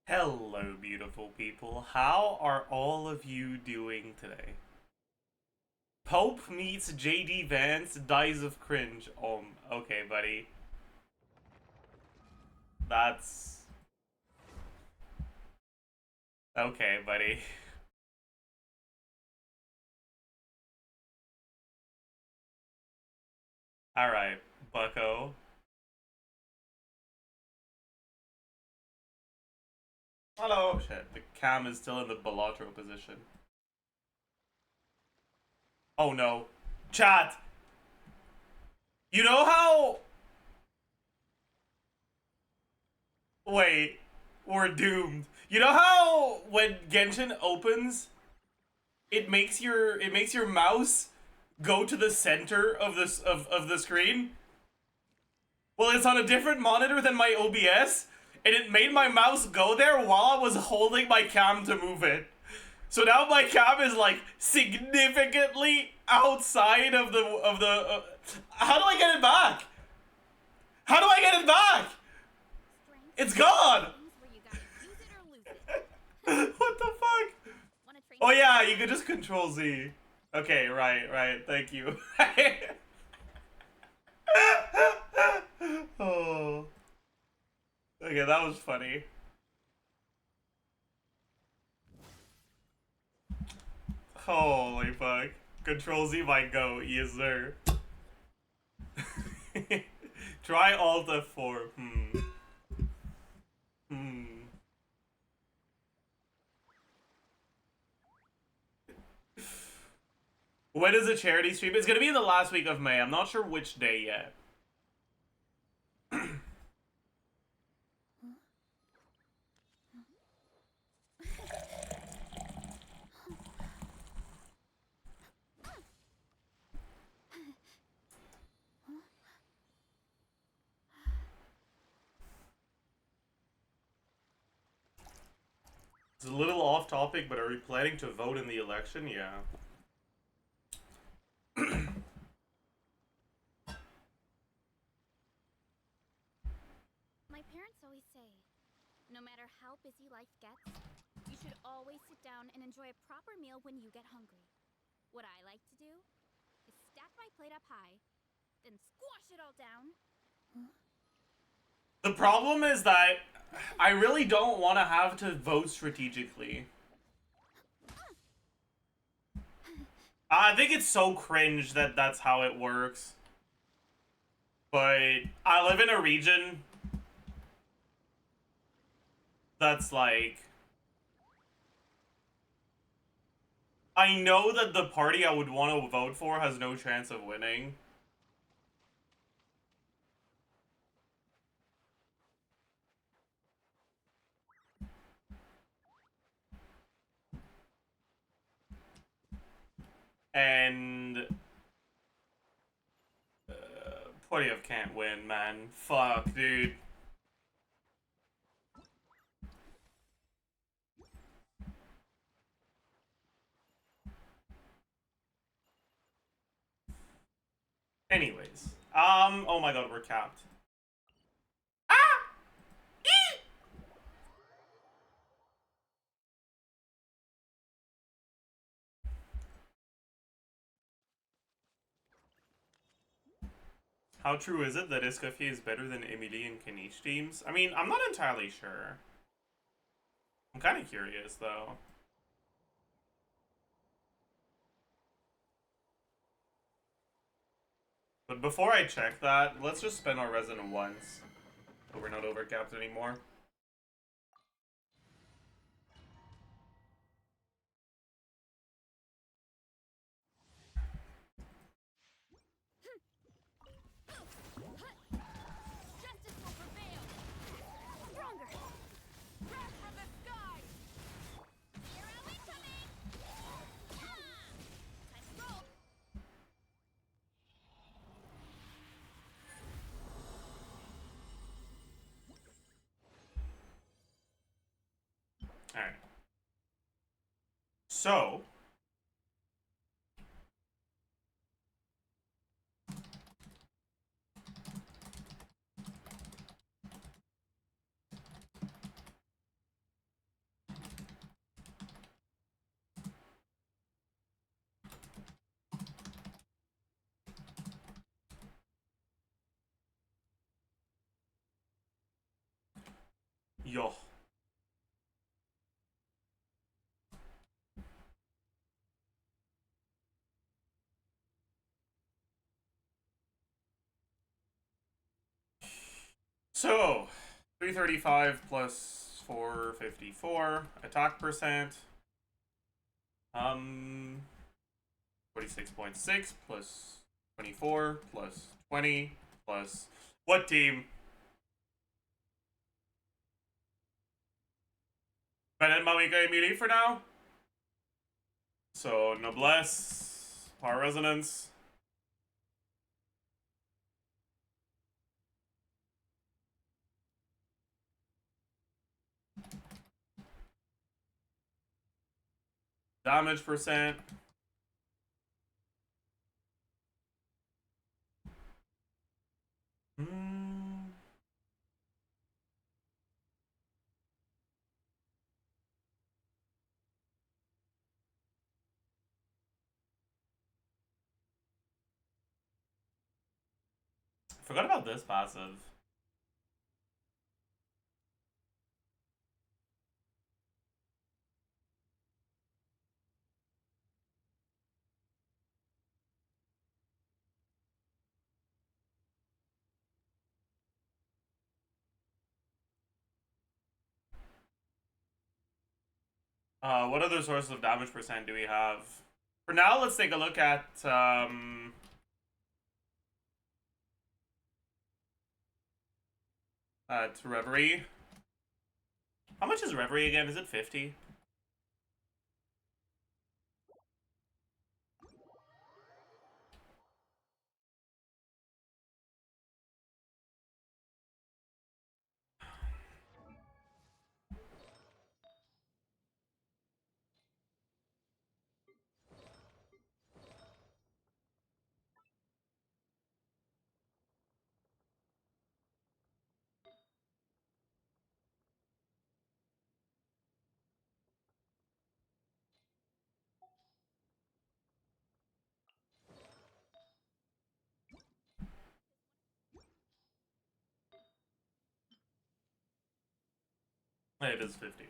Hello, beautiful people. How are all of you doing today? Pope meets JD Vance, dies of cringe. Okay, buddy. That's... Okay, buddy. Alright, bucko. Hello. Shit, the cam is still in the Balatro position. Oh no. Chat! You know how... Wait. We're doomed. You know how when Genshin opens, it makes your mouse go to the center of this of the screen? Well, it's on a different monitor than my OBS, and it made my mouse go there while I was holding my cam to move it. So now my cam is like significantly outside of the. How do I get it back? How do I get it back? It's gone. What the fuck? Oh yeah, you could just Control Z. Okay, right. Thank you. Oh. Okay, that was funny. Holy fuck. Control Z might go, yes sir. Try Alt F4. When is the charity stream? It's gonna be in the last week of May. I'm not sure which day yet. It's a little off topic, but are we planning to vote in the election? Yeah. My parents always say, no matter how busy life gets, you should always sit down and enjoy a proper meal when you get hungry. What I like to do is stack my plate up high, then squash it all down. The problem is that I really don't want to have to vote strategically. I think it's so cringe that that's how it works. But I live in a region that's like... I know that the party I would want to vote for has no chance of winning. And... Polyev can't win, man. Fuck, dude. Anyways. Oh my god, we're capped. Ah! Eee! How true is it that Escoffier is better than Emily and Kanish teams? I mean, I'm not entirely sure. I'm kind of curious, though. But before I check that, let's just spend our resin once. So we're not overcapped anymore. Justice will prevail. Stronger. Wrath of the sky. Here are we coming. Time to roll. Alright. So... Yo. So, 335 plus 454 attack percent. 46.6 plus 24 plus 20 plus what team? Ben and Malika melee for now. So Noblesse, Power Resonance. Damage percent. Forgot about this passive. What other sources of damage percent do we have? For now, let's take a look at Reverie. How much is Reverie again? Is it 50? It is 50.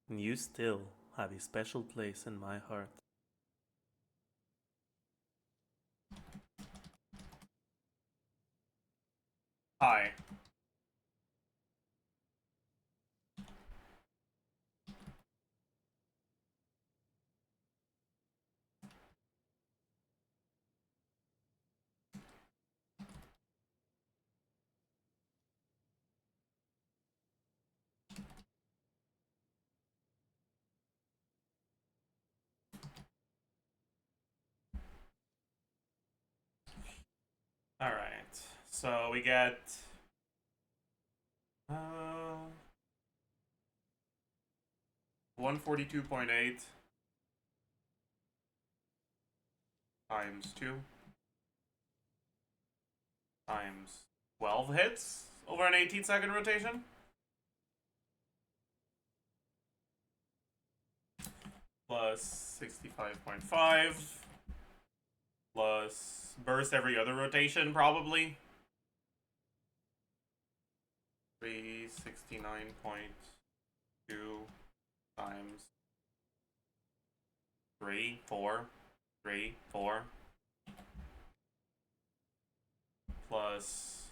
You still have a special place in my heart. Hi. Alright. So we get 142.8 times 2 times 12 hits over an 18-second rotation. Plus 65.5 plus burst every other rotation, probably. 369.2 times 3, 4, 3, 4 plus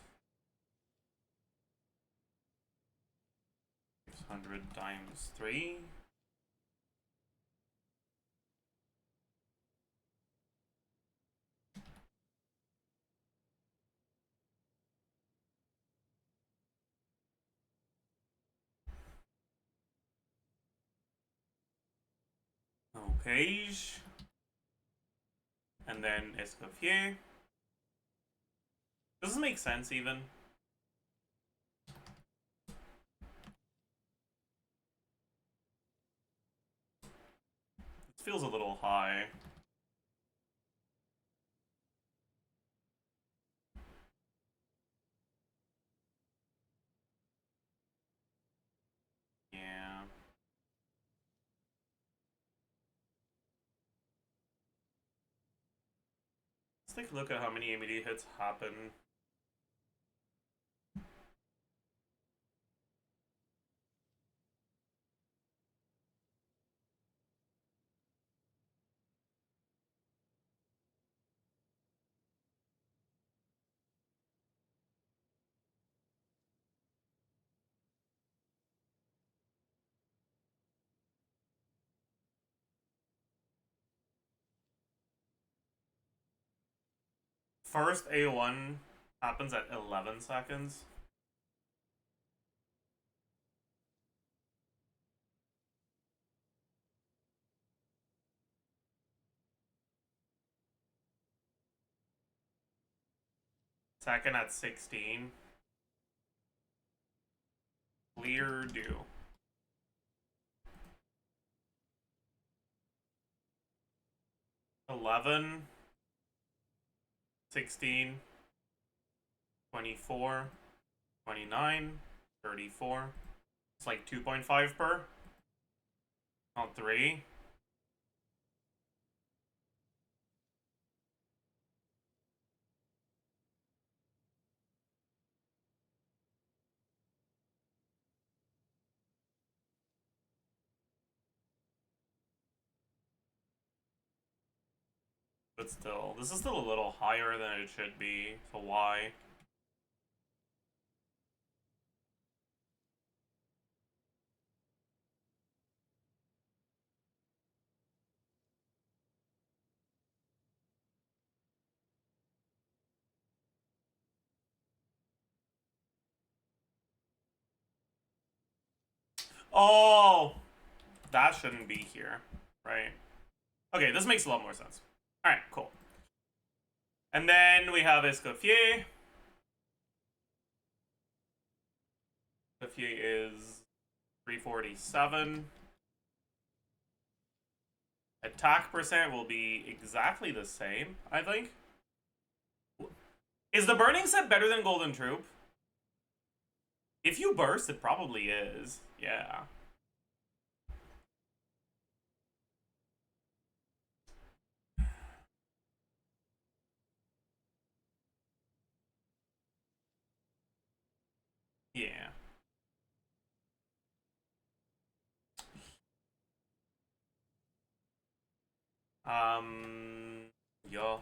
600 times 3. Okay. And then Escoffier. Doesn't make sense even. It feels a little high. Yeah. take a look at how many immediate hits happen. First A1 happens at 11 seconds. Second at 16. Clear do. $11, 16, 24, 29, 34. It's like 2.5 per. Not 3. But still, this is still a little higher than it should be. So why? Oh, that shouldn't be here, right? Okay, this makes a lot more sense. All right, cool. And then we have Escoffier. Escoffier is 347. Attack percent will be exactly the same, I think. Is the Burning set better than Golden Troop? If you burst, it probably is. Yeah. Yeah. Yeah.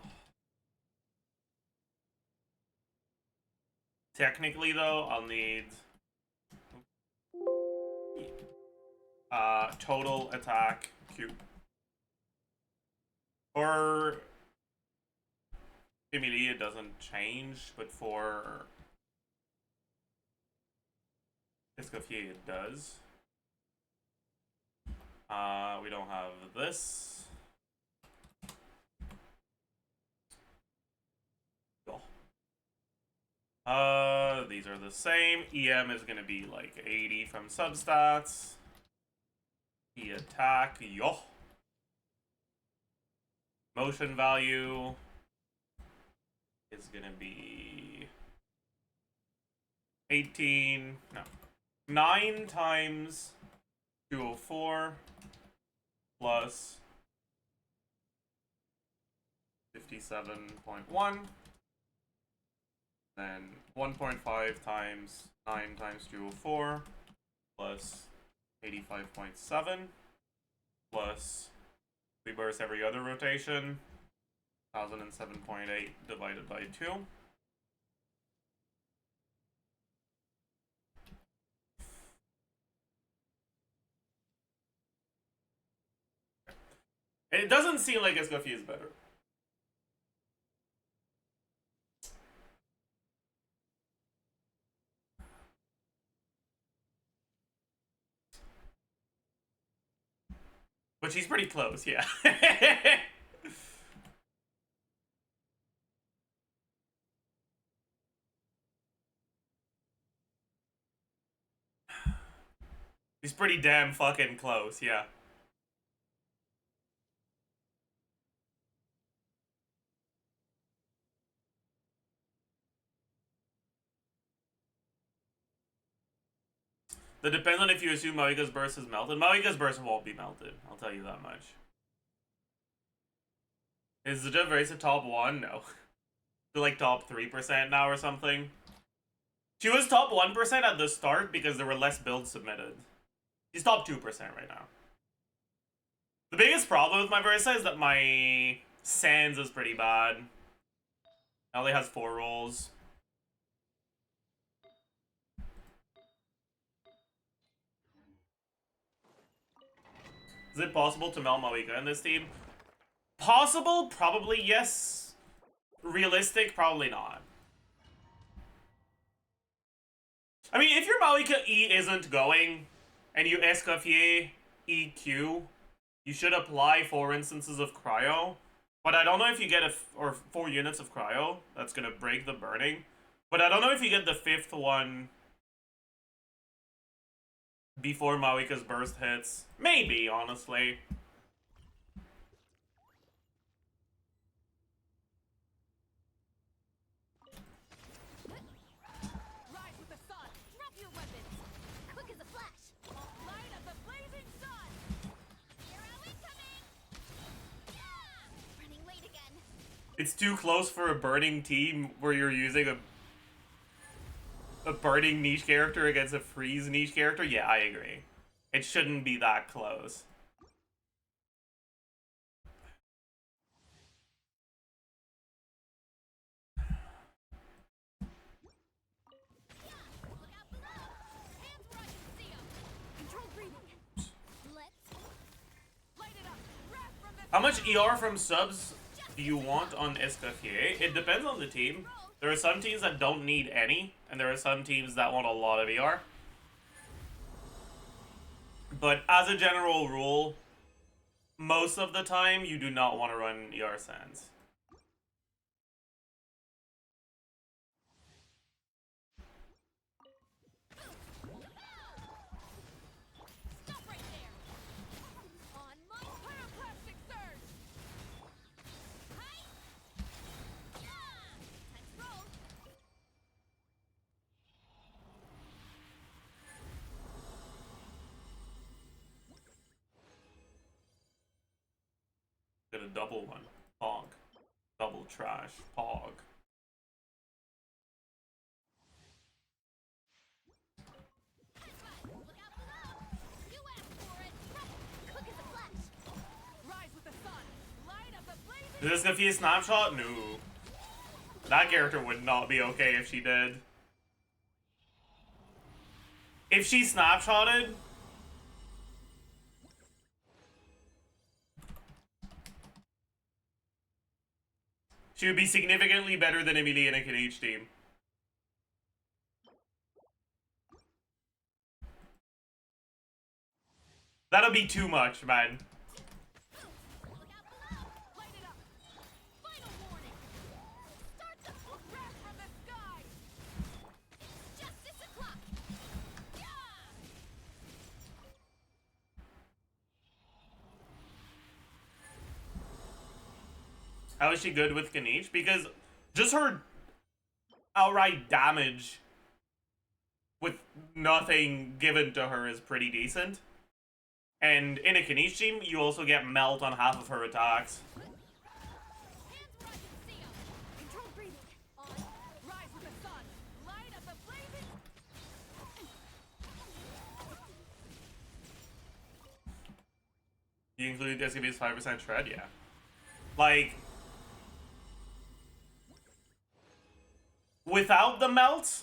Technically, though, I'll need total attack Q. For Emily, it doesn't change, but for Escoffier, it does. We don't have this. These are the same. EM is gonna be like 80 from substats. E attack, yo. Motion value is gonna be 18. No. 9 times 204 plus 57.1. Then 1.5 times 9 times 204 plus 85.7 plus we burst every other rotation 1007.8 divided by 2. It doesn't seem like Escoffier is better. But she's pretty close, yeah. She's pretty damn fucking close, yeah. That depends on if you assume Maoika's burst is melted. Maoika's burst won't be melted, I'll tell you that much. Is the Zajef race a top 1? No. to like top 3% now or something. She was top 1% at the start because there were less builds submitted. She's top 2% right now. The biggest problem with my Versa is that my Sands is pretty bad. It only has 4 rolls. Is it possible to Mel Moika in this team? Possible? Probably yes. Realistic? Probably not. I mean, if your Moika E isn't going, and you escoffier EQ, you should apply 4 instances of cryo. But I don't know if you get or 4 units of cryo. That's gonna break the burning. But I don't know if you get the 5th one before Mawika's burst hits. Maybe, honestly. Rise with the sun. Drop your weapons. Quick as a flash. Light of the blazing sun. Hero incoming. Yeah! Running late again. It's too close for a burning team where you're using a burning niche character against a freeze niche character. Yeah, I agree. It shouldn't be that close. How much ER from subs do you want on Escoffier? It depends on the team. There are some teams that don't need any, and there are some teams that want a lot of ER. But as a general rule, most of the time you do not want to run ER Sands. Get a double one. Pog. Double trash. Pog. Is this gonna be a snapshot? No. That character would not be okay if she did. If she snapshotted, she would be significantly better than Emily in a Canadian team. That'll be too much, man. How is she good with Ganesh? Because just her outright damage with nothing given to her is pretty decent. And in a Ganesh team, you also get melt on half of her attacks. You include SKB's 5% shred? Yeah. Like, without the melt,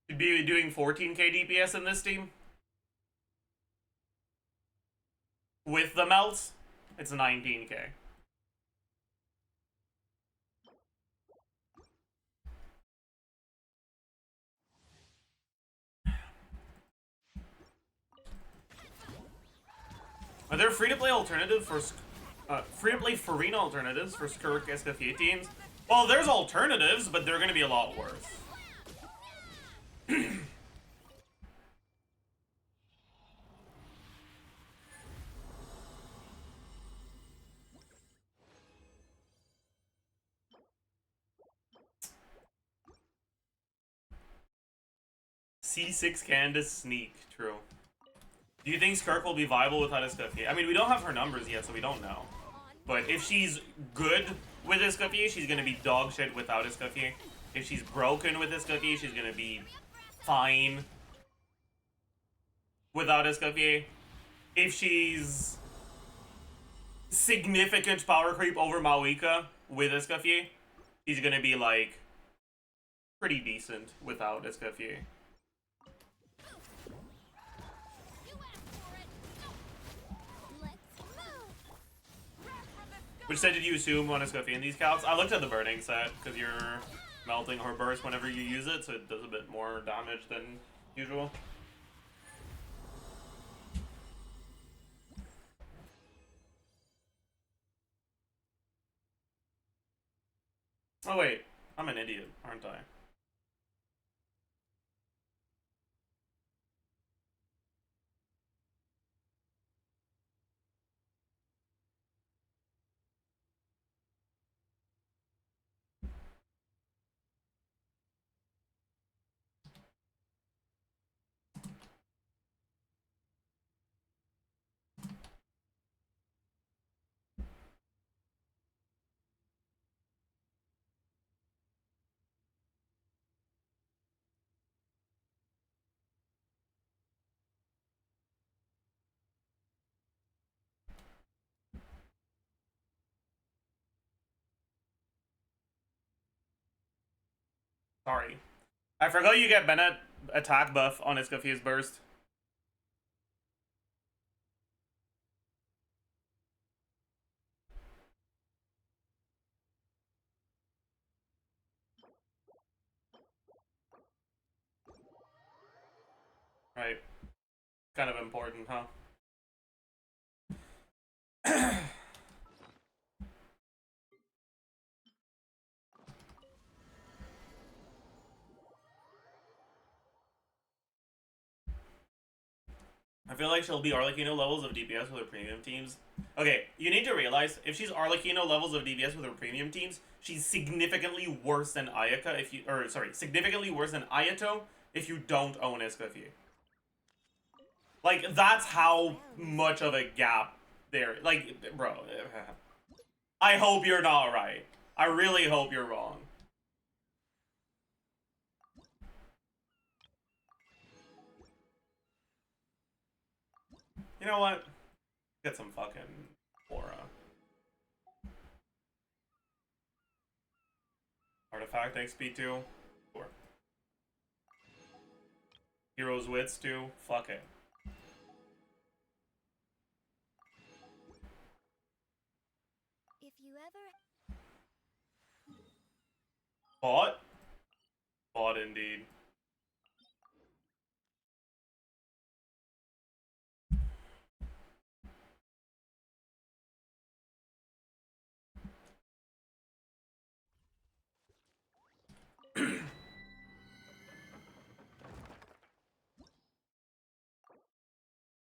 you'd be doing 14k DPS in this team. With the melt, it's 19k. Are there free-to-play alternatives for free-to-play Farina alternatives for Skirk SKF teams? Well, there's alternatives, but they're going to be a lot worse. C6 Candace sneak. True. Do you think Skirk will be viable without Escoffier? I mean, we don't have her numbers yet, so we don't know. But if she's good with Escoffier, she's gonna be dog shit without Escoffier. If she's broken with Escoffier, she's gonna be fine without Escoffier. If she's significant power creep over Maoika with Escoffier, she's gonna be like pretty decent without Escoffier. Which set did you assume on Escoffier in these calcs? I looked at the burning set, because you're melting her burst whenever you use it, so it does a bit more damage than usual. Oh wait, I'm an idiot, aren't I? Sorry. I forgot you get Bennett attack buff on Escoffier's burst. Right. Kind of important, huh? I feel like she'll be Arlecchino levels of DPS with her premium teams. Okay, you need to realize, if she's Arlecchino levels of DPS with her premium teams, she's significantly worse than Ayaka if you, or sorry, significantly worse than Ayato if you don't own Escoffier. Like, that's how much of a gap there, like, bro. I hope you're not right. I really hope you're wrong. You know what? Get some fucking aura. Artifact XP 2. Sure. Heroes Wits 2. Fuck it. If you ever... Bot? Bot indeed.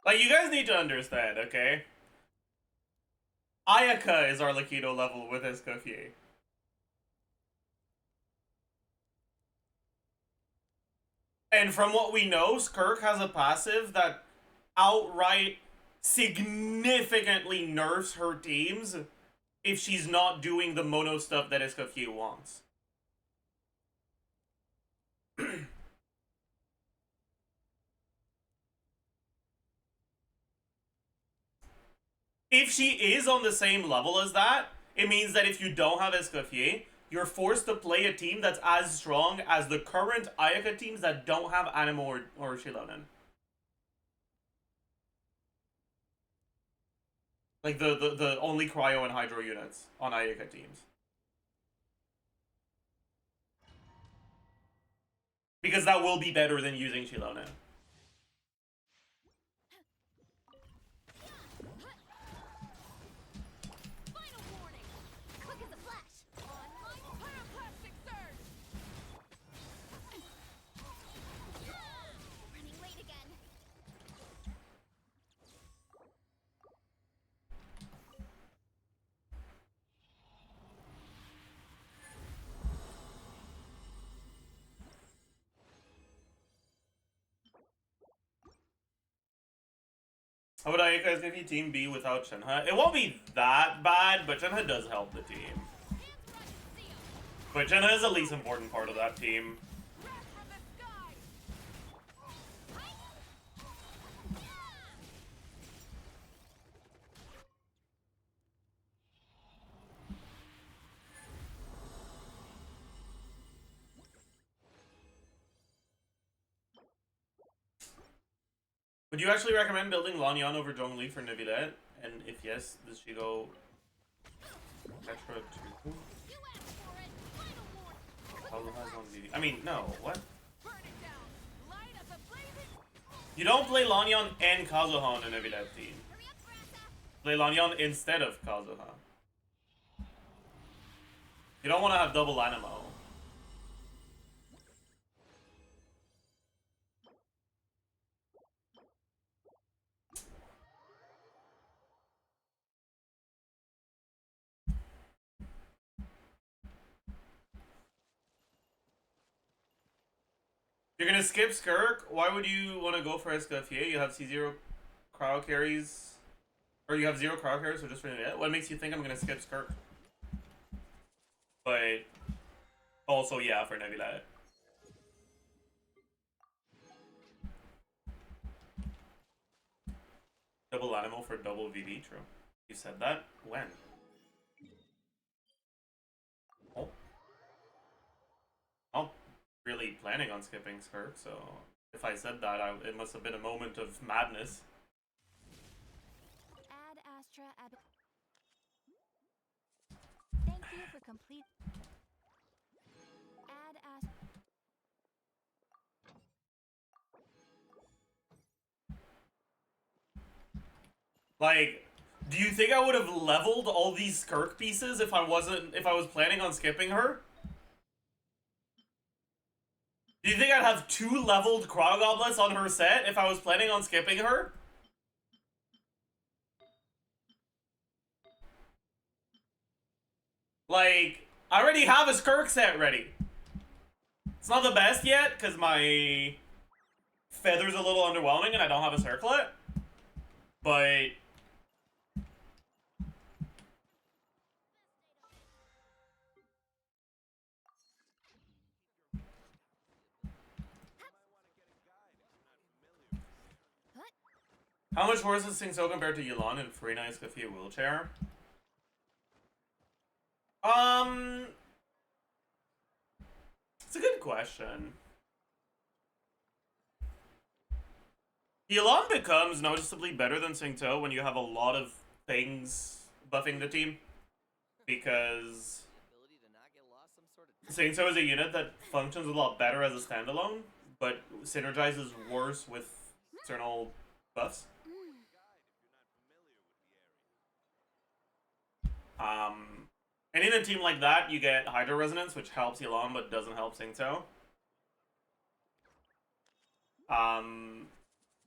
Like, you guys need to understand, okay? Ayaka is Arlecchino level with Escoffier. And from what we know, Skirk has a passive that outright significantly nerfs her teams if she's not doing the mono stuff that Escoffier wants. If she is on the same level as that, it means that if you don't have Escoffier, you're forced to play a team that's as strong as the current Ayaka teams that don't have Animo or Shilonen. Like the only Cryo and Hydro units on Ayaka teams. Because that will be better than using Shilonen. How would I guys give you Team B without Shenhe? It won't be that bad, but Shenhe does help the team. But Shenhe is the least important part of that team. Would you actually recommend building Lanyan over Zhongli for Neuvillette? And if yes, does she go Petra to I mean, no, what? You don't play Lanyan and Kazuha in Neuvillette team. Play Lanyan instead of Kazuha. You don't want to have double Animo. You're gonna skip Skirk? Why would you want to go for Escoffier? You have C0 cryo carries. Or you have 0 cryo carries, so just for it. What makes you think I'm gonna skip Skirk? But also, yeah, for Neuvillette. Double Animo for double VV, true. You said that? When? Oh. I'm really planning on skipping Skirk, so if I said that, it must have been a moment of madness. Add Astra Ab. Thank you for complete. Add Astra. Like, do you think I would have leveled all these Skirk pieces if I was planning on skipping her? Do you think I'd have 2 leveled Cryo Goblets on her set if I was planning on skipping her? Like, I already have a Skirk set ready. It's not the best yet, because my Feather's a little underwhelming and I don't have a Circlet. But how much worse is Singso compared to Yulan in Free Nice Coffee wheelchair? It's a good question. Yulan becomes noticeably better than Singto when you have a lot of things buffing the team. Because Singto is a unit that functions a lot better as a standalone, but synergizes worse with external buffs. And in a team like that, you get Hydro Resonance, which helps Yulan but doesn't help Singto. And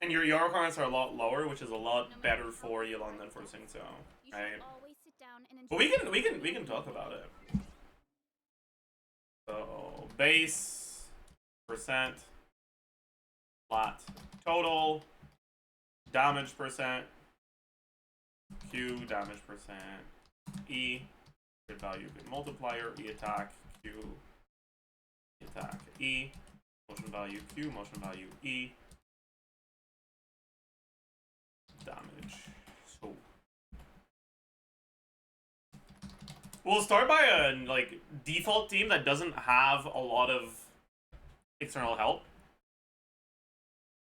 your Yara requirements are a lot lower, which is a lot better for Yulan than for Singto. Right? But we can talk about it. So base, percent, flat, total, damage percent, Q, damage percent, E, good value, good multiplier, E attack, Q, E attack, E, motion value, Q, motion value, E, damage. So we'll start by a like default team that doesn't have a lot of external help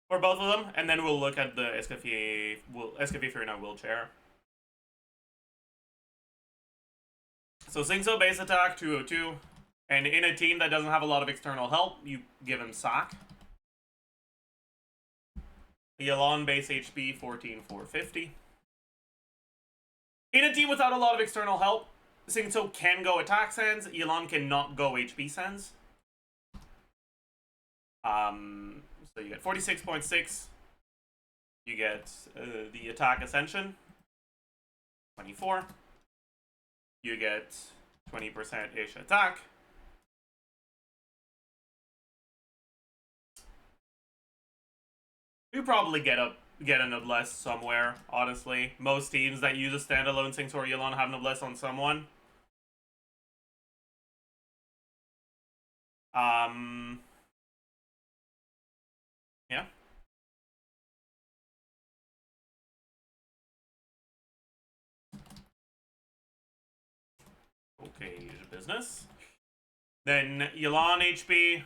for both of them, and then we'll look at the Escoffier Farina wheelchair. So Singso base attack 202, and in a team that doesn't have a lot of external help, you give him sack. Yulan base HP 14,450. In a team without a lot of external help, Singso can go attack sends, Yulan cannot go HP sends. So you get 46.6. You get the attack ascension, 24. You get 20%-ish attack. You probably get up get a noblesse somewhere, honestly. Most teams that use a standalone Sanctuary Yulon have noblesse on someone. Yeah. Okay, business. Then Yulon HP.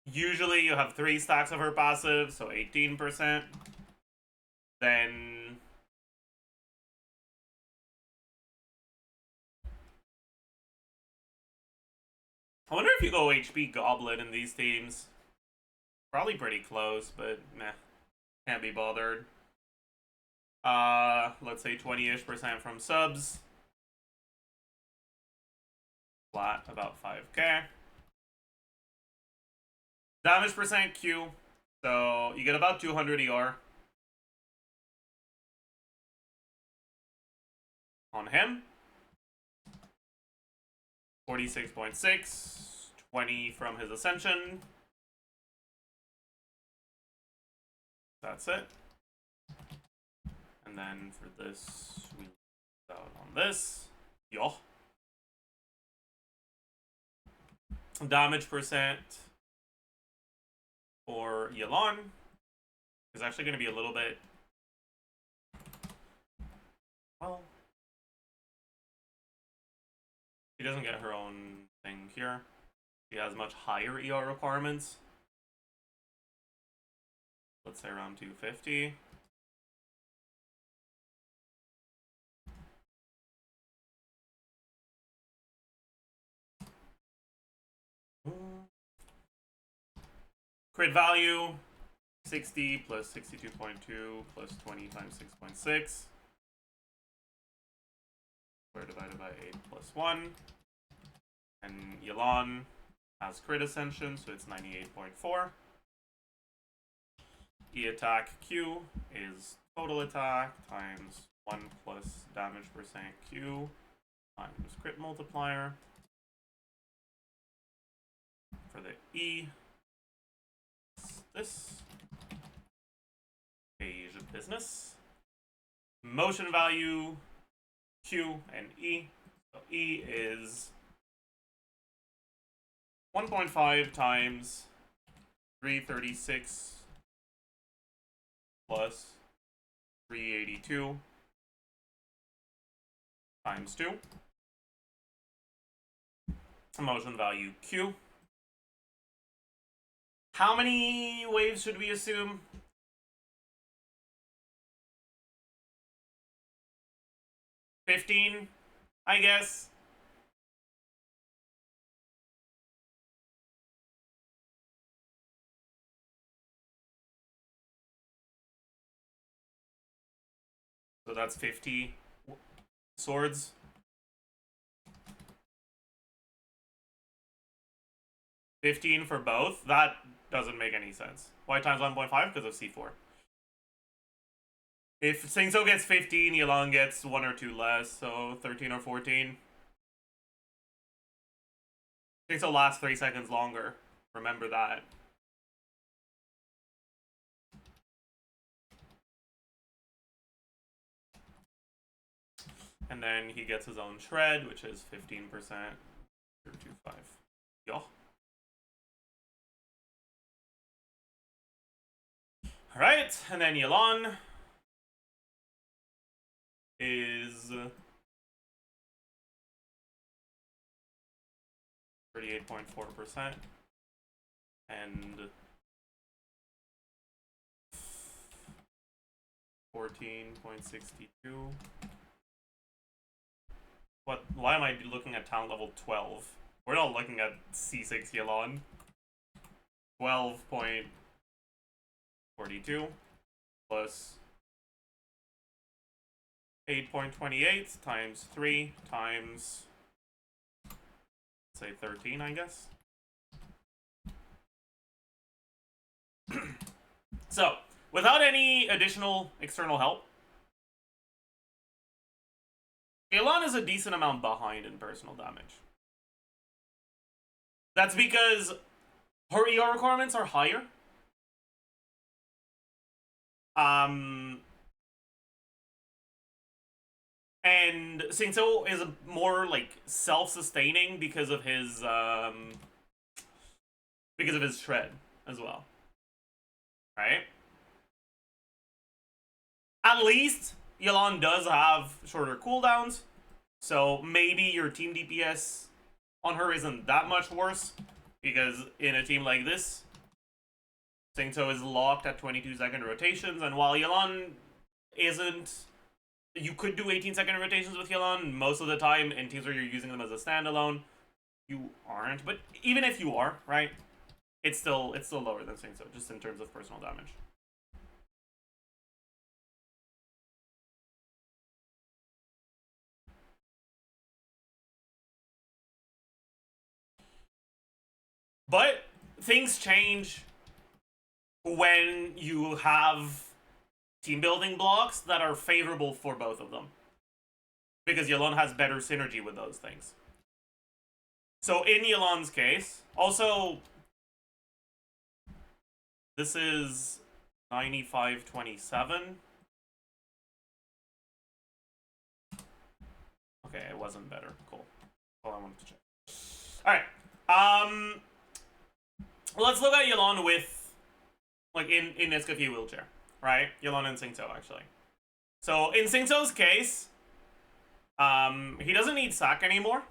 Usually you have 3 stacks of her passive, so 18%. Then I wonder if you go HP Goblin in these teams. Probably pretty close, but meh. Can't be bothered. Let's say 20-ish% from subs. Flat, about 5k. Damage percent Q. So you get about 200 ER. On him. 46.6. 20 from his Ascension. That's it. And then for this, we out on this. Yo. Damage percent for Yulon is actually going to be a little bit. Well, she doesn't get her own thing here. She has much higher ER requirements. Let's say around 250. Crit value 60 plus 62.2 plus 20 times 6.6. Square divided by 8 plus 1. And Yulon has crit ascension, so it's 98.4. E attack Q is total attack times 1 plus damage percent Q times crit multiplier. For the E, this page of business. Motion value Q and E. So E is 1.5 times 336 plus 382 times 2. Motion value Q. How many waves should we assume? 15, I guess. So that's 50 swords. $15 for both? That doesn't make any sense. Why times 1.5? Because of C4. If Singso gets 15, Yulon gets 1 or 2 less, so 13 or 14. Singso lasts 3 seconds longer. Remember that. And then he gets his own shred, which is 15%. 0.25. Yo. Alright, and then Yulon is 38.4% and 14.62. What? Why am I looking at town level 12? We're not looking at C6 Yulon. 12.42 plus 8.28 times 3 times, say 13, I guess. So, without any additional external help, Yulon is a decent amount behind in personal damage. That's because her ER requirements are higher. And Singso is more like self-sustaining because of his shred as well, right? At least Yelan does have shorter cooldowns, so maybe your team DPS on her isn't that much worse, because in a team like this, Singso is locked at 22-second rotations, and while Yelan isn't... You could do 18-second rotations with Yelan most of the time in teams where you're using them as a standalone. You aren't, but even if you are, right, it's still lower than Singso, just in terms of personal damage. But things change when you have team building blocks that are favorable for both of them, because Yelan has better synergy with those things. So in Yelan's case, also, this is 95-27. Okay, it wasn't better. Cool. Well, I wanted to check. Alright. Let's look at Yelan with, like, in Niskafi wheelchair, right? Yelan and Singso, actually. So in Singso's case, he doesn't need sack anymore.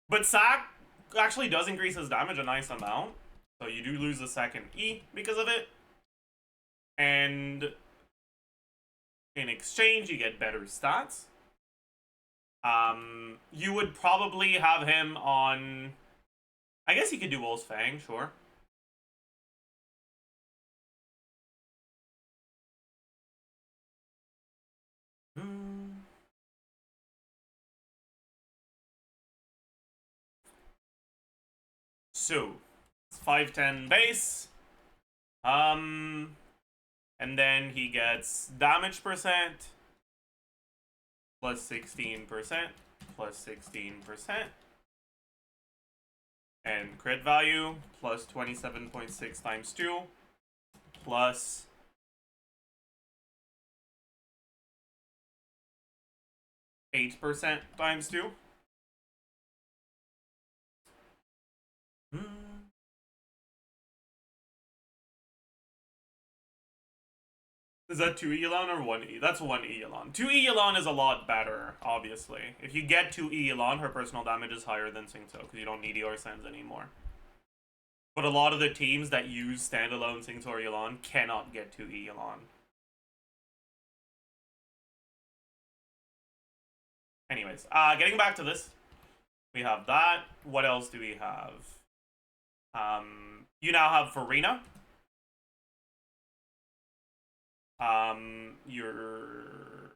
But sack actually does increase his damage a nice amount. So you do lose a second E because of it. And in exchange, you get better stats. You would probably have him on... I guess you could do Wolf's Fang, sure. So, it's 510 base. And then he gets damage percent, plus 16%, plus 16%. And crit value, plus 27.6 times 2, plus 8% times 2. Is that 2 Elan or 1 E? That's 1 E Elan. 2 E Elan is a lot better, obviously. If you get 2 E Elan, her personal damage is higher than Singso, because you don't need ER Sends anymore. But a lot of the teams that use standalone Singso or Elan cannot get 2 E Elan. Anyways, getting back to this. We have that. What else do we have? You now have Farina. You're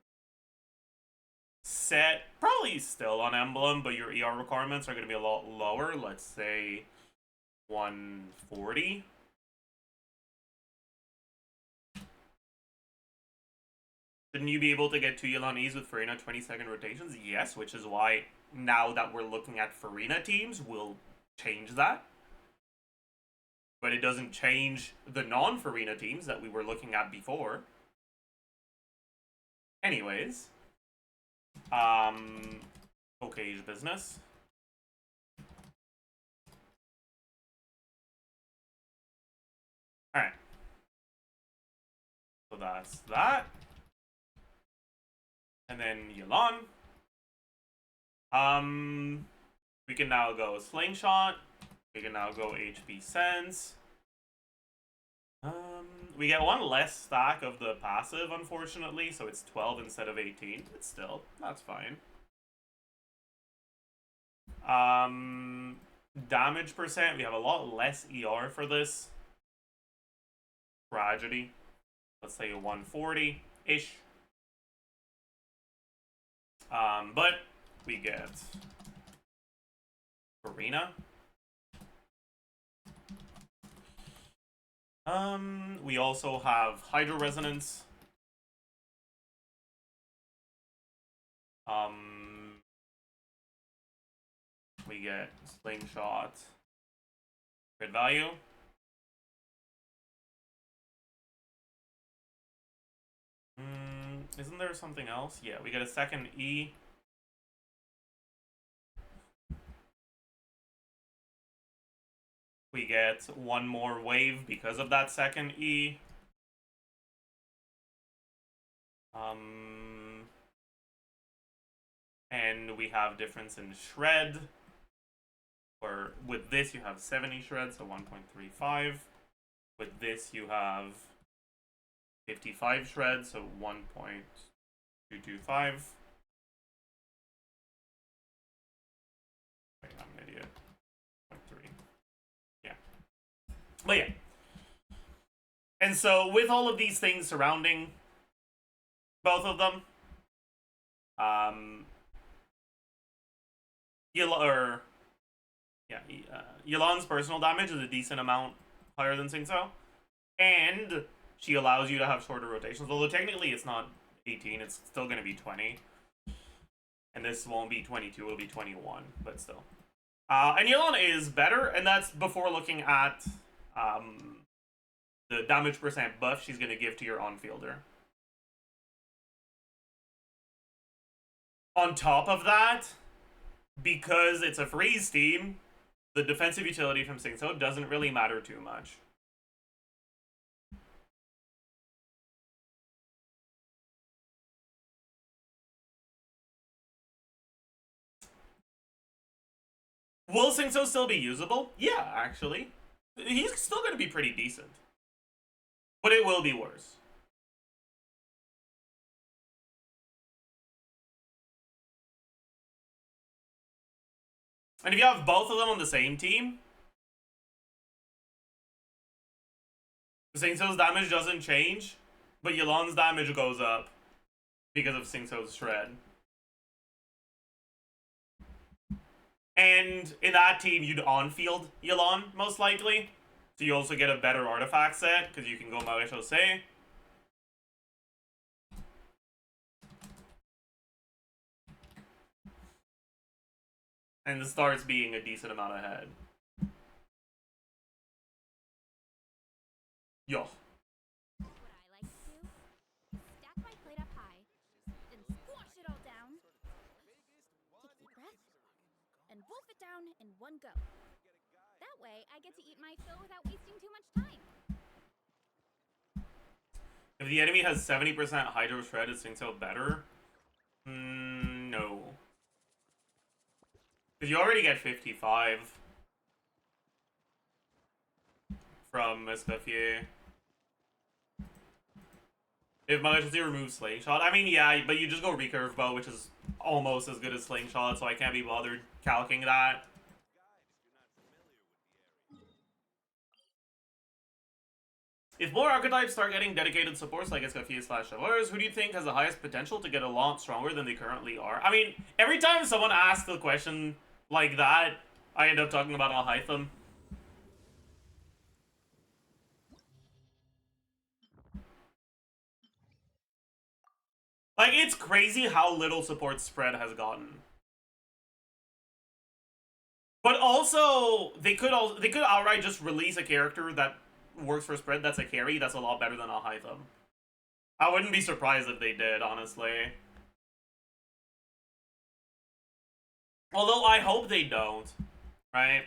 set probably still on Emblem, but your ER requirements are going to be a lot lower. Let's say 140. Shouldn't you be able to get 2 Yelanis with Farina 20-second rotations? Yes, which is why now that we're looking at Farina teams, we'll change that. But it doesn't change the non-Farina teams that we were looking at before. Anyways. Okay, business. Alright. So that's that. And then Yelan. We can now go Slingshot. We can now go HP Sense. We get one less stack of the passive, unfortunately, so it's 12 instead of 18. But still, that's fine. Damage percent, we have a lot less ER for this. Tragedy. Let's say 140-ish. But we get Arena. We also have Hydro Resonance. We get Slingshot. Crit value. Isn't there something else? Yeah, we get a second E. We get one more wave because of that second E. And we have difference in shred. Or with this you have 70 shreds, so 1.35. With this you have 55 shreds, so 1.225. Wait, I'm an idiot. 0.3. Yeah. But yeah. And so with all of these things surrounding both of them, Yelan's personal damage is a decent amount higher than Singso, and she allows you to have shorter rotations. Although technically it's not 18, it's still going to be 20, and this won't be 22; it'll be 21. But still, and Yelan is better, and that's before looking at the damage percent buff she's going to give to your on-fielder. On top of that, because it's a freeze team, the defensive utility from Singso doesn't really matter too much. Will Singso still be usable? Yeah, actually. He's still going to be pretty decent. But it will be worse. And if you have both of them on the same team, Singso's damage doesn't change, but Yelan's damage goes up because of Singso's shred. And in that team, you'd on-field Yelan, most likely. So you also get a better artifact set, because you can go Maréchaussée. And it starts being a decent amount ahead. Yo. What I like to do is stack my plate up high, then squash it all down. Take a deep breath, and wolf it down in one go. That way, I get to eat my fill without wasting too much time. If the enemy has 70% Hydro Shred, is Singso better? No. Because you already get 55 from Escoffier. If Maléchaussée removes Slingshot, I mean, yeah, but you just go Recurve Bow, which is almost as good as Slingshot, so I can't be bothered calcing that. If more archetypes start getting dedicated supports like Escoffier/Chevaliers, who do you think has the highest potential to get a lot stronger than they currently are? I mean, every time someone asks a question like that, I end up talking about Alhaitham. Like, it's crazy how little support spread has gotten. But also, they could outright just release a character that works for spread that's a carry that's a lot better than Alhaitham. I wouldn't be surprised if they did, honestly. Although I hope they don't, right?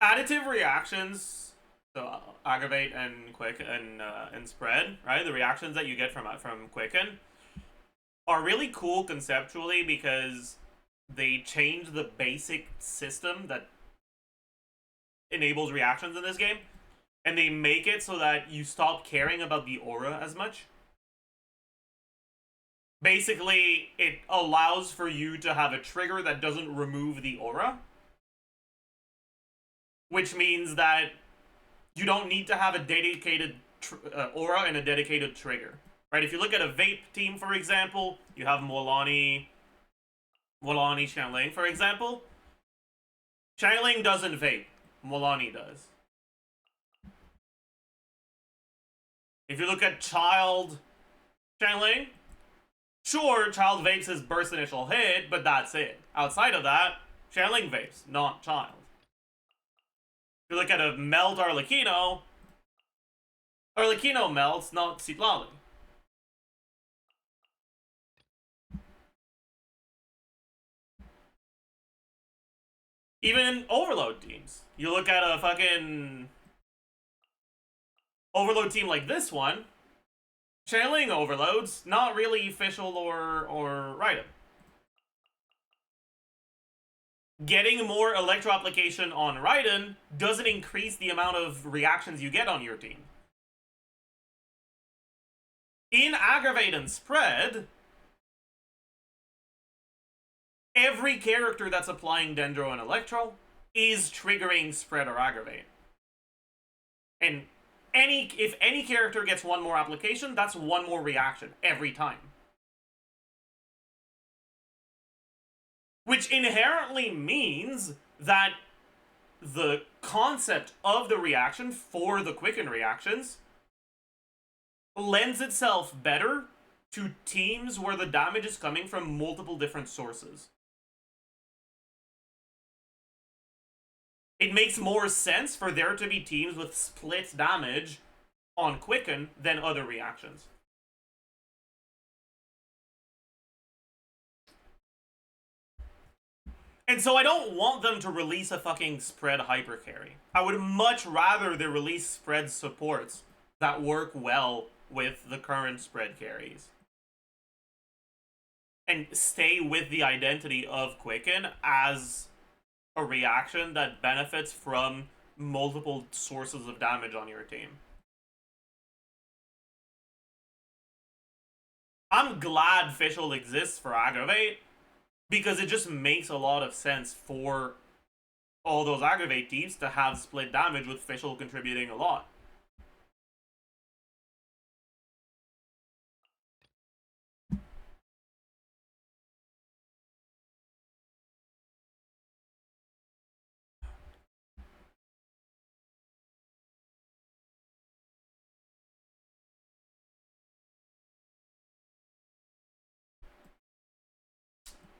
Additive reactions, so aggravate and quick and spread, right? The reactions that you get from Quicken are really cool conceptually because they change the basic system that enables reactions in this game, and they make it so that you stop caring about the aura as much. Basically, it allows for you to have a trigger that doesn't remove the aura, which means that you don't need to have a dedicated aura and a dedicated trigger, right? If you look at a vape team, for example, you have Molani Xiangling, for example. Xiangling doesn't vape. Molani does. If you look at Child Xiangling, sure, Child vapes his burst initial hit, but that's it. Outside of that, Xiangling vapes, not Child. If you look at a Meld Arlecchino, Arlecchino melts, not Citlali. Even in Overload teams. You look at a fucking Overload team like this one, channeling Overloads, not really official or Raiden. Getting more Electro application on Raiden doesn't increase the amount of reactions you get on your team. In Aggravate and Spread, every character that's applying Dendro and Electro is triggering Spread or Aggravate. And if any character gets one more application, that's one more reaction every time. Which inherently means that the concept of the reaction for the quicken reactions lends itself better to teams where the damage is coming from multiple different sources. It makes more sense for there to be teams with split damage on quicken than other reactions. And so I don't want them to release a fucking spread hyper carry. I would much rather they release spread supports that work well with the current spread carries. And stay with the identity of quicken as a reaction that benefits from multiple sources of damage on your team. I'm glad Fischl exists for Aggravate, because it just makes a lot of sense for all those Aggravate teams to have split damage with Fischl contributing a lot.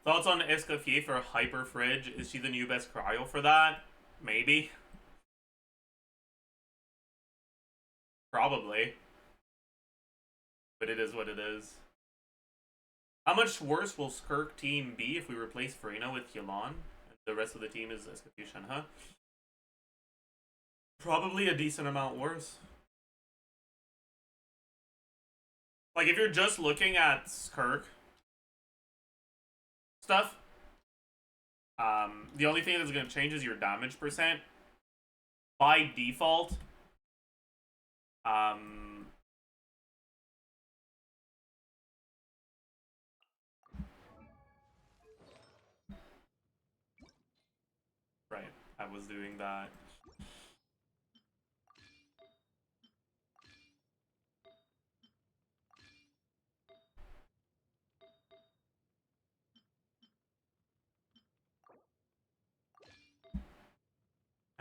Thoughts on Escoffier for Hyper Fridge? Is she the new best cryo for that? Maybe. Probably. But it is what it is. How much worse will Skirk team be if we replace Farina with Yelan? The rest of the team is Escoffier Shenhe? Probably a decent amount worse. Like, if you're just looking at Skirk stuff, the only thing that's going to change is your damage percent. By default, right, I was doing that.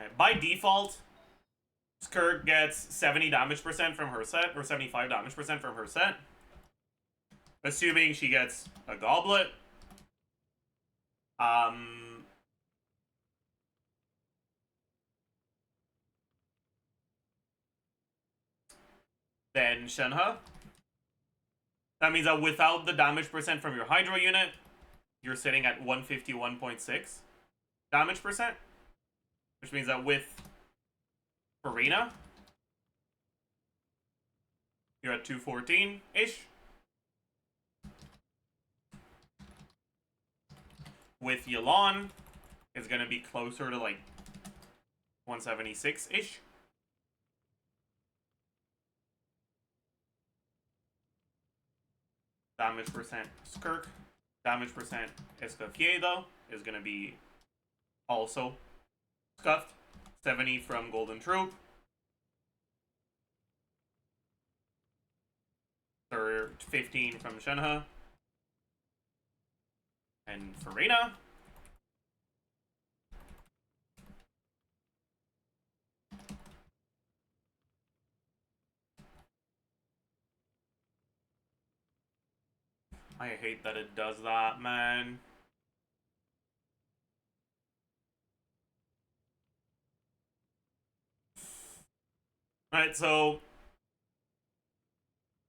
Right, by default, Skirk gets 70 damage percent from her set, or 75 damage percent from her set. Assuming she gets a goblet. Then Shenhe. That means that without the damage percent from your Hydro unit, you're sitting at 151.6 damage percent. Which means that with Farina, you're at 214-ish. With Yelan, it's going to be closer to like 176-ish. Damage percent Skirk. Damage percent Escoffier, though, is going to be also scuffed. 70 from Golden Troop. 15 from Shenhe. And Farina. I hate that it does that, man. Alright, so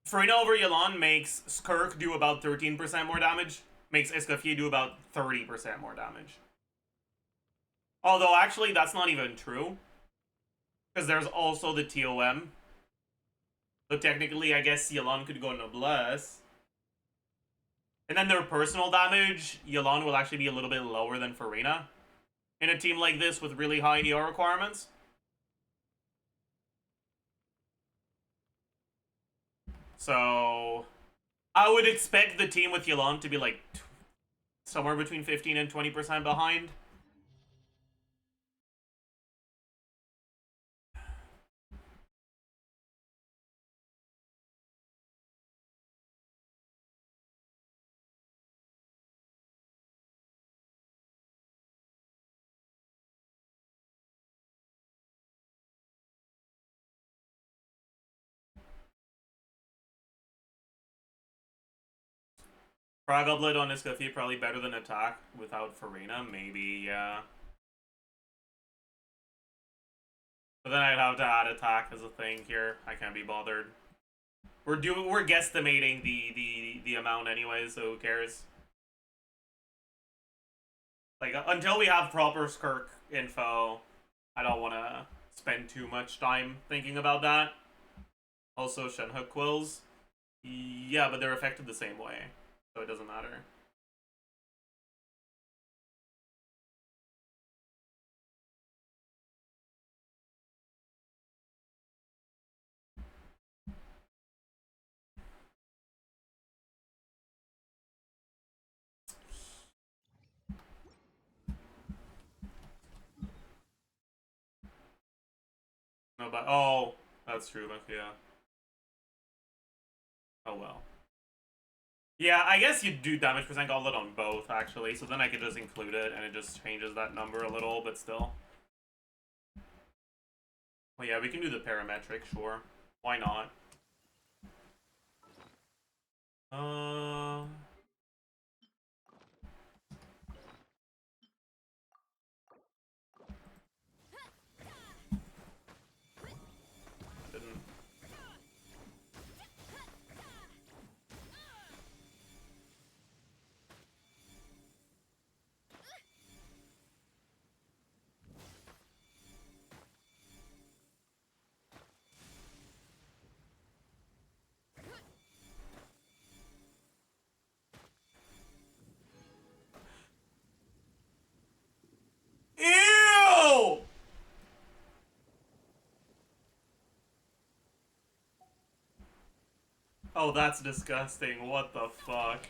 Farina over Yelan makes Skirk do about 13% more damage, makes Escoffier do about 30% more damage. Although, actually, that's not even true. Because there's also the TOM. So technically, I guess Yelan could go Noblesse. And then their personal damage, Yelan will actually be a little bit lower than Farina. In a team like this with really high ER requirements. So I would expect the team with Yelan to be like somewhere between 15 and 20% behind. Frog Upload on Escoffier probably better than attack without Farina, maybe, yeah. But then I'd have to add attack as a thing here. I can't be bothered. We're guesstimating the amount anyway, so who cares? Like, until we have proper Skirk info, I don't want to spend too much time thinking about that. Also, Shenhook Quills. Yeah, but they're affected the same way, so it doesn't matter. No, but oh, that's true. Yeah. Oh well. Yeah, I guess you do damage percent goblet on both actually, so then I could just include it and it just changes that number a little, but still. Well, yeah, we can do the parametric, sure. Why not? Didn't. Ew! Oh, that's disgusting. What the fuck?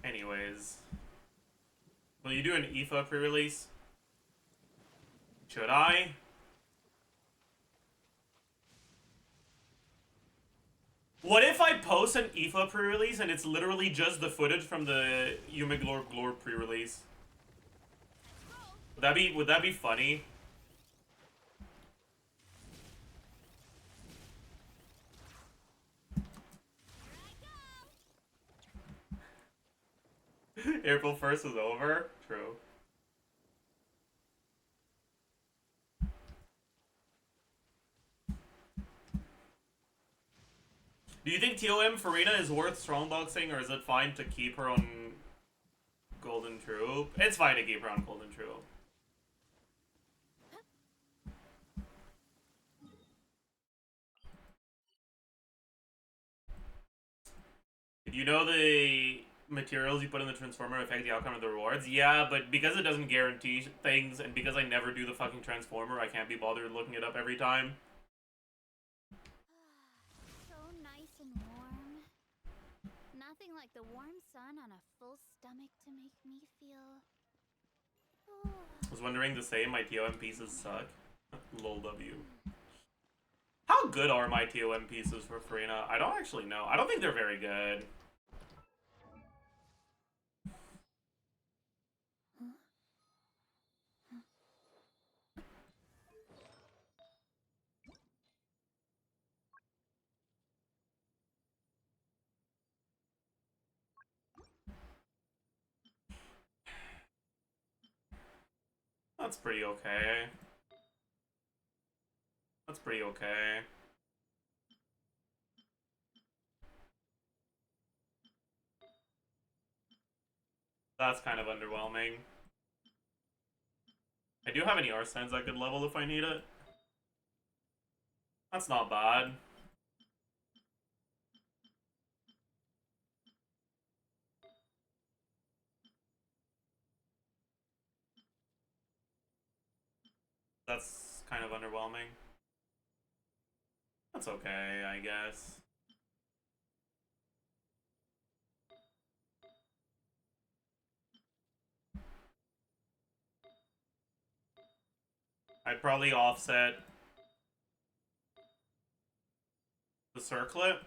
Anyways. Will you do an IFA pre-release? Should I? What if I post an IFA pre-release and it's literally just the footage from the Yumiglor pre-release? Would that be funny? April 1st is over? True. Do you think TOM Farina is worth strongboxing, or is it fine to keep her on Golden Troop? It's fine to keep her on Golden Troop. Did you know the materials you put in the Transformer affect the outcome of the rewards? Yeah, but because it doesn't guarantee things, and because I never do the fucking Transformer, I can't be bothered looking it up every time. So nice and warm. Nothing like the warm sun on a full stomach to make me feel... I was wondering the same, my TOM pieces suck. Lol W. How good are my TOM pieces for Farina? I don't actually know. I don't think they're very good. That's pretty okay. That's pretty okay. That's kind of underwhelming. I do have an ER sense I could level if I need it. That's not bad. That's kind of underwhelming. That's okay, I guess. I'd probably offset the circlet.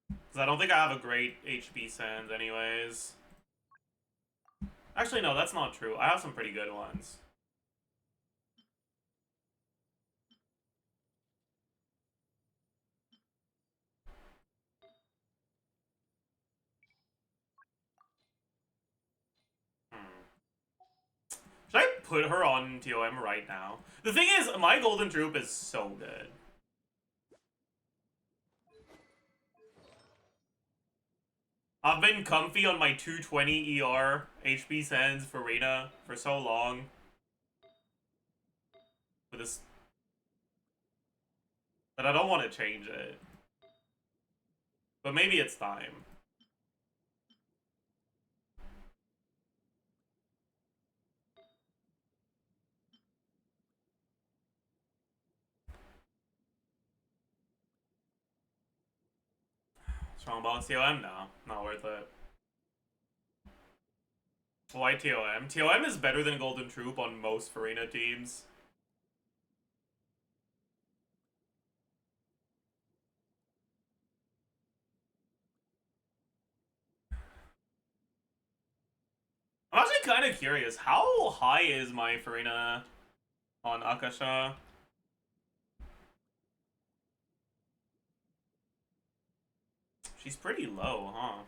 Because I don't think I have a great HP send anyways. Actually, no, that's not true. I have some pretty good ones. Should I put her on TOM right now? The thing is, my golden troop is so good. I've been comfy on my 220 ER HP sends for Reyna for so long. With this, that I don't want to change it. But maybe it's time. Strongbox TOM? No, not worth it. Why TOM? TOM is better than Golden Troop on most Farina teams. I'm actually kind of curious, how high is my Farina on Akasha? She's pretty low, huh?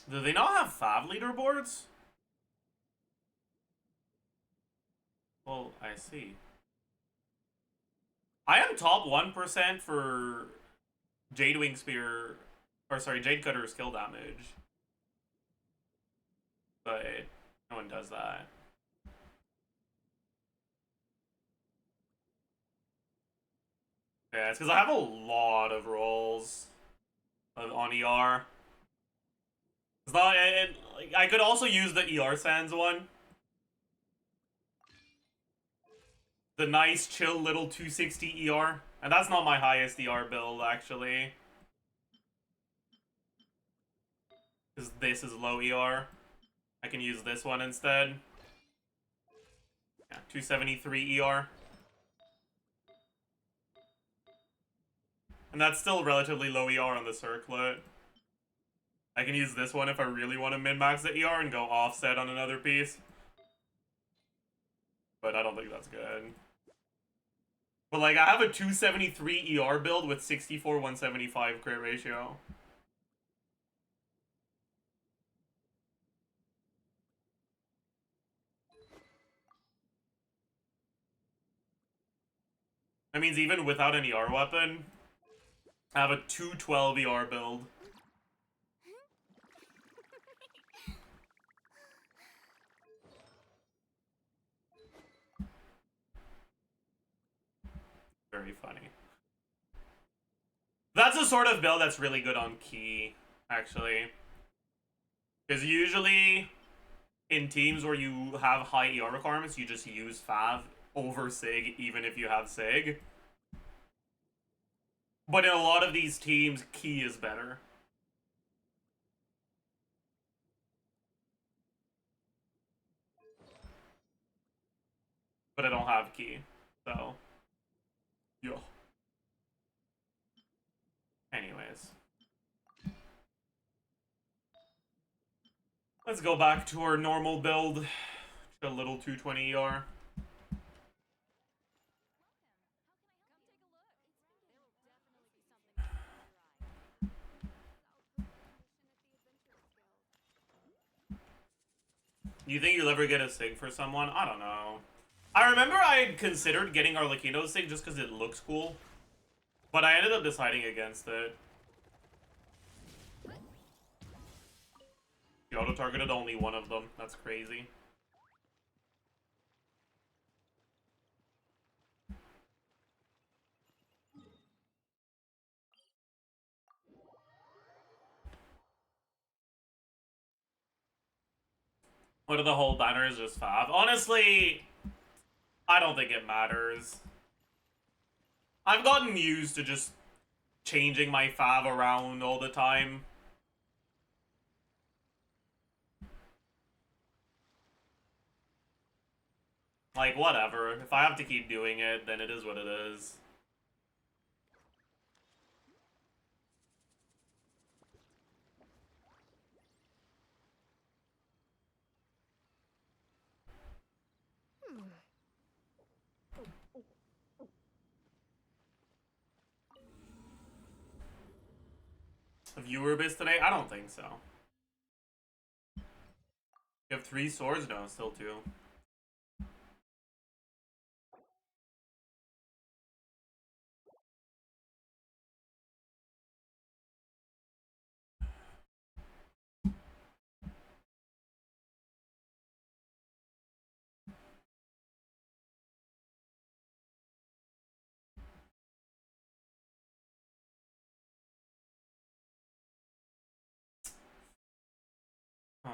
Do they not have Fav leaderboards? Well, I see. I am top 1% for Jade Wing Spear, or sorry, Jade Cutter skill damage. But no one does that. Yeah, it's because I have a lot of rolls on ER. It's not, and like, I could also use the ER Sands one. The nice, chill little 260 ER. And that's not my highest ER build, actually. Because this is low ER. I can use this one instead. Yeah, 273 ER. And that's still relatively low ER on the circlet. I can use this one if I really want to min-max the ER and go offset on another piece. But I don't think that's good. But like, I have a 273 ER build with 64 175 crit ratio. That means even without an ER weapon, I have a 212 ER build. Very funny. That's a sort of build that's really good on key, actually. Because usually, in teams where you have high ER requirements, you just use Fav over Sig, even if you have Sig. But in a lot of these teams, key is better. But I don't have key, so... Yo. Anyways. Let's go back to our normal build. A little 220 ER. You think you'll ever get a SIG for someone? I don't know. I remember I had considered getting Arlecchino's SIG just because it looks cool. But I ended up deciding against it. You auto-targeted only one of them. That's crazy. What are the whole banners just fav? Honestly, I don't think it matters. I've gotten used to just changing my fav around all the time. Like, whatever. If I have to keep doing it, then it is what it is. A viewer base today? I don't think so. You have 3 swords? No, still 2. Oh.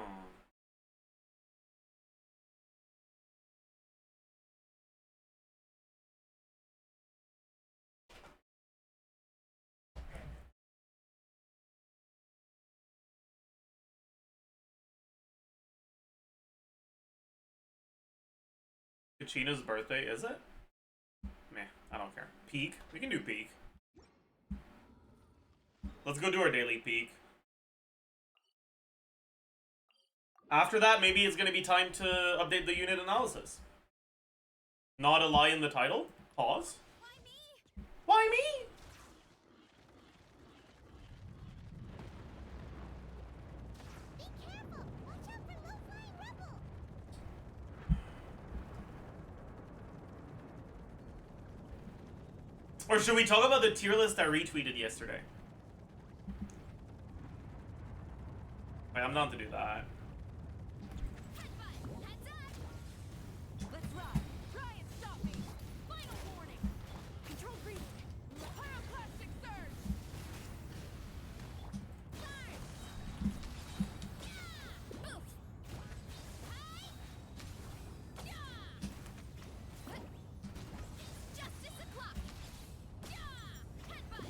Kachina's birthday, is it? Meh, I don't care. Peak? We can do peak. Let's go do our daily peak. After that, maybe it's gonna be time to update the unit analysis. Not a lie in the title? Pause. Why me? Why me? Be careful! Watch out for low-flying rebels! Or should we talk about the tier list I retweeted yesterday? Wait, I'm not to do that. Let's ride! Try and stop me! Final warning! Control breathing! Pyroclastic surge! Fire! Yeah! Oof! Hi! Yeah! It's justice o'clock! Yeah! Headbutt!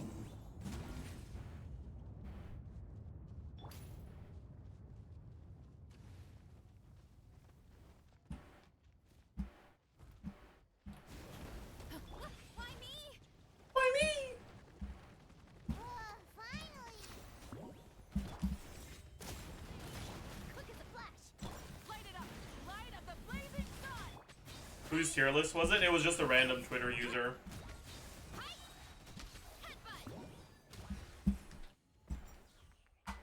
Why me? Why me? Finally! Quick as a flash! Light it up! Light up the blazing sun! Whose tier list was it? It was just a random Twitter user. Headbutt!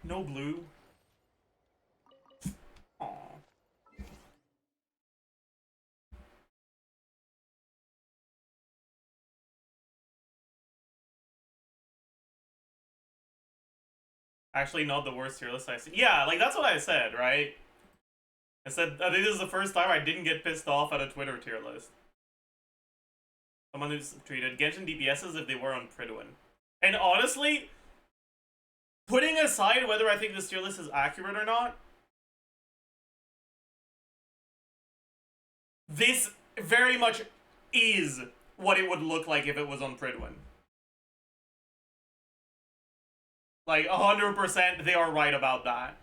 No blue. Aww. Actually, not the worst tier list I've seen. Yeah, like, that's what I said, right? I said, I think this is the first time I didn't get pissed off at a Twitter tier list. Someone who's treated Genshin DPS as if they were on Pridwin. And honestly, putting aside whether I think this tier list is accurate or not, this very much is what it would look like if it was on Pridwin. Like, 100% they are right about that.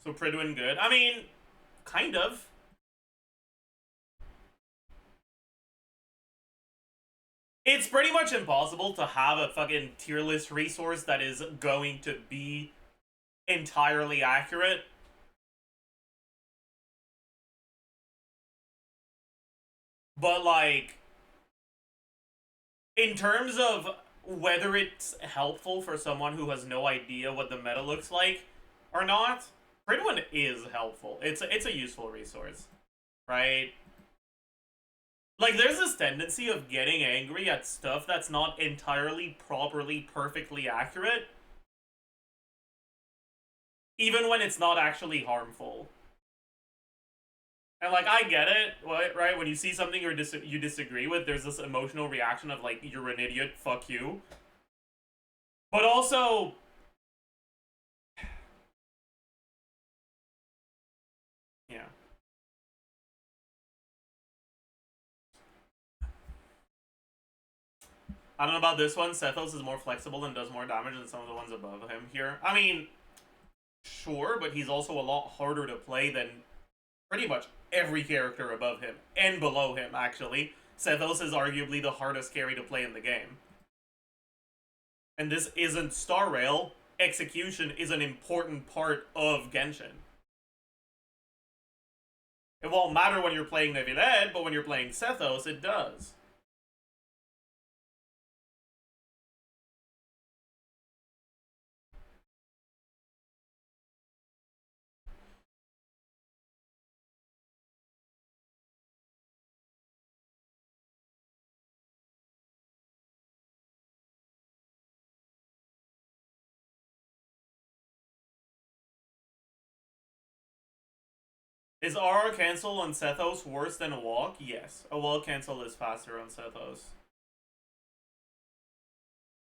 So Pridwin good. I mean, kind of. It's pretty much impossible to have a fucking tier list resource that is going to be entirely accurate. But, like, in terms of whether it's helpful for someone who has no idea what the meta looks like or not, Pridwin is helpful. It's a useful resource, right? Like, there's this tendency of getting angry at stuff that's not entirely, properly, perfectly accurate, even when it's not actually harmful. And, like, I get it, right? When you see something you disagree with, there's this emotional reaction of, like, you're an idiot, fuck you. But also, yeah. I don't know about this one. Sethos is more flexible and does more damage than some of the ones above him here. I mean, sure, but he's also a lot harder to play than pretty much every character above him and below him, actually. Sethos is arguably the hardest carry to play in the game. And this isn't Star Rail. Execution is an important part of Genshin. It won't matter when you're playing Neviled, but when you're playing Sethos, it does. Is RR cancel on Sethos worse than a walk? Yes. A walk cancel is faster on Sethos.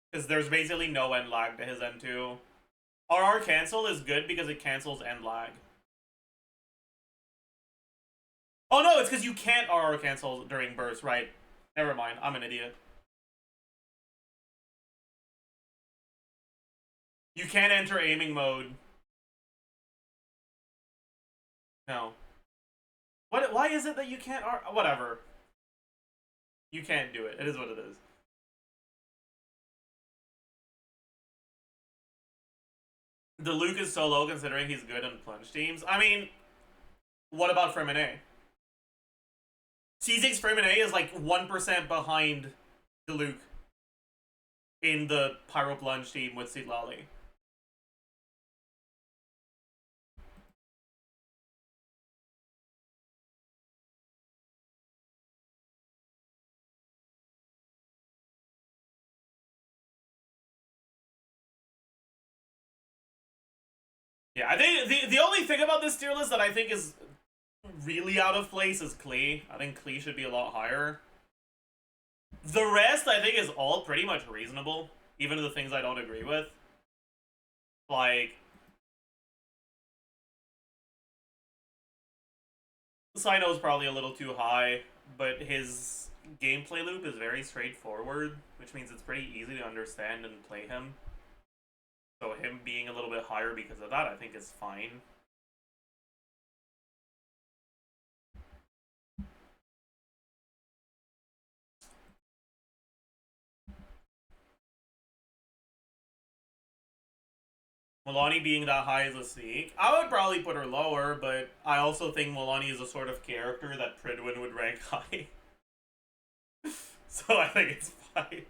Because there's basically no end lag to his N2. RR cancel is good because it cancels end lag. Oh no, it's because you can't RR cancel during burst, right? Never mind, I'm an idiot. You can't enter aiming mode. No. What? Why is it that you can't whatever. You can't do it. It is what it is. The Luke is so low considering he's good in plunge teams. I mean, what about Fremine? C6 Fremine is like 1% behind the Luke in the Pyro Plunge team with Sitlali. Yeah, I think the only thing about this tier list that I think is really out of place is Klee. I think Klee should be a lot higher. The rest, I think, is all pretty much reasonable, even the things I don't agree with. Like, Sino's probably a little too high, but his gameplay loop is very straightforward, which means it's pretty easy to understand and play him. So him being a little bit higher because of that, I think is fine. Milani being that high is a sneak. I would probably put her lower, but I also think Milani is a sort of character that Pridwin would rank high. So I think it's fine.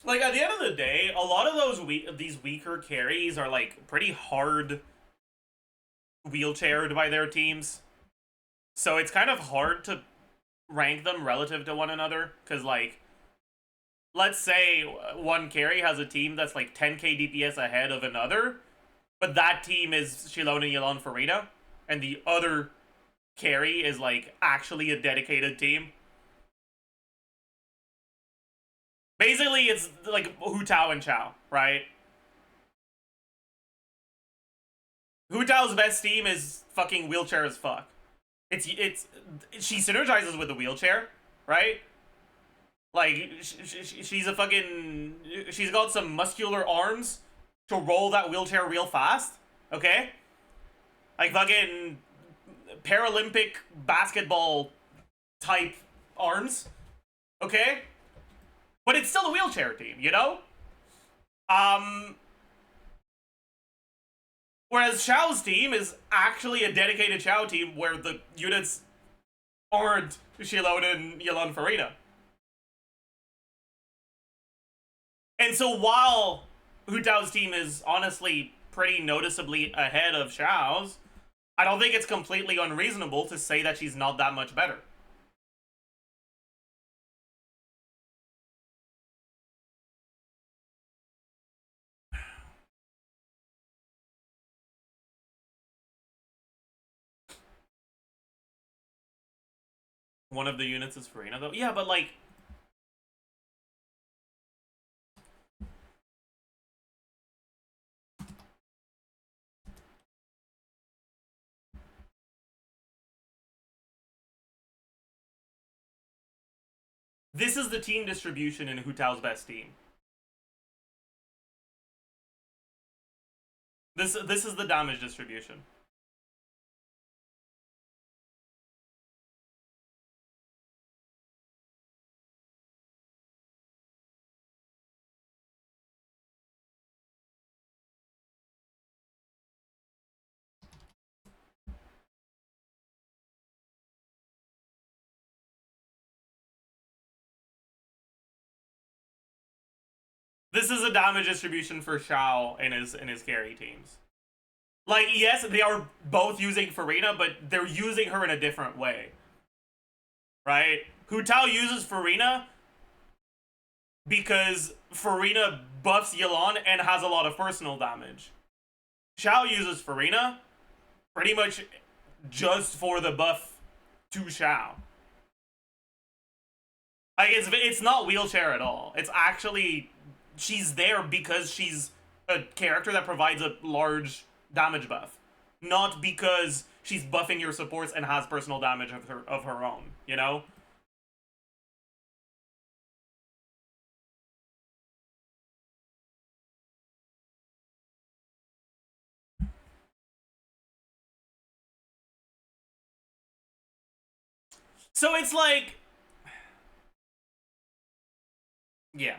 Like, at the end of the day, a lot of these weaker carries are, like, pretty hard wheelchaired by their teams. So it's kind of hard to rank them relative to one another. Because, like, let's say one carry has a team that's, like, 10k DPS ahead of another. But that team is Shilona, Yelan, Farida. And the other carry is like actually a dedicated team. Basically, it's like Hu Tao and Chao, right? Hu Tao's best team is fucking wheelchair as fuck. She synergizes with the wheelchair, right? Like she's a fucking she's got some muscular arms to roll that wheelchair real fast. Okay, like fucking Paralympic basketball type arms. Okay, but it's still a wheelchair team, you know. Whereas Xiao's team is actually a dedicated Xiao team where the units aren't Shilona and Yelan Farina. And so while Hu Tao's team is honestly pretty noticeably ahead of Xiao's, I don't think it's completely unreasonable to say that she's not that much better. One of the units is Farina, though. Yeah, but like... This is the team distribution in Hu Tao's best team. This is the damage distribution. This is a damage distribution for Xiao and his carry teams. Like, yes, they are both using Farina, but they're using her in a different way. Right? Hu Tao uses Farina because Farina buffs Yelan and has a lot of personal damage. Xiao uses Farina pretty much just for the buff to Xiao. Like, it's not wheelchair at all. It's actually... She's there because she's a character that provides a large damage buff. Not because she's buffing your supports and has personal damage of her own, you know? So it's like... Yeah.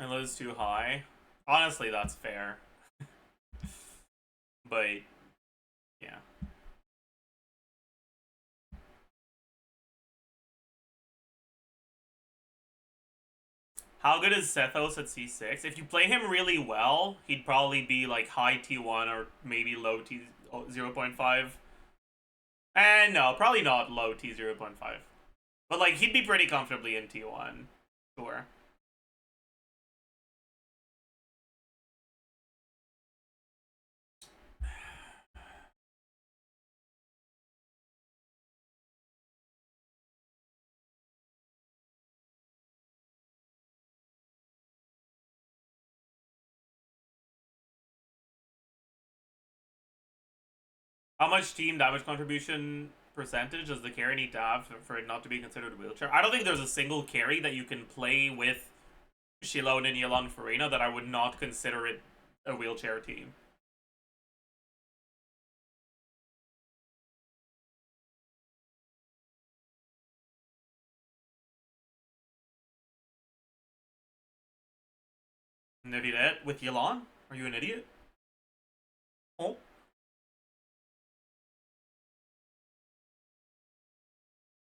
And Liz too high. Honestly, that's fair. But, yeah. How good is Sethos at C6? If you play him really well, he'd probably be like high T1 or maybe low T 0.5. And no, probably not low T 0.5. But like, he'd be pretty comfortably in T1. Sure. How much team damage contribution percentage does the carry need to have for it not to be considered a wheelchair? I don't think there's a single carry that you can play with Shilon and Yelan Farina that I would not consider it a wheelchair team. Nevidet with Yelan? Are you an idiot? Oh.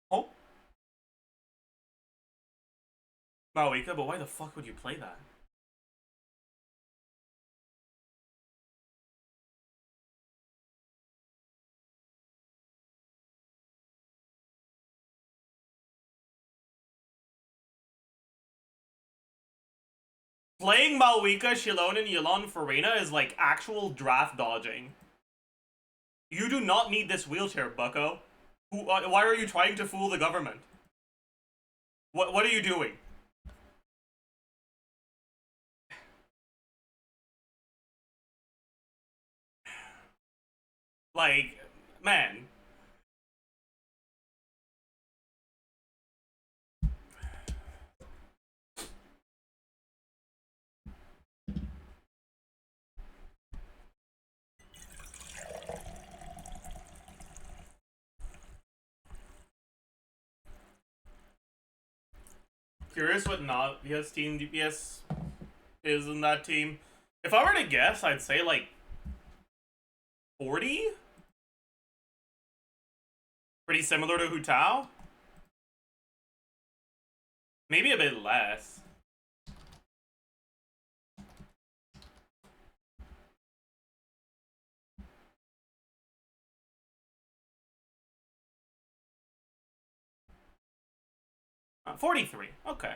Oh. Maoika, but why the fuck would you play that? Playing Maoika, Shilon, and Yulon Farina is like actual draft dodging. You do not need this wheelchair, bucko. Why are you trying to fool the government? What are you doing? Like, man. Curious what Navia's team DPS is in that team. If I were to guess, I'd say like 40? Pretty similar to Hutao? Maybe a bit less. Uh, 43. Okay.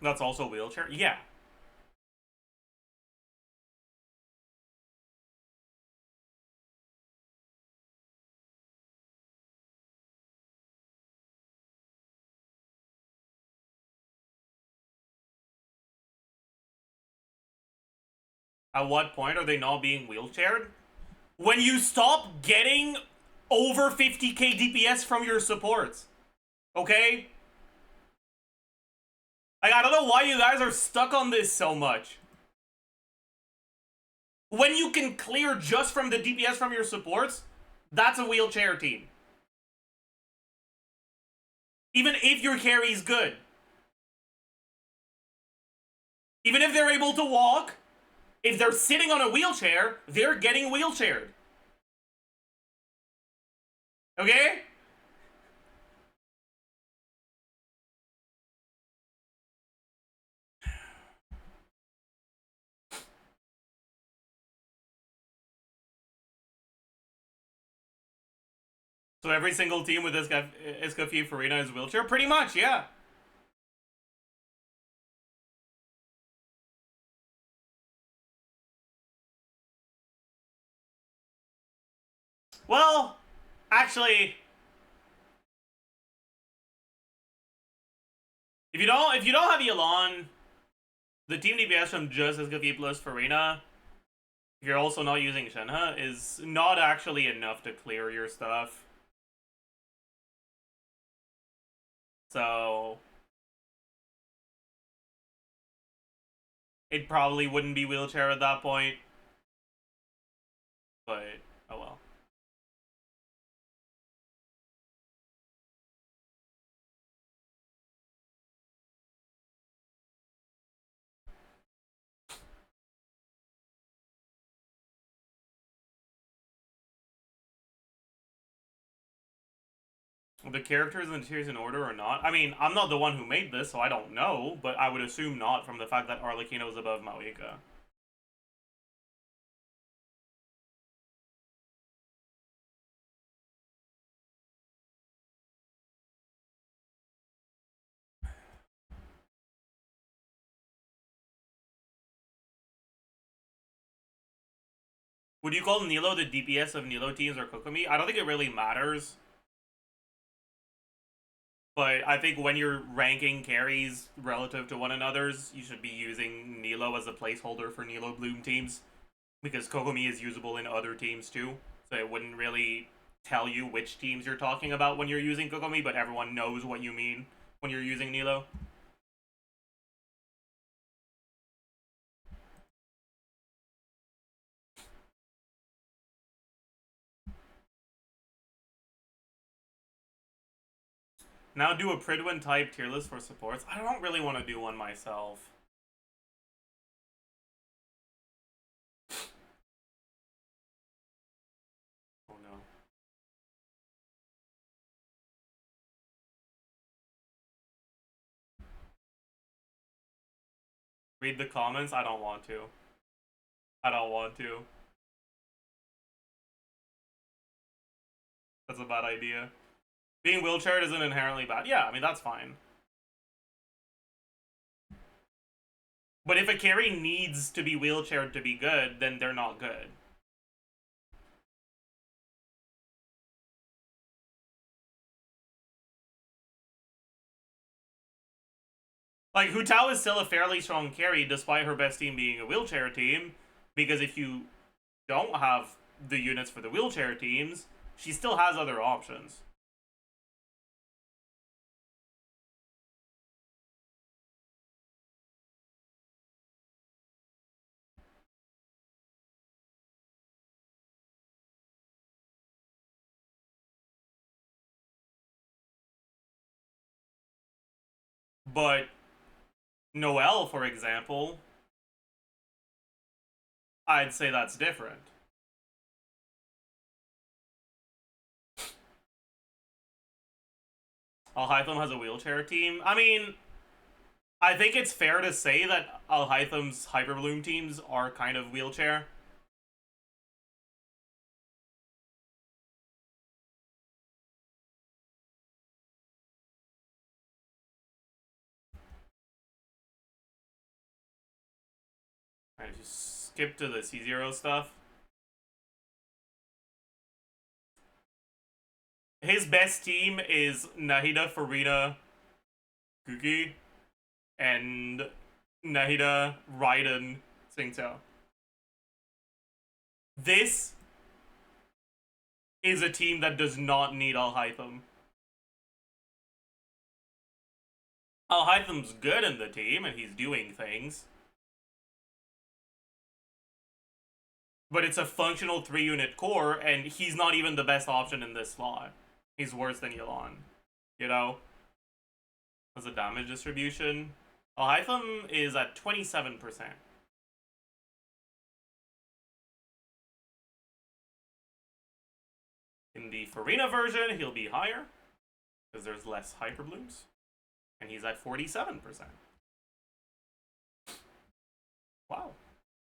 That's also a wheelchair? Yeah. At what point are they not being wheelchaired? When you stop getting over 50k DPS from your supports. Okay? Like, I don't know why you guys are stuck on this so much. When you can clear just from the DPS from your supports, that's a wheelchair team. Even if your carry's good. Even if they're able to walk, if they're sitting on a wheelchair, they're getting wheelchaired. Okay? So every single team with Escafie Farina is wheelchair? Pretty much, yeah. Well, actually, if you don't have Yelan, the team DPS from just Escafie plus Farina, if you're also not using Shenhe, is not actually enough to clear your stuff. So it probably wouldn't be wheelchair at that point. But oh well. The characters and the tiers in order or not? I mean, I'm not the one who made this, so I don't know, but I would assume not from the fact that Arlecchino is above Maoika. Would you call Nilo the DPS of Nilo teams or Kokomi? I don't think it really matters. But I think when you're ranking carries relative to one another's, you should be using Nilo as a placeholder for Nilo Bloom teams. Because Kokomi is usable in other teams too. So it wouldn't really tell you which teams you're talking about when you're using Kokomi, but everyone knows what you mean when you're using Nilo. Now do a Pridwin type tier list for supports. I don't really want to do one myself. Read the comments? I don't want to. I don't want to. That's a bad idea. Being wheelchaired isn't inherently bad. Yeah, I mean, that's fine. But if a carry needs to be wheelchaired to be good, then they're not good. Like, Hu Tao is still a fairly strong carry despite her best team being a wheelchair team, because if you don't have the units for the wheelchair teams, she still has other options. But Noelle, for example, I'd say that's different. Al-Haytham has a wheelchair team. I mean, I think it's fair to say that Al-Haytham's Hyperbloom teams are kind of wheelchair. Alright, just skip to the C0 stuff. His best team is Nahida, Farina, Kuki, and Nahida, Raiden, Tsingtao. This is a team that does not need Al-Haytham. Al-Haytham's good in the team, and he's doing things. But it's a functional 3-unit core, and he's not even the best option in this slot. He's worse than Yelan. You know? What's the damage distribution? Al-Haytham is at 27%. In the Farina version, he'll be higher, because there's less Hyperblooms. And he's at 47%. Wow.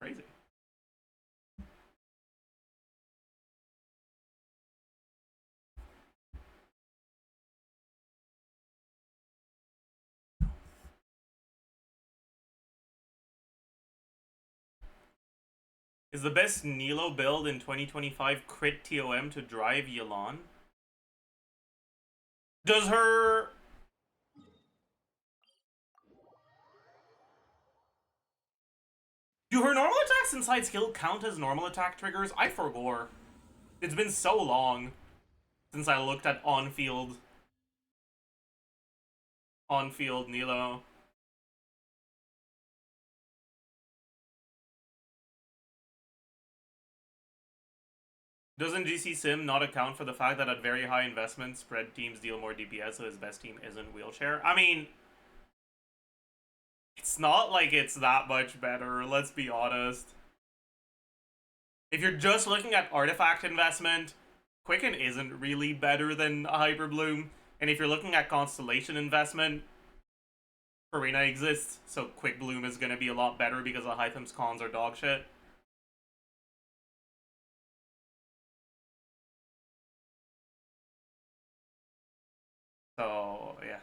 Crazy. Is the best Nilo build in 2025 crit TOM to drive Yelan? Does her... Do her normal attacks inside skill count as normal attack triggers? I forgot. It's been so long since I looked at on-field Nilo. Doesn't GC Sim not account for the fact that at very high investment, spread teams deal more DPS, so his best team isn't wheelchair? I mean, it's not like it's that much better, let's be honest. If you're just looking at artifact investment, Quicken isn't really better than a Hyperbloom. And if you're looking at constellation investment, Farina exists, so Quick Bloom is going to be a lot better because Al-Haytham's cons are dog shit. So, yeah.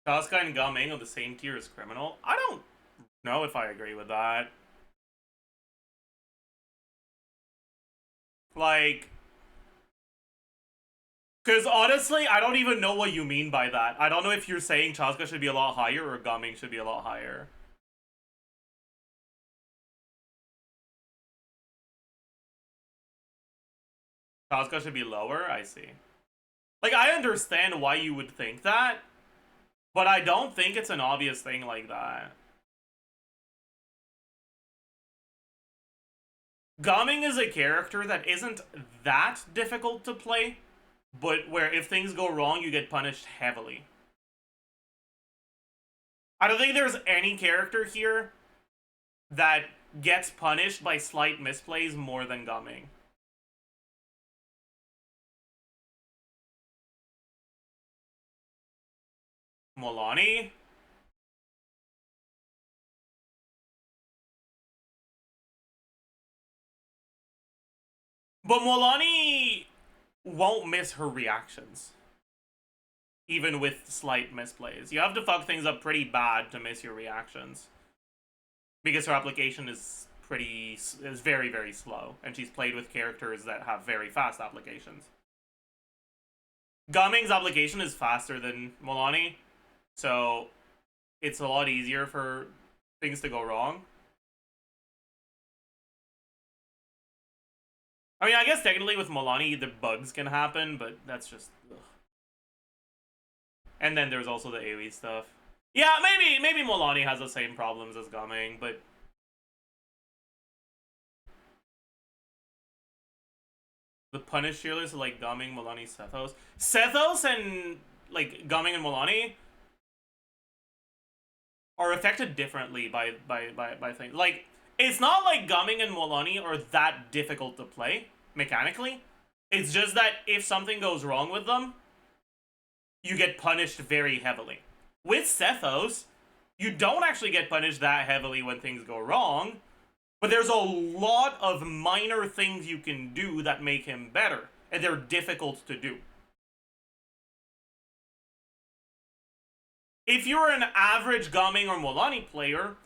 Casca and Gaming on the same tier as Criminal? I don't know if I agree with that. Like... Because honestly, I don't even know what you mean by that. I don't know if you're saying Chaska should be a lot higher or Gaming should be a lot higher. Chaska should be lower? I see. Like, I understand why you would think that, but I don't think it's an obvious thing like that. Gaming is a character that isn't that difficult to play, but where if things go wrong, you get punished heavily. I don't think there's any character here that gets punished by slight misplays more than Gumming. Molani? But Molani won't miss her reactions. Even with slight misplays. You have to fuck things up pretty bad to miss your reactions. Because her application is very, very slow. And she's played with characters that have very fast applications. Gumming's application is faster than Molani. So it's a lot easier for things to go wrong. I mean, I guess technically with Molani, the bugs can happen, but that's just... Ugh. And then there's also the AoE stuff. Yeah, maybe Molani has the same problems as Gumming, but... The punish cheerleaders are like Gumming, Molani, Sethos. Sethos and, like, Gumming and Molani are affected differently by things. Like, it's not like Gumming and Molani are that difficult to play, mechanically. It's just that if something goes wrong with them, you get punished very heavily. With Sethos, you don't actually get punished that heavily when things go wrong, but there's a lot of minor things you can do that make him better, and they're difficult to do. If you're an average Gumming or Molani player,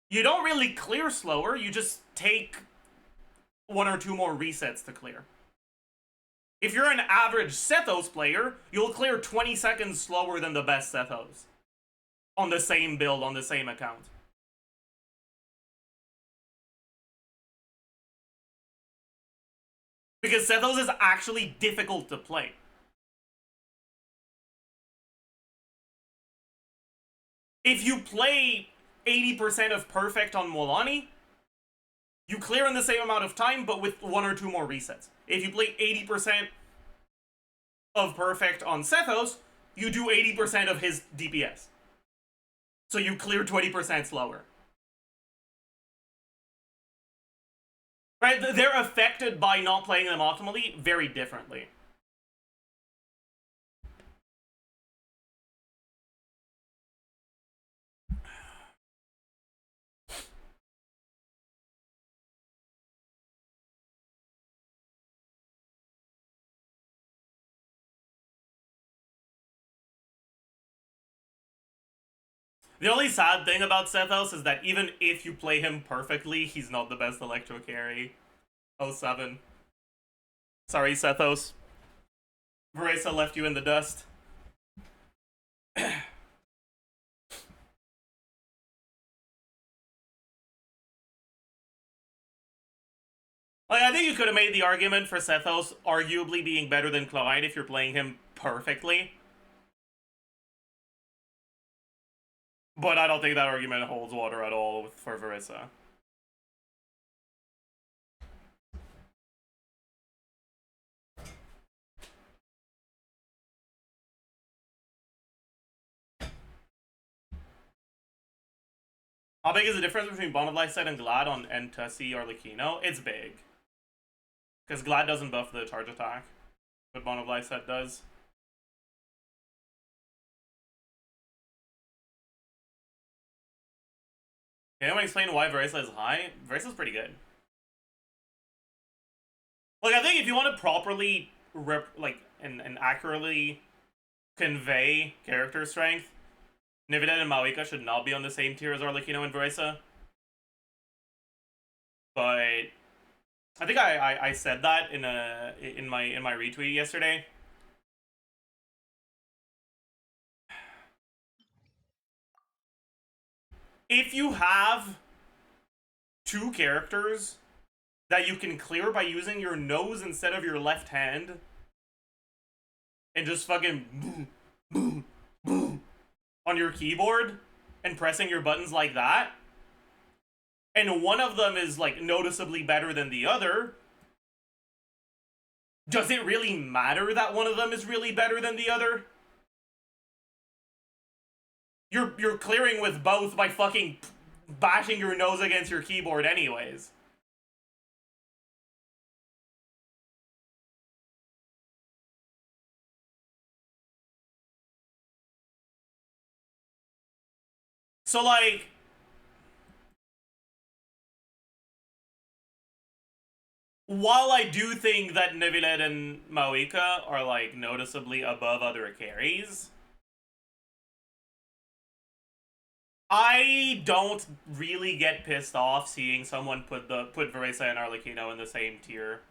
you don't really clear slower, you just take 1 or 2 more resets to clear. If you're an average Sethos player, you'll clear 20 seconds slower than the best Sethos. On the same build, on the same account. Because Sethos is actually difficult to play. If you play 80% of Perfect on Molani, you clear in the same amount of time, but with 1 or 2 more resets. If you play 80% of Perfect on Sethos, you do 80% of his DPS. So you clear 20% slower. Right? They're affected by not playing them optimally very differently. The only sad thing about Sethos is that even if you play him perfectly, he's not the best electro carry. 07. Sorry, Sethos. Veresa left you in the dust. Like, I think you could have made the argument for Sethos arguably being better than Clyde if you're playing him perfectly. But I don't think that argument holds water at all for Veresa. How big is the difference between Bond of Lysette and Glad on N-Tussie or Lakino? It's big. Because Glad doesn't buff the charge attack, but Bond of Lysette does. Can anyone explain why Veresa is high? Veresa's pretty good. Like, I think if you want to properly, and accurately convey character strength, Nivedette and Maoika should not be on the same tier as Arlecchino and Veresa. But I think I said that in my retweet yesterday. If you have 2 characters that you can clear by using your nose instead of your left hand, and just fucking boom, boom, boom on your keyboard, and pressing your buttons like that, and one of them is, like, noticeably better than the other, does it really matter that one of them is really better than the other? You're clearing with both by fucking bashing your nose against your keyboard anyways. So, like, while I do think that Neuvillette and Maoika are, like, noticeably above other carries, I don't really get pissed off seeing someone put Veresa and Arlecchino in the same tier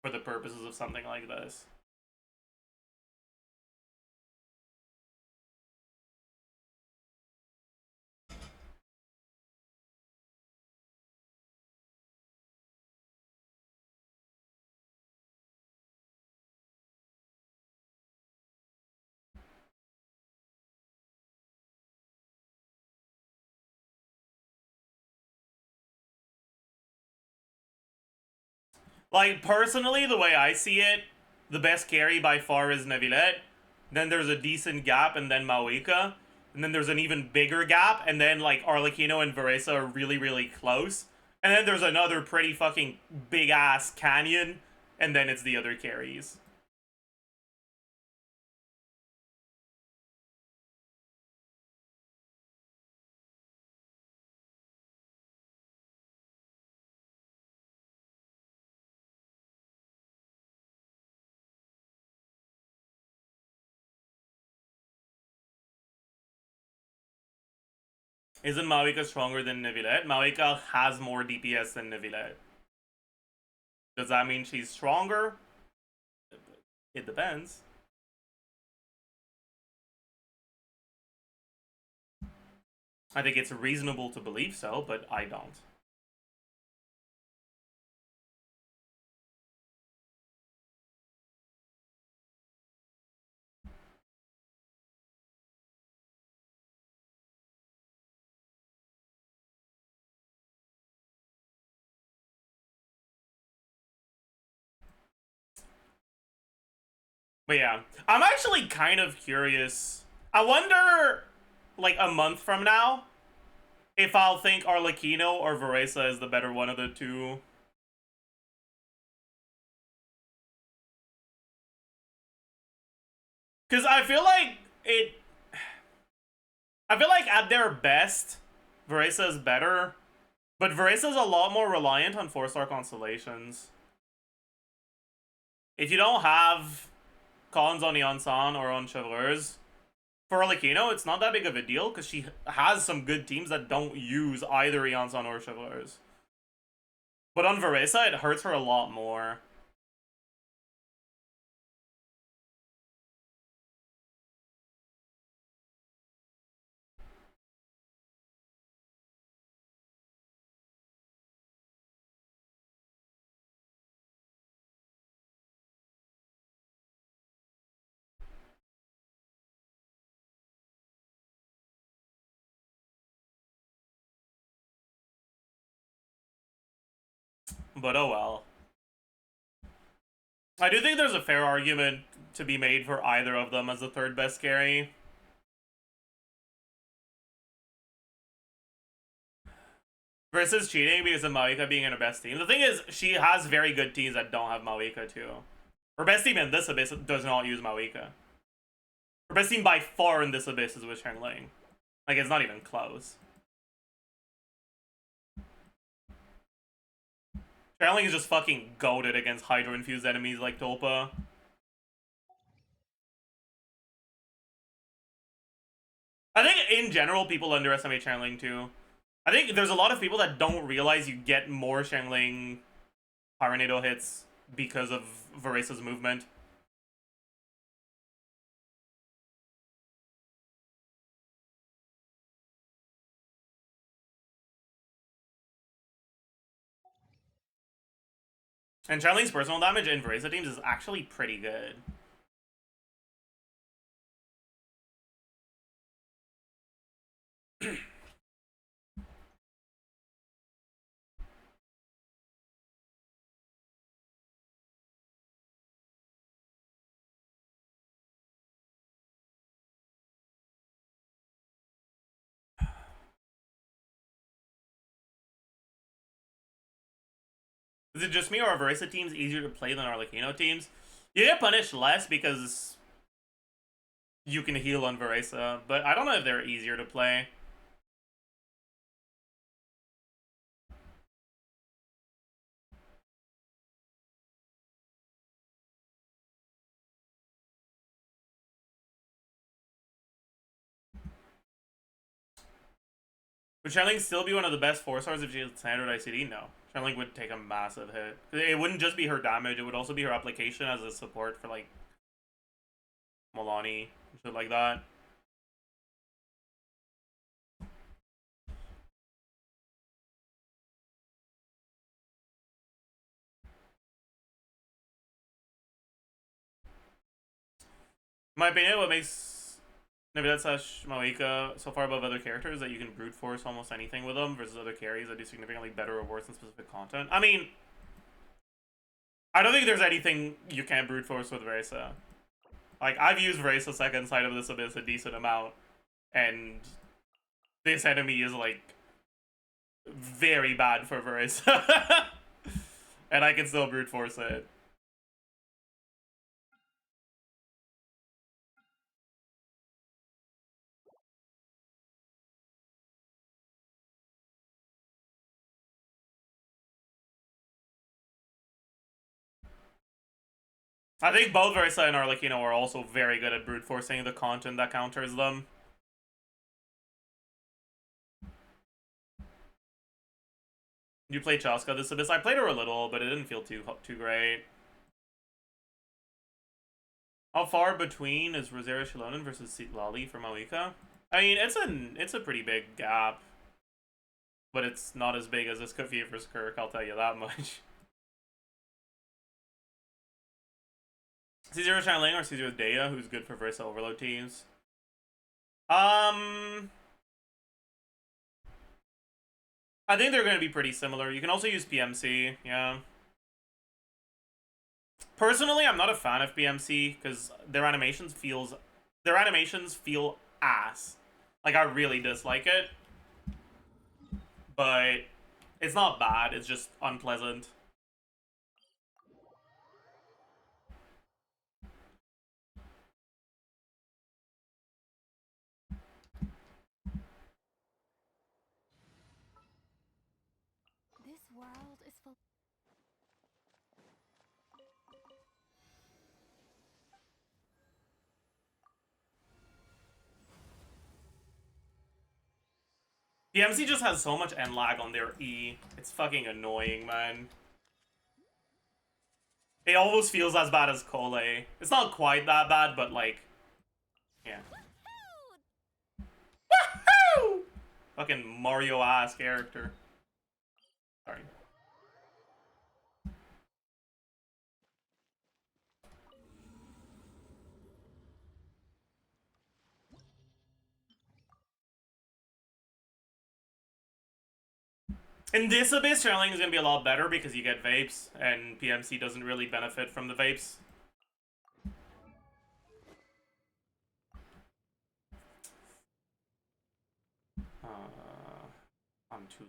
for the purposes of something like this. Like, personally, the way I see it, the best carry by far is Neuvillette. Then there's a decent gap, and then Maoika. And then there's an even bigger gap, and then, like, Arlecchino and Veresa are really, really close. And then there's another pretty fucking big-ass canyon, and then it's the other carries. Isn't Maoika stronger than Neuvillette? Maoika has more DPS than Neuvillette. Does that mean she's stronger? It depends. I think it's reasonable to believe so, but I don't. But yeah, I'm actually kind of curious. I wonder, like, a month from now, if I'll think Arlecchino or Veresa is the better one of the two. Because I feel like at their best, Veresa is better, but Veresa is a lot more reliant on 4-star constellations. If you don't have cons on Yonsan or on Chevreuse, for Arlecchino, it's not that big of a deal because she has some good teams that don't use either Yonsan or Chevreuse. But on Veresa, it hurts her a lot more. But oh well. I do think there's a fair argument to be made for either of them as the third best carry. Versus cheating because of Maoika being in her best team. The thing is, she has very good teams that don't have Maoika too. Her best team in this abyss does not use Maoika. Her best team by far in this abyss is with Xiangling. Like, it's not even close. Xiangling is just fucking goated against Hydro-infused enemies like Tulpa. I think in general people underestimate Xiangling too. I think there's a lot of people that don't realize you get more Xiangling Pyronado hits because of Veresa's movement. And Xiangling's personal damage in Veresa teams is actually pretty good. Is it just me, or are Verisa teams easier to play than Arlecchino teams? You get punished less because you can heal on Verisa, but I don't know if they're easier to play. Would Channeling still be one of the best 4-stars if she had standard ICD? No. Channeling would take a massive hit. It wouldn't just be her damage, it would also be her application as a support for, like, Milani and shit like that. In my opinion, what makes Navidad/Maoika so far above other characters is that you can brute force almost anything with them versus other carries that do significantly better or worse than specific content. I mean, I don't think there's anything you can't brute force with Verisa. Like, I've used Verisa second side of this abyss a decent amount, and this enemy is, like, very bad for Verisa. And I can still brute force it. I think both Verisa and Arlecchino are also very good at brute forcing the content that counters them. You played Chaska this abyss? I played her a little, but it didn't feel too great. How far between is Rosera Shilonen versus Lali for Maoika? I mean, it's a pretty big gap, but it's not as big as this could be for Skirk, I'll tell you that much. C0 Channeling or C0 Dea, who's good for Versa Overload teams? I think they're going to be pretty similar. You can also use PMC, yeah. Personally, I'm not a fan of PMC because their animations feel ass. Like, I really dislike it. But it's not bad, it's just unpleasant. This world is full. PMC just has so much end lag on their E. It's fucking annoying, man. It almost feels as bad as Cole. It's not quite that bad, but like, yeah. Woohoo! Fucking Mario-ass character. Sorry. In this abyss, channeling is going to be a lot better because you get vapes, and PMC doesn't really benefit from the vapes. I'm too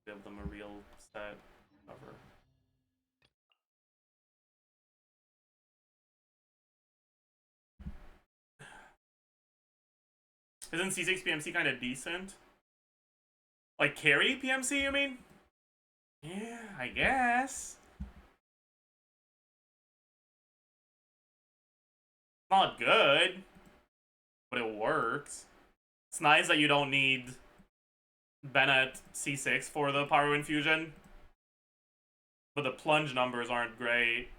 give them a real set cover. Isn't C6 PMC kind of decent? Like carry PMC, you mean? Yeah, I guess. Not good, but it works. It's nice that you don't need Bennett C6 for the Pyro Infusion, but the plunge numbers aren't great.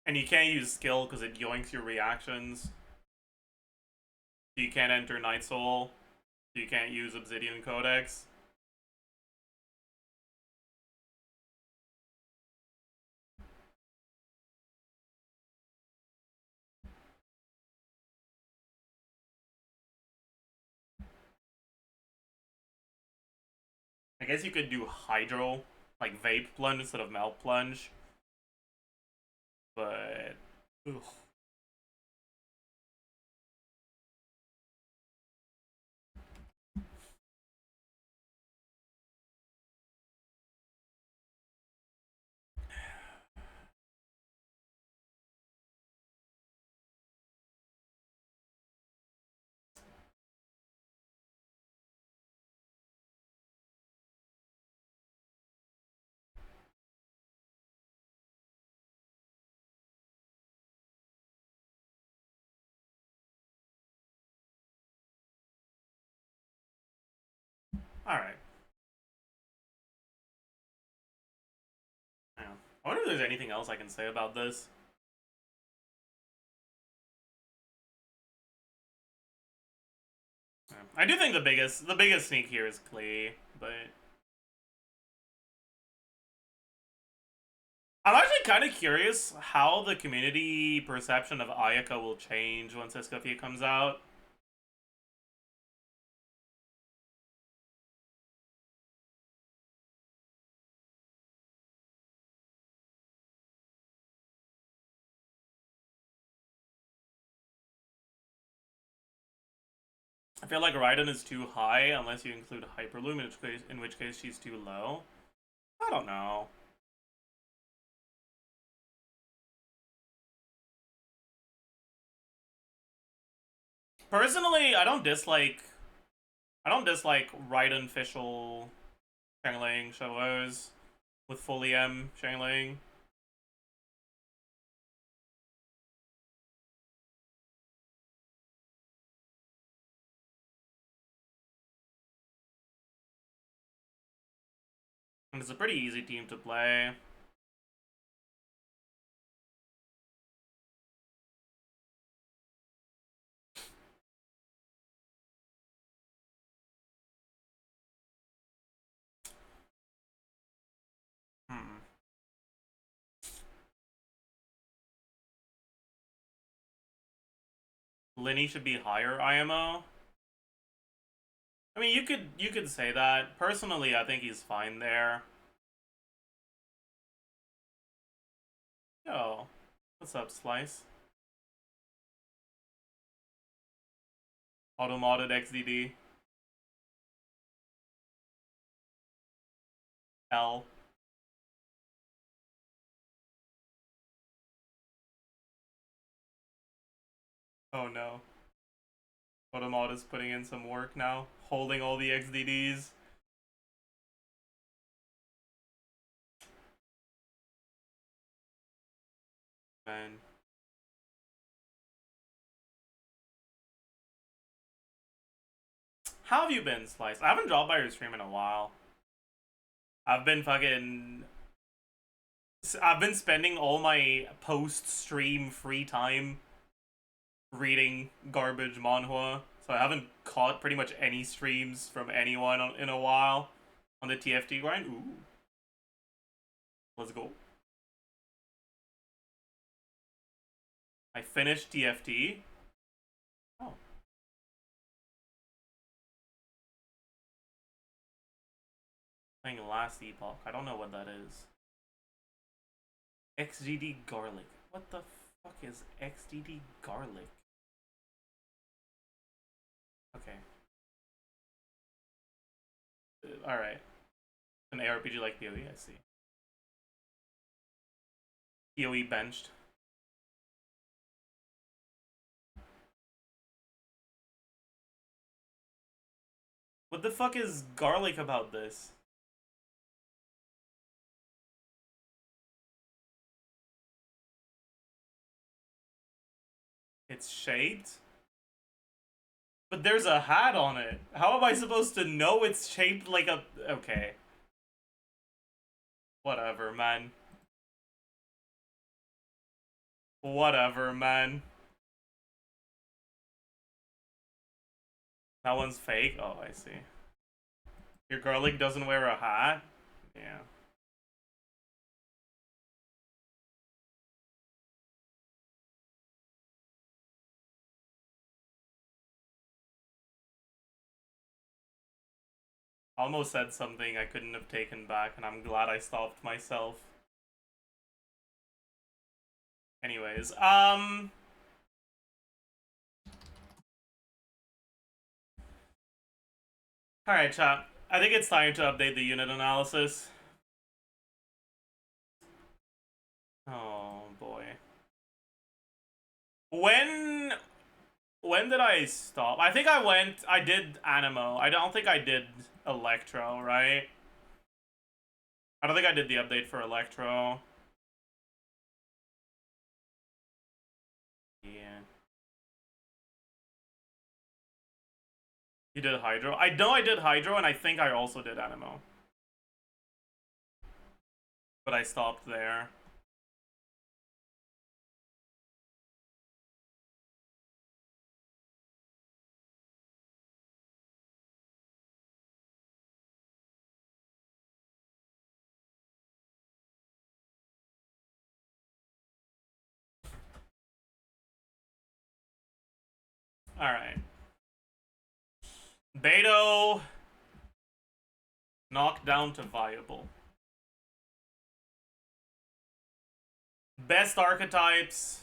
And you can't use skill because it yoinks your reactions. You can't enter Night Soul. You can't use Obsidian Codex. guess you could do hydro, like vape plunge instead of melt plunge. But ugh. Alright. Yeah. I wonder if there's anything else I can say about this. Yeah. I do think the biggest sneak here is Klee, but I'm actually kind of curious how the community perception of Ayaka will change once Escoffier comes out. I feel like Raiden is too high unless you include Hyperloom, in which case she's too low. I don't know. Personally, I don't dislike Raiden Fischl Shangling Chevreuse with fully M Shangling. And it's a pretty easy team to play. Hmm. Linny should be higher IMO. I mean, you could say that. Personally, I think he's fine there. Yo, what's up, Slice? Auto-modded XDD. L. Oh no. Automod is putting in some work now, holding all the XDDs. Man. How have you been, Slice? I haven't dropped by your stream in a while. I've been spending all my post-stream free time reading garbage manhwa, so I haven't caught pretty much any streams from anyone in a while on the TFT grind. Ooh. Let's go. I finished TFT. Oh. Playing Last Epoch. I don't know what that is. XGD Garlic. What the fuck is XGD Garlic? Okay. Alright. An ARPG like PoE, I see. PoE benched. What the fuck is garlic about this? It's shaped? But there's a hat on it. How am I supposed to know it's shaped like a... Okay. Whatever, man. Whatever, man. That one's fake? Oh, I see. Your garlic doesn't wear a hat? Yeah. Almost said something I couldn't have taken back, and I'm glad I stopped myself. Anyways, alright, chat. I think it's time to update the unit analysis. Oh, boy. When did I stop? I think I did Animo. I don't think I did Electro, right? I don't think I did the update for Electro. Yeah. You did Hydro? I know I did Hydro, and I think I also did Animo. But I stopped there. Alright. Beto knocked down to viable. Best archetypes.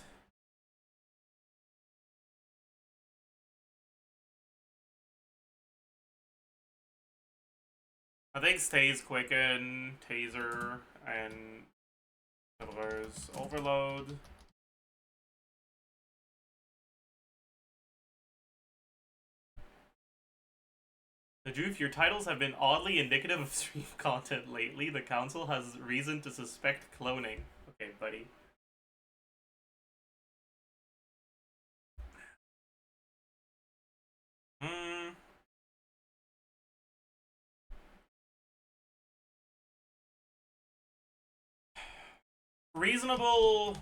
I think stays Quicken, Taser, and Overload. Zajef, your titles have been oddly indicative of stream content lately. The council has reason to suspect cloning. Okay, buddy. Reasonable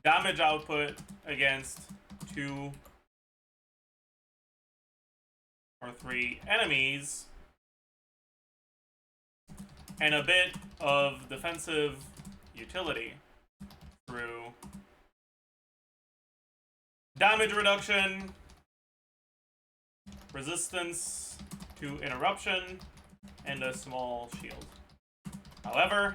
damage output against 2 or 3 enemies, and a bit of defensive utility through damage reduction, resistance to interruption, and a small shield. However,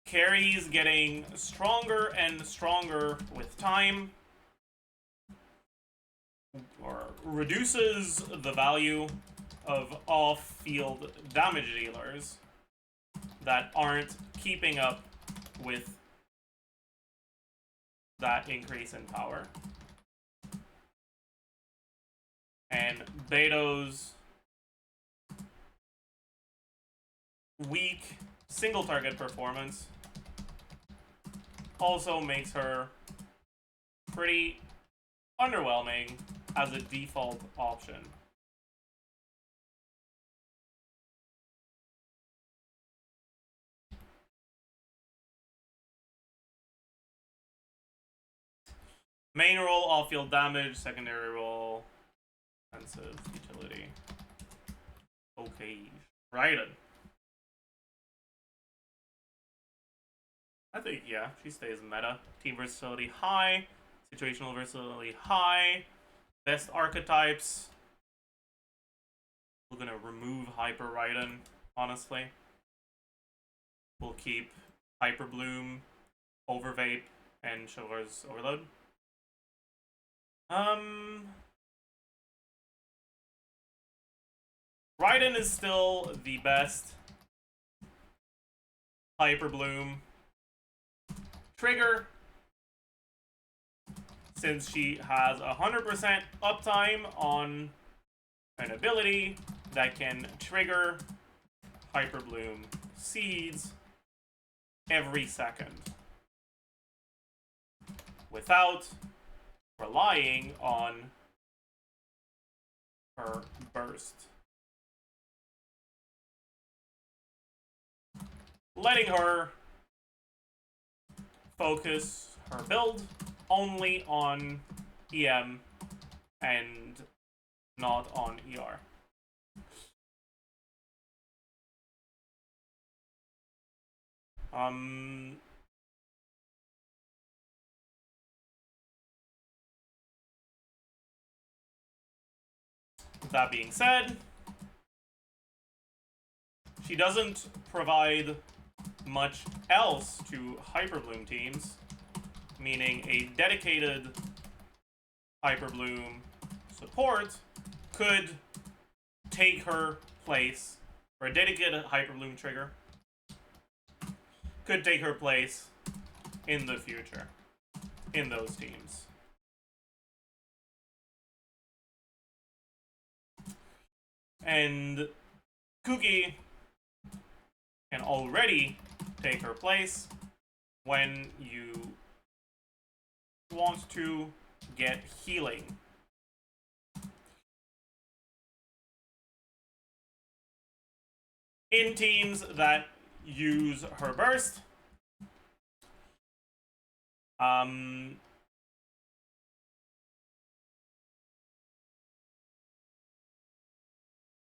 carries getting stronger and stronger with time, or reduces the value of off-field damage dealers that aren't keeping up with that increase in power. And Beto's weak single target performance also makes her pretty underwhelming as a default option. Main role, off-field damage. Secondary role, defensive utility. Okay, Raiden. I think, yeah, she stays meta. Team versatility high. Situational versatility high. Best archetypes. We're gonna remove Hyper Raiden, honestly. We'll keep Hyper Bloom, Overvape, and Chivalrous Overload. Raiden is still the best Hyper Bloom trigger, since she has 100% uptime on an ability that can trigger Hyper Bloom seeds every second without relying on her burst, letting her focus her build only on EM and not on ER. That being said, she doesn't provide much else to Hyperbloom teams, meaning a dedicated Hyperbloom support could take her place, or a dedicated Hyperbloom trigger could take her place in the future in those teams. And Kuki can already take her place when you want to get healing. In teams that use her burst,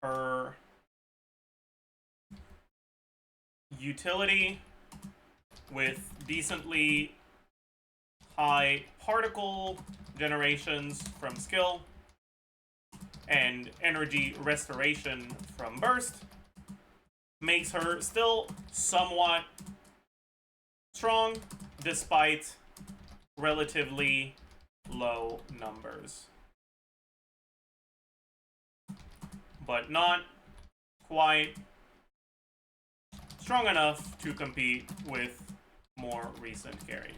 her utility with decently high particle generations from skill and energy restoration from burst makes her still somewhat strong despite relatively low numbers, but not quite strong enough to compete with more recent carries.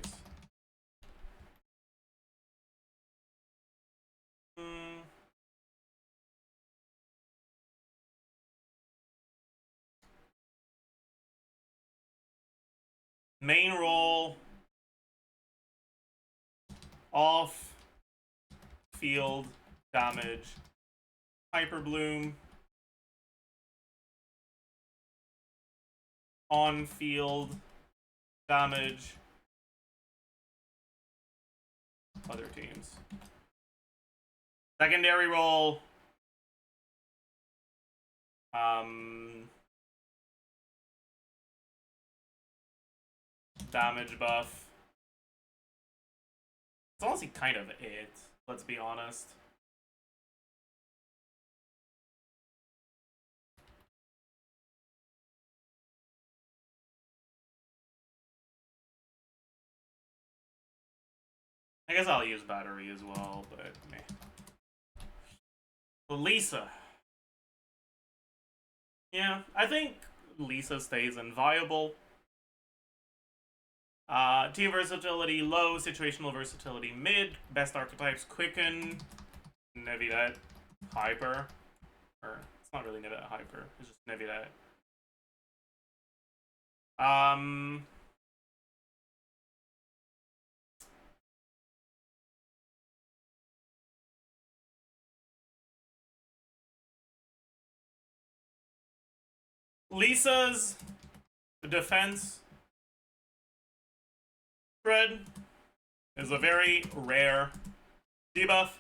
Main role, off field damage, Hyperbloom. On field damage, other teams. Secondary role, damage buff. It's honestly kind of it, let's be honest. I guess I'll use battery as well, but meh. Lisa. Yeah, I think Lisa stays inviolable. Team versatility low, situational versatility mid, best archetypes Quicken, Nevidat, Hyper. Or, it's not really Nevidat Hyper, it's just Nevidat. Lisa's defense spread is a very rare debuff,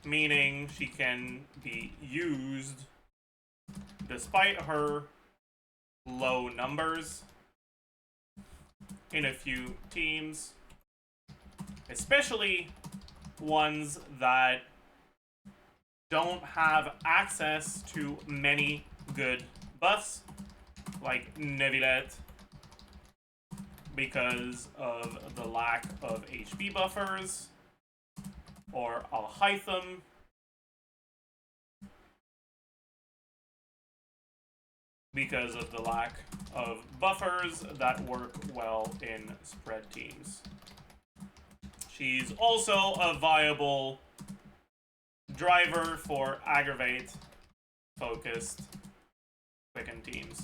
meaning she can be used despite her low numbers in a few teams, especially ones that don't have access to many good buffs, like Nevilet, because of the lack of HP buffers, or Alhaitham, because of the lack of buffers that work well in spread teams. She's also a viable driver for aggravate-focused Quicken teams.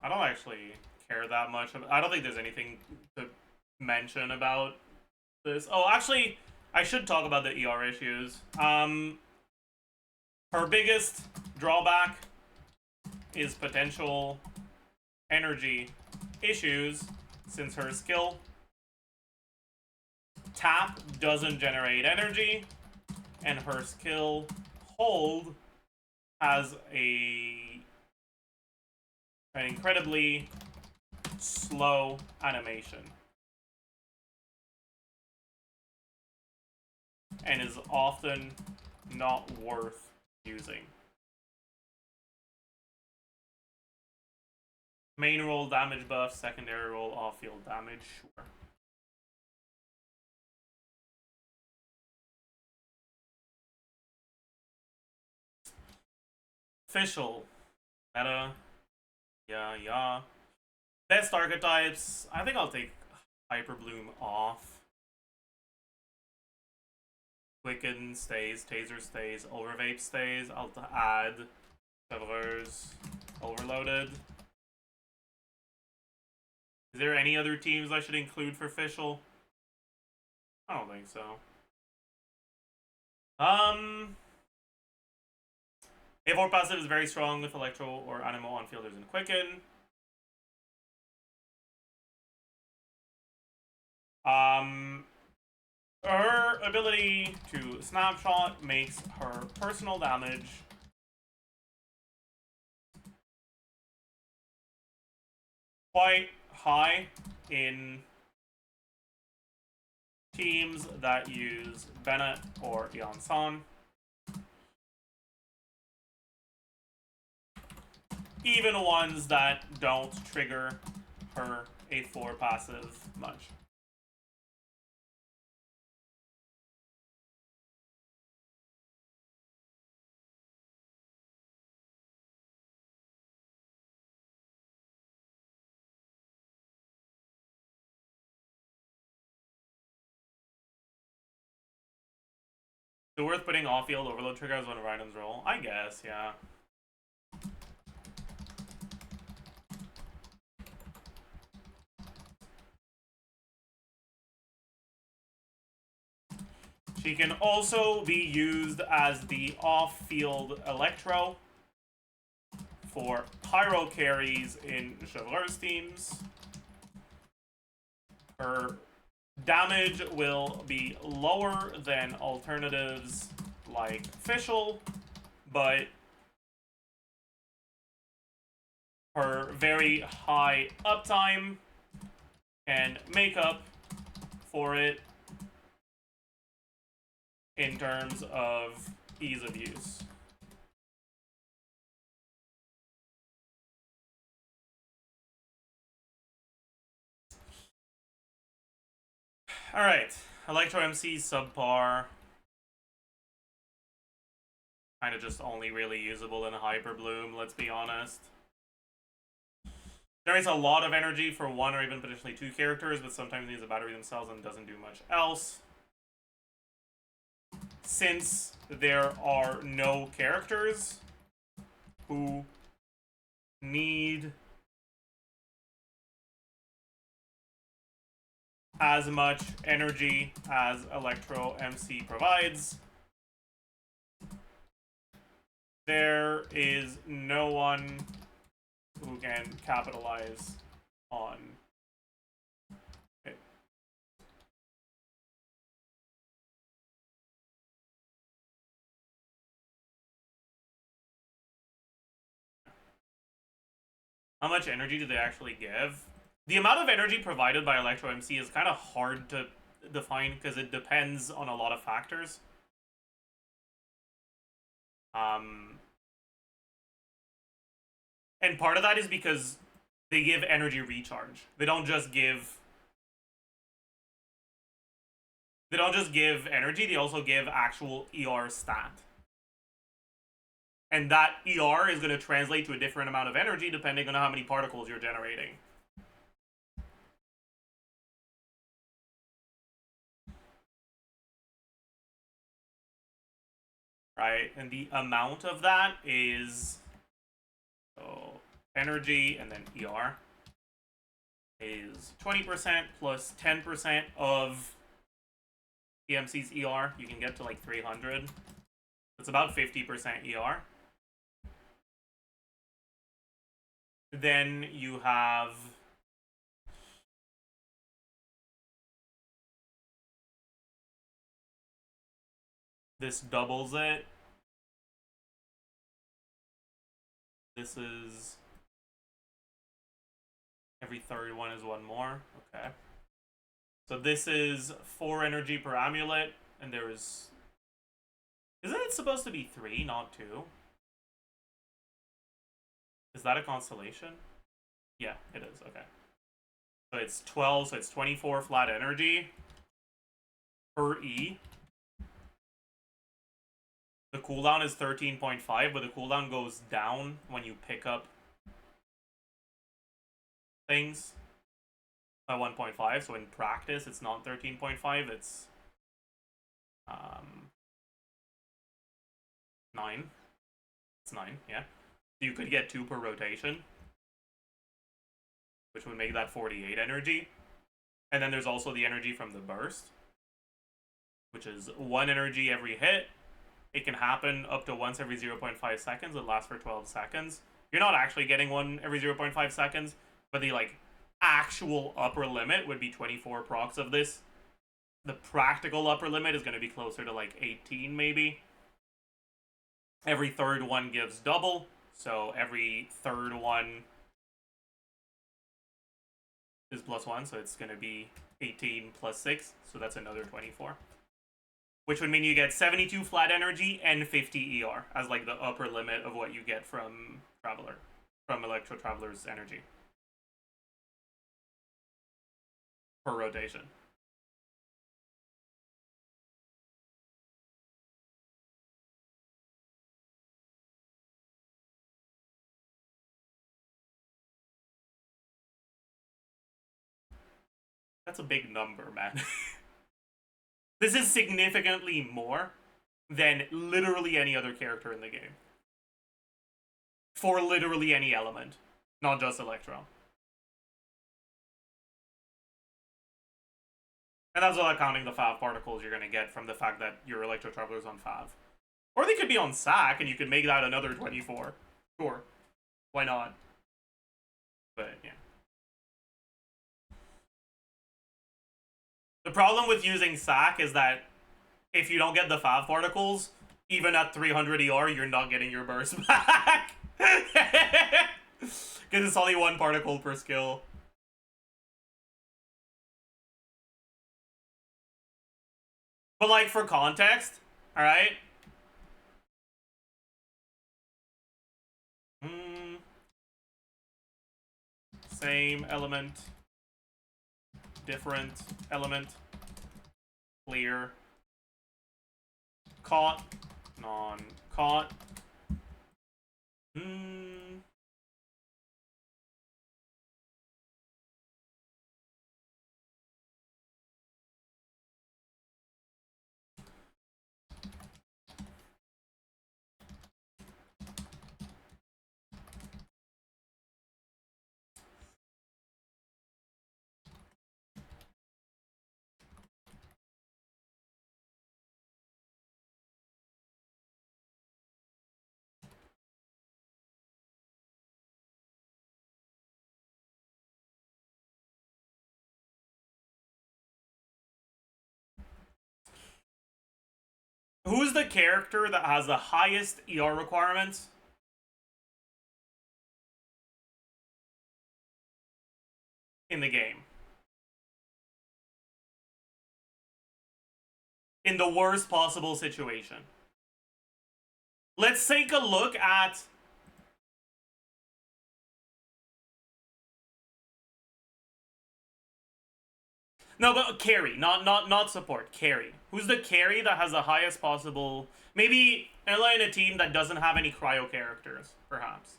I don't actually care that much. I don't think there's anything to mention about this. Oh, actually, I should talk about the ER issues. Her biggest drawback is potential energy issues, since her skill tap doesn't generate energy, and her skill hold has an incredibly slow animation and is often not worth using. Main role damage buff, secondary role off-field damage, sure. Official. Meta. Yeah. Best archetypes. I think I'll take Hyper Bloom off. Quicken stays, Taser stays, Overvape stays. I'll add Chevreuse Overloaded. Is there any other teams I should include for Fischl? I don't think so. A4 passive is very strong with Electro or Animo on fielders and Quicken. Her ability to Snapshot makes her personal damage quite high in teams that use Bennett or Yansan. Even ones that don't trigger her A4 passive much. So worth putting off-field overload triggers when randoms roll? I guess, yeah. She can also be used as the off-field Electro for Pyro carries in Chevreuse teams. Her damage will be lower than alternatives like Fischl, but her very high uptime can make up for it in terms of ease of use. Alright, Electro MC subpar. Kind of just only really usable in Hyper Bloom, let's be honest. Generates a lot of energy for one or even potentially two characters, but sometimes needs a battery themselves and doesn't do much else. Since there are no characters who need as much energy as Electro MC provides, there is no one who can capitalize on it. How much energy do they actually give? The amount of energy provided by Electro MC is kind of hard to define because it depends on a lot of factors. And part of that is because they give energy recharge. They don't just give energy, they also give actual ER stat. And that ER is going to translate to a different amount of energy depending on how many particles you're generating. Right? And the amount of that is energy and then ER is 20% plus 10% of EMC's ER. You can get to like 300. It's about 50% ER. Then you have this doubles it. This is... Every third one is one more. Okay. So this is 4 energy per amulet, and there is... Isn't it supposed to be 3, not 2? Is that a constellation? Yeah, it is. Okay. So it's 12, so it's 24 flat energy per E. The cooldown is 13.5, but the cooldown goes down when you pick up things by 1.5. So in practice, it's not 13.5, it's 9. It's 9, yeah. You could get 2 per rotation, which would make that 48 energy. And then there's also the energy from the burst, which is 1 energy every hit. It can happen up to once every 0.5 seconds. It lasts for 12 seconds. You're not actually getting 1 every 0.5 seconds, but the like actual upper limit would be 24 procs of this. The practical upper limit is going to be closer to like 18 maybe. Every third one gives double, so every third one is +1, so it's going to be 18 plus 6, so that's another 24. Which would mean you get 72 flat energy and 50 ER as like the upper limit of what you get from Traveler, from Electro Traveler's energy per rotation. That's a big number, man. This is significantly more than literally any other character in the game. For literally any element, not just Electro. And that's without counting the Fav particles you're going to get from the fact that your Electro Traveler's on Fav. Or they could be on SAC, and you could make that another 24. Sure. Why not? But, yeah. The problem with using SAC is that if you don't get the Fav particles, even at 300 ER, you're not getting your burst back. Because it's only 1 particle per skill. But, like, for context, alright? Same element. Different element. Clear. Caught. Non-caught. Who's the character that has the highest ER requirements? In the game. In the worst possible situation. Let's take a look at... No, but carry, not support, carry. Who's the carry that has the highest possible... Maybe in a team that doesn't have any cryo characters, perhaps.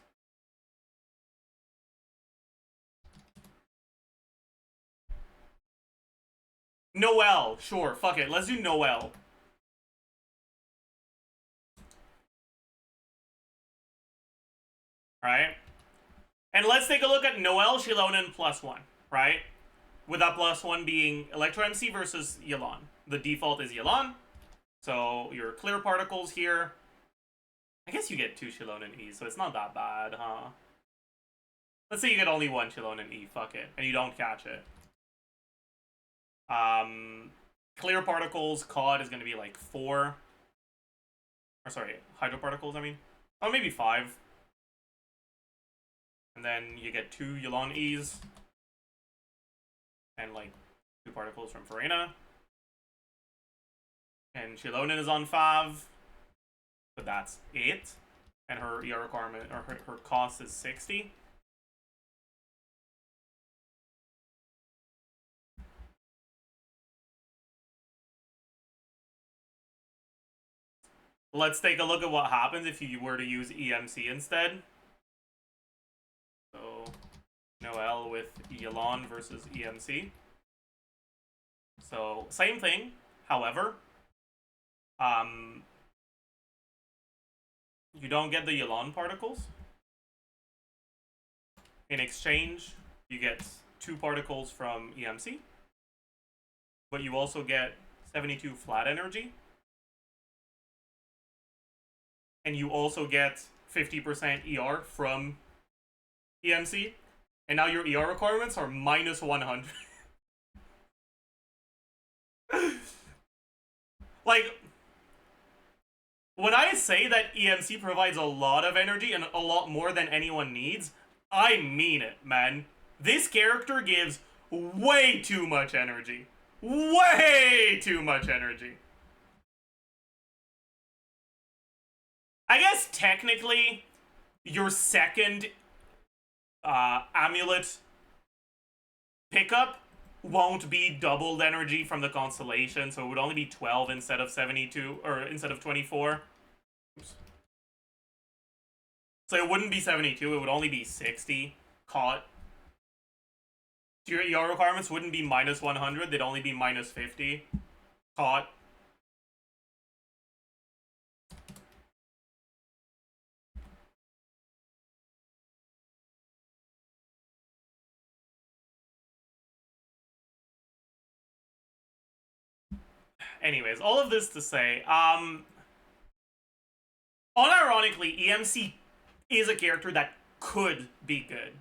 Noelle, sure, fuck it, let's do Noelle. Right? And let's take a look at Noelle, Shilonen +1, right? With that +1 being Electro MC versus Yelan. The default is Yelan. So your clear particles here. I guess you get 2 Shilonen E, so it's not that bad, huh? Let's say you get only 1 Shilonen E, fuck it. And you don't catch it. Clear particles, COD is going to be like 4. Or sorry, hydro particles, I mean. Oh, maybe 5. And then you get 2 Yulon E's. And like 2 particles from Farina. And Shilonin is on 5. But that's it. And her ER requirement, or her cost is 60. Let's take a look at what happens if you were to use EMC instead. So, Noelle with Yulon versus EMC. So, same thing. However, you don't get the Yulon particles. In exchange, you get 2 particles from EMC. But you also get 72 flat energy. And you also get 50% ER from EMC. And now your ER requirements are minus 100. Like, when I say that EMC provides a lot of energy and a lot more than anyone needs, I mean it, man. This character gives way too much energy. Way too much energy. I guess technically, your second amulet pickup won't be doubled energy from the constellation, so it would only be 12 instead of 72, or instead of 24. Oops. So it wouldn't be 72, it would only be 60 caught. Your ER requirements wouldn't be minus 100, they'd only be minus 50 caught. Anyways, all of this to say, unironically, EMC is a character that could be good.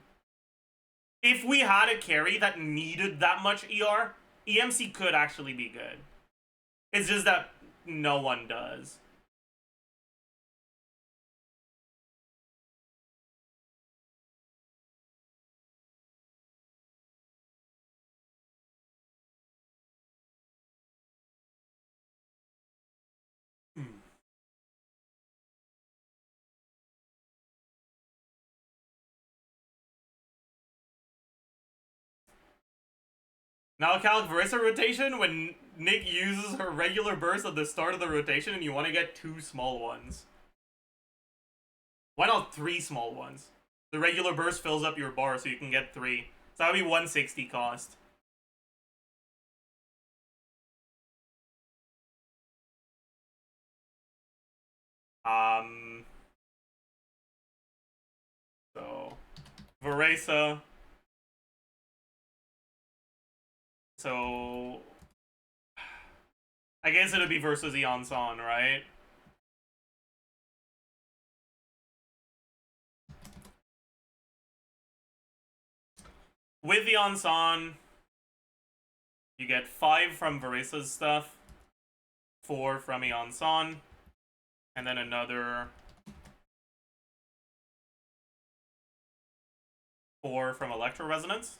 If we had a carry that needed that much ER, EMC could actually be good. It's just that no one does. Now calc Versa rotation when Nick uses her regular burst at the start of the rotation and you want to get 2 small ones. Why not 3 small ones? The regular burst fills up your bar so you can get 3. So that would be 160 cost. So Veresa. So I guess it'll be versus Eon San, right? With Eon San, you get 5 from Veresa's stuff, 4 from Eon San, and then another 4 from Electro Resonance.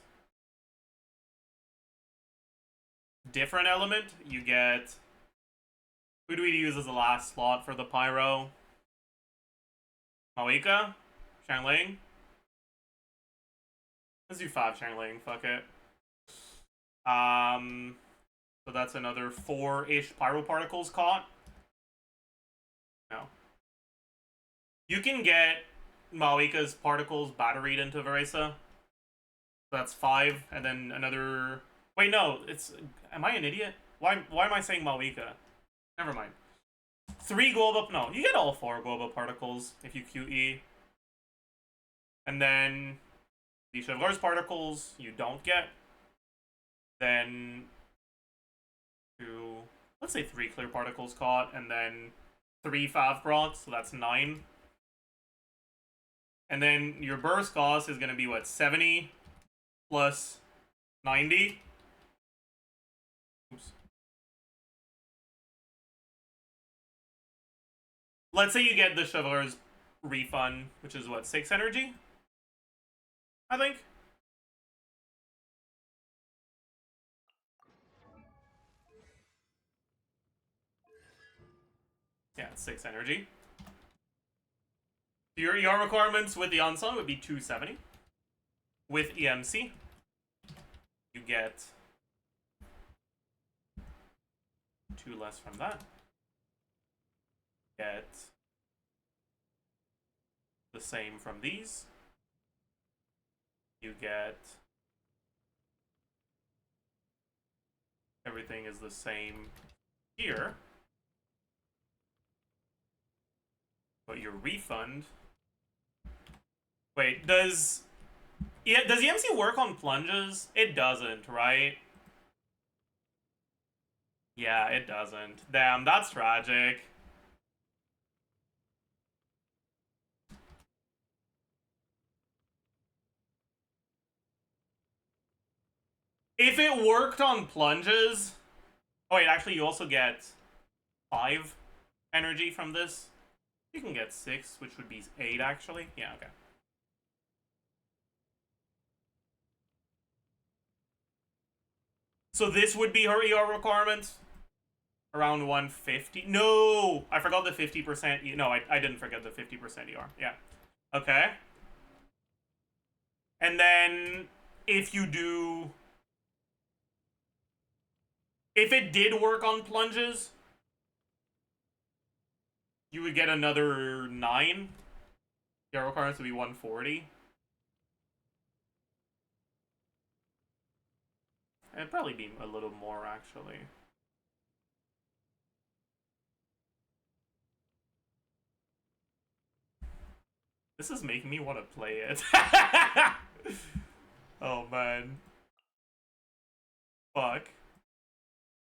Different element, you get... Who do we use as the last slot for the Pyro? Maoika? Xiangling? Let's do 5 Xiangling, fuck it. So that's another 4-ish Pyro Particles caught. No. You can get Maoika's Particles batteried into Veresa. That's 5, and then another... Wait, no, it's... Am I an idiot? Why am I saying Maoika? Never mind. 3 Globe Up... No, you get all 4 Globe Up Particles if you QE. And then... the Chevreur's Particles you don't get. Then... 2... Let's say 3 Clear Particles caught, and then 3 Fav Procs, so that's 9. And then your burst cost is going to be, what, 70 plus 90? Oops. Let's say you get the Chevreur's refund, which is, what, 6 energy? I think. Yeah, it's 6 energy. Your ER requirements with the Onslaught would be 270. With EMC, you get 2 less from that. Get the same from these. You get everything is the same here. But your refund. Wait, does EMC work on plunges? It doesn't, right? Yeah, it doesn't. Damn, that's tragic. If it worked on plunges... Oh wait, actually you also get 5 energy from this. You can get 6, which would be 8 actually. Yeah, okay. So this would be her ER requirement? Around 150? No! I forgot the 50%. No, I didn't forget the 50% ER. Yeah. Okay. And then if you do... If it did work on plunges, you would get another 9. ER requirements would be 140. It'd probably be a little more, actually. This is making me want to play it. Oh, man. Fuck.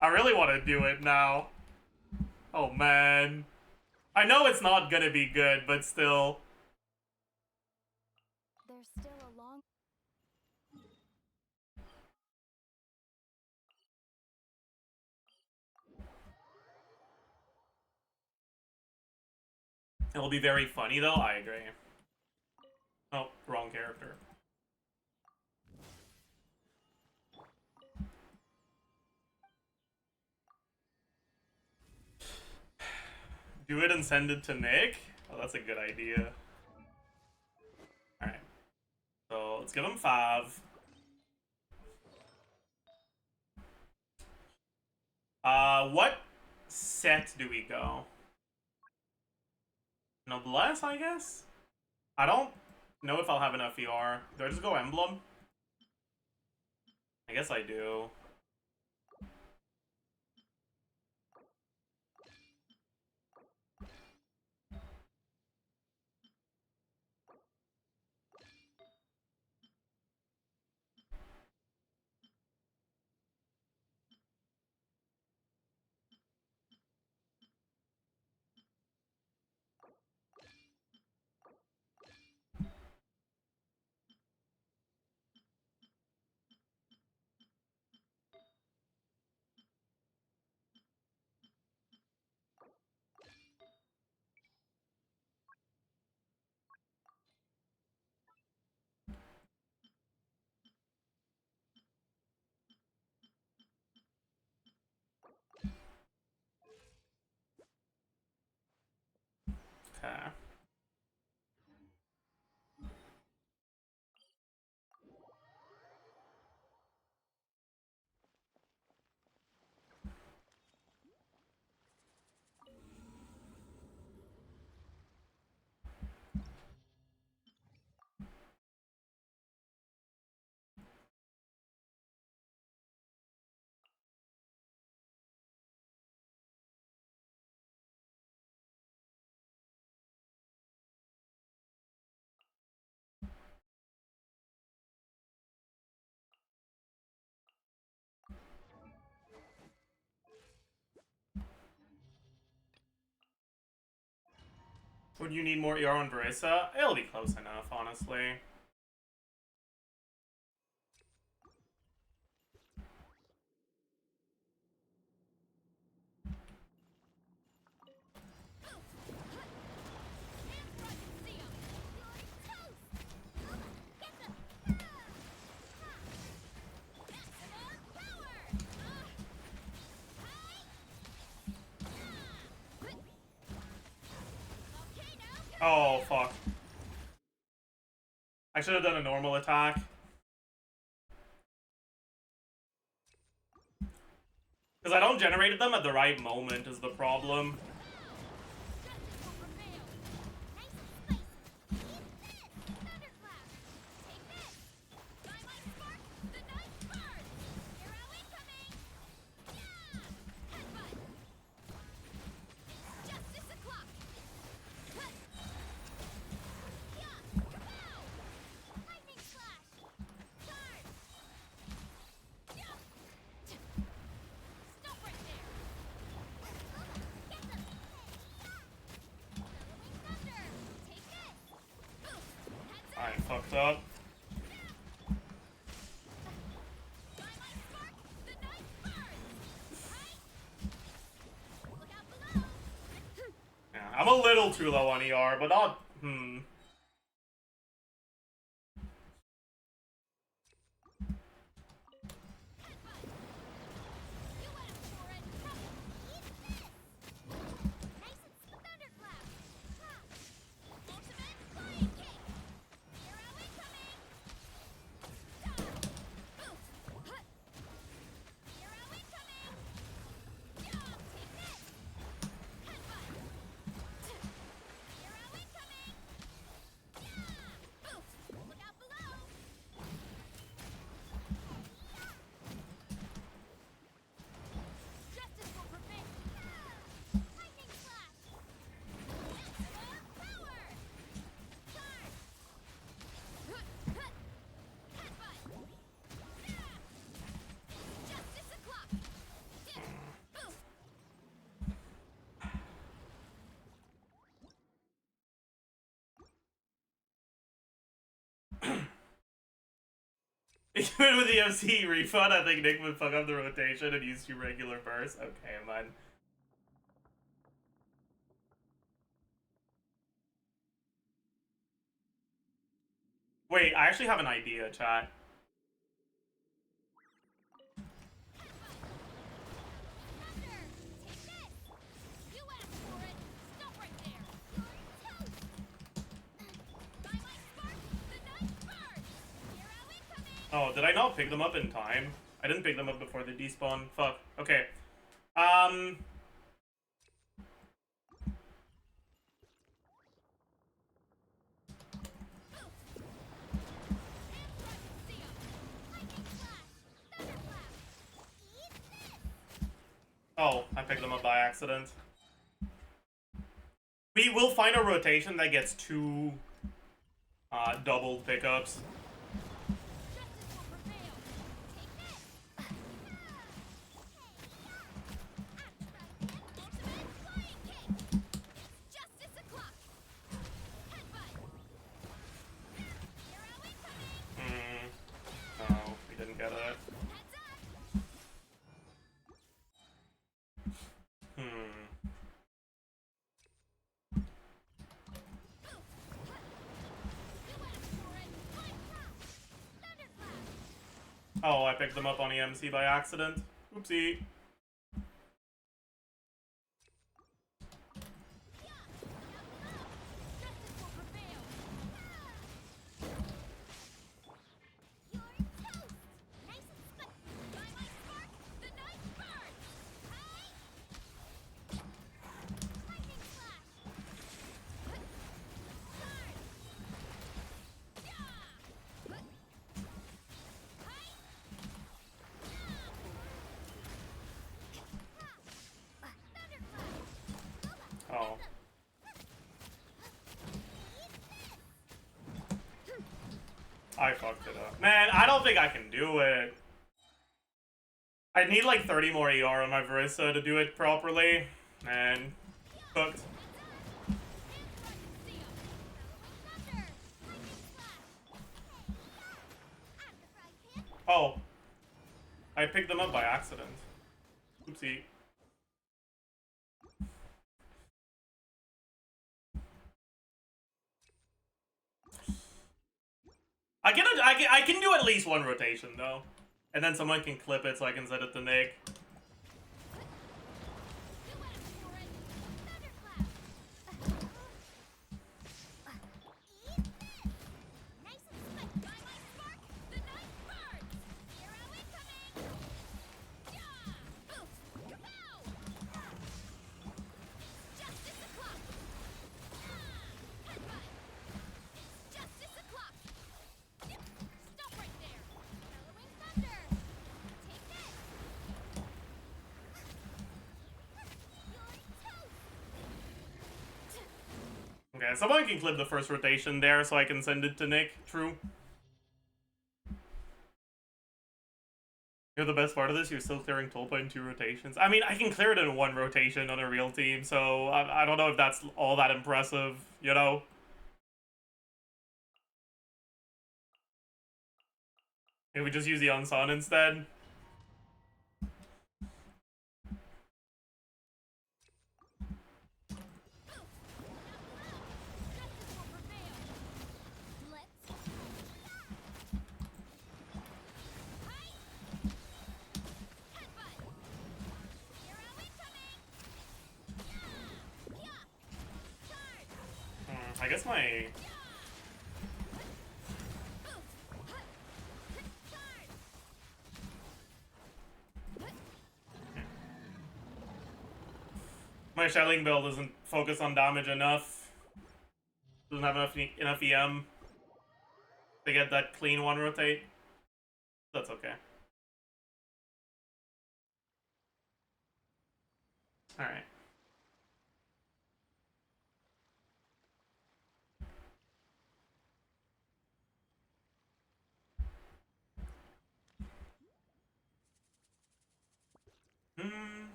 I really want to do it now. Oh, man. I know it's not gonna be good, but still. There's still a long... It'll be very funny, though. I agree. Oh, wrong character. Do it and send it to Nick? Oh, that's a good idea. Alright. So, let's give him 5. What set do we go? Noblesse, I guess? I don't know if I'll have enough ER. Do I just go Emblem? I guess I do. Okay. Would you need more ER on Verissa? It'll be close enough, honestly. Oh, fuck. I should have done a normal attack. Because I don't generate them at the right moment is the problem. I fucked up. Yeah, I'm a little too low on ER, but not. Even with the MC refund, I think Nick would fuck up the rotation and use two regular bursts. Okay, man. Wait, I actually have an idea, chat. Oh, did I not pick them up in time? I didn't pick them up before they despawn. Fuck. Okay. Oh, I picked them up by accident. We will find a rotation that gets two doubled pickups. No, we didn't get it. Oh, I picked them up on EMC by accident. Oopsie. Oh. I fucked it up. Man, I don't think I can do it. I need like 30 more ER on my Verissa to do it properly. And cooked. Oh. I picked them up by accident. Oopsie. I can do at least one rotation though, and then someone can clip it so I can send it to Nick. Okay, someone can clip the first rotation there so I can send it to Nick. True. You're the best part of this, you're still clearing Tulpa in 2 rotations. I mean, I can clear it in 1 rotation on a real team, so I don't know if that's all that impressive, you know? Maybe we just use the Unsun instead. I guess my shelling build doesn't focus on damage enough. Doesn't have enough EM to get that clean 1 rotate. That's okay. Alright.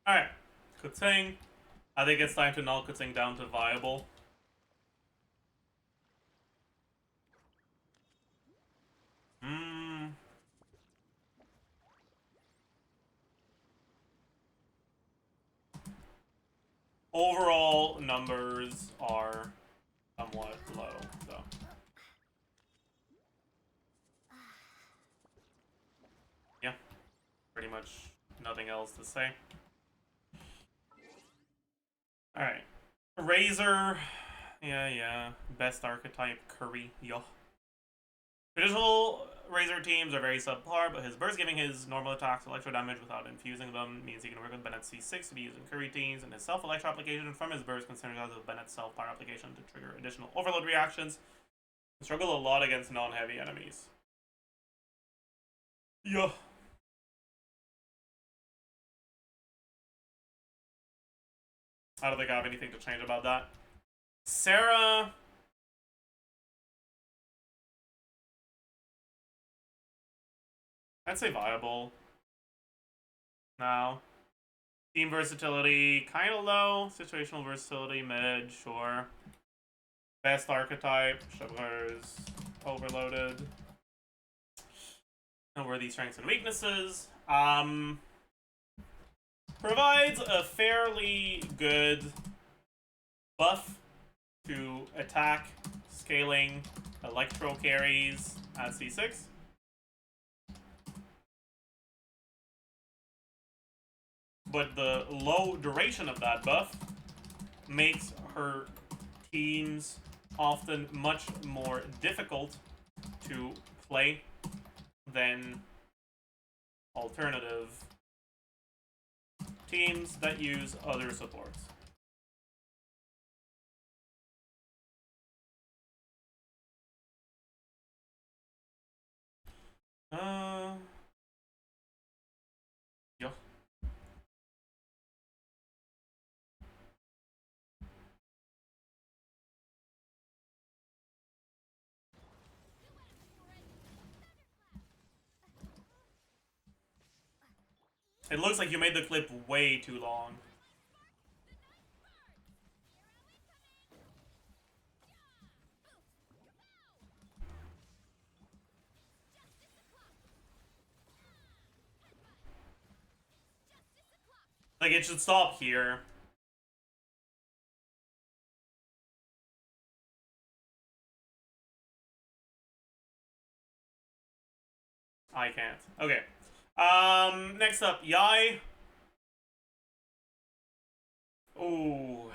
Alright. Kutsing. I think it's time to null Kutsing down to viable. Overall numbers are somewhat low, so. Yeah. Pretty much nothing else to say. Alright. Razor. Yeah. Best archetype, Curry. Yo. Traditional Razor teams are very subpar, but his burst giving his normal attacks electro damage without infusing them means he can work with Bennett's C6 to be used in Curry teams, and his self-electro application from his burst considers as a Bennett's self-power application to trigger additional overload reactions. He struggle a lot against non-heavy enemies. Yeah. I don't think I have anything to change about that. Sarah. I'd say viable. Now. Team versatility, kind of low. Situational versatility, mid, sure. Best archetype, Chevreuse, overloaded. Noteworthy strengths and weaknesses. Provides a fairly good buff to attack, scaling, electro carries at C6. But the low duration of that buff makes her teams often much more difficult to play than alternative teams that use other supports. Yeah. It looks like you made the clip way too long. Like, it should stop here. I can't. Okay. Next up, Yai. Ooh.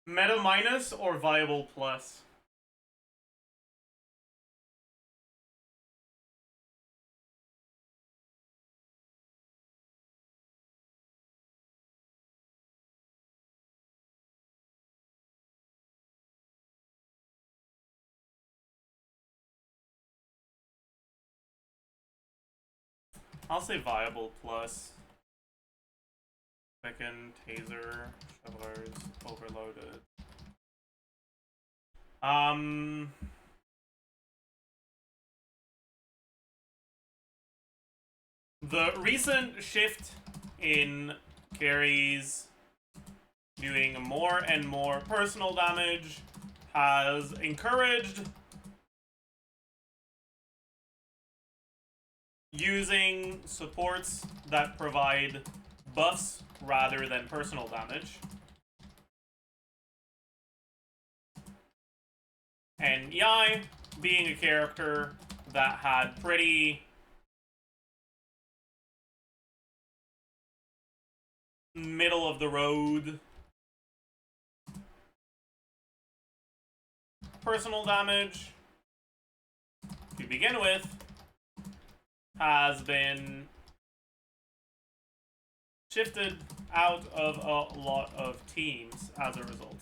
Meta minus or viable plus? I'll say viable plus. Second, taser, shovelers, overloaded. The recent shift in carries doing more and more personal damage has encouraged using supports that provide buffs rather than personal damage. And Yai, being a character that had pretty middle of the road personal damage to begin with, has been shifted out of a lot of teams as a result.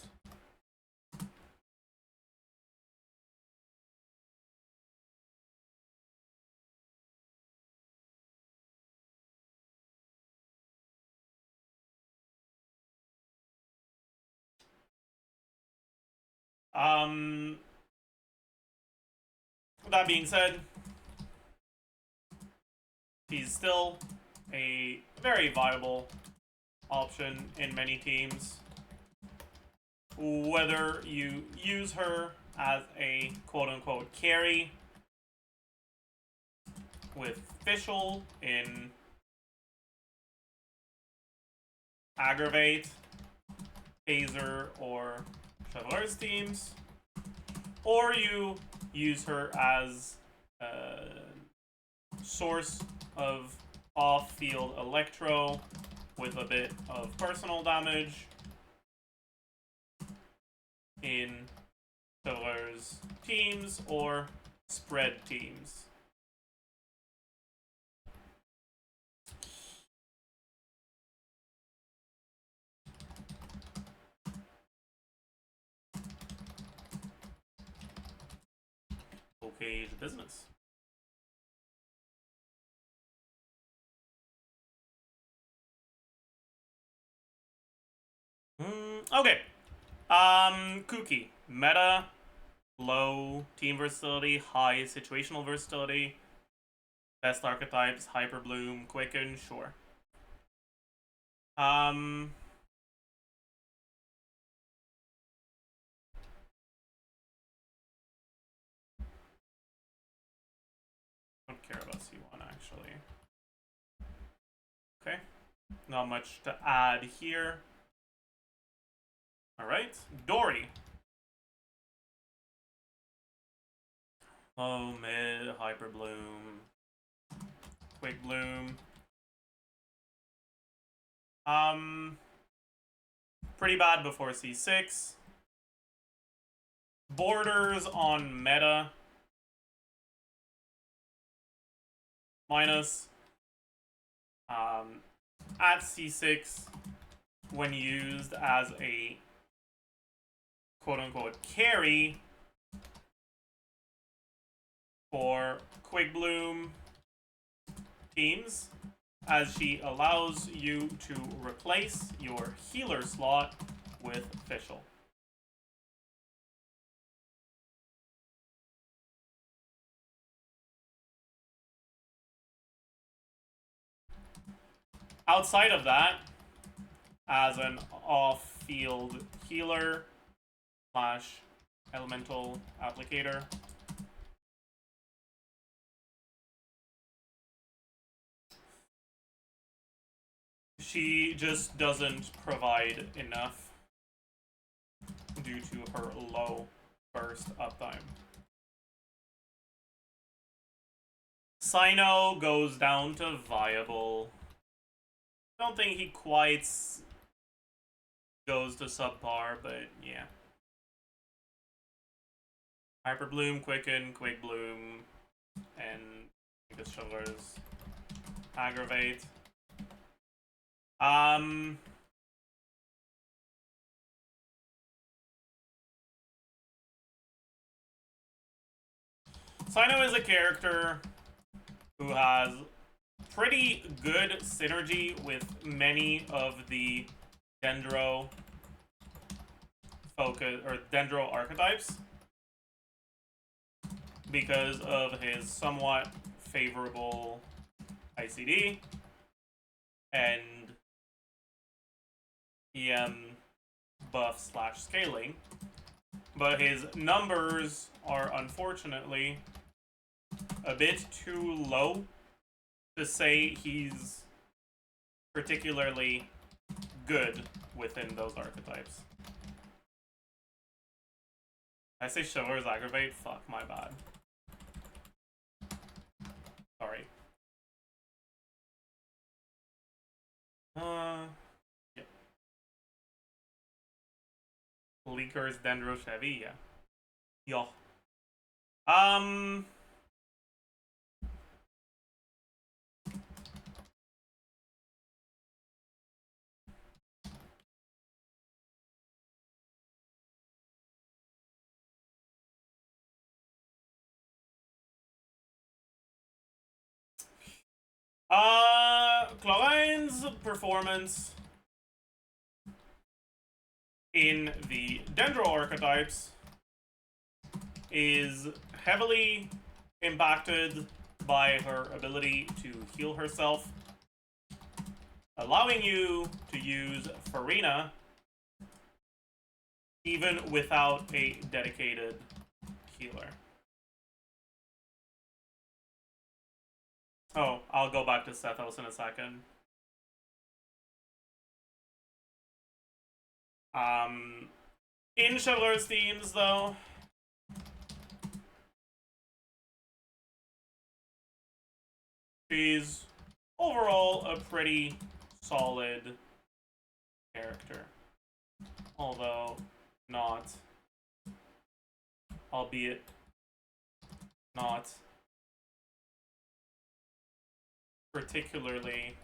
That being said, he's still a very viable option in many teams. Whether you use her as a quote-unquote carry with Fischl in Aggravate, Taser, or Chevalier's teams, or you use her as a source of off-field electro with a bit of personal damage in Chevalier's teams or spread teams. Okay, business. Okay. Kuki. Meta, low team versatility, high situational versatility. Best archetypes, Hyper Bloom, Quicken, sure. Don't care about C1 actually. Okay. Not much to add here. Alright. Dory. Low, mid, Hyper Bloom, Quick Bloom. Pretty bad before C6. Borders on meta. Minus. At C6, when used as a quote-unquote carry for Quick Bloom teams, as she allows you to replace your healer slot with Fischl. Outside of that, as an off-field healer slash elemental applicator, she just doesn't provide enough due to her low burst uptime. Sino goes down to viable. Don't think he quite goes to subpar, but yeah. Hyper Bloom, Quicken, Quick Bloom, and I guess Shovelers Aggravate. Sino is a character who has pretty good synergy with many of the Dendro focus or Dendro archetypes because of his somewhat favorable ICD and EM buff / scaling, but his numbers are unfortunately a bit too low to say he's particularly good within those archetypes. I say Chivalrous Aggravate? Fuck, my bad. Sorry. Yeah. Leakers, Dendro, Chevy, yeah. Yo. Clovine's performance in the Dendro archetypes is heavily impacted by her ability to heal herself, allowing you to use Farina even without a dedicated healer. Oh, I'll go back to Sethos in a second. In Chivalrous themes, though, she's overall a pretty solid character. Although not, albeit not particularly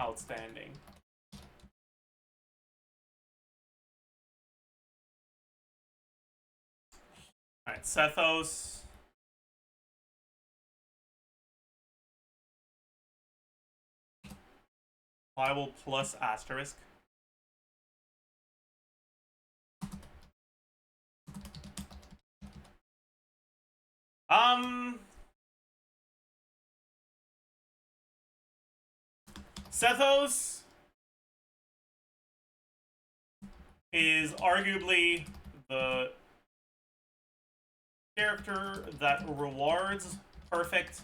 outstanding. Alright, Sethos. Pliable plus asterisk. Sethos is arguably the character that rewards perfect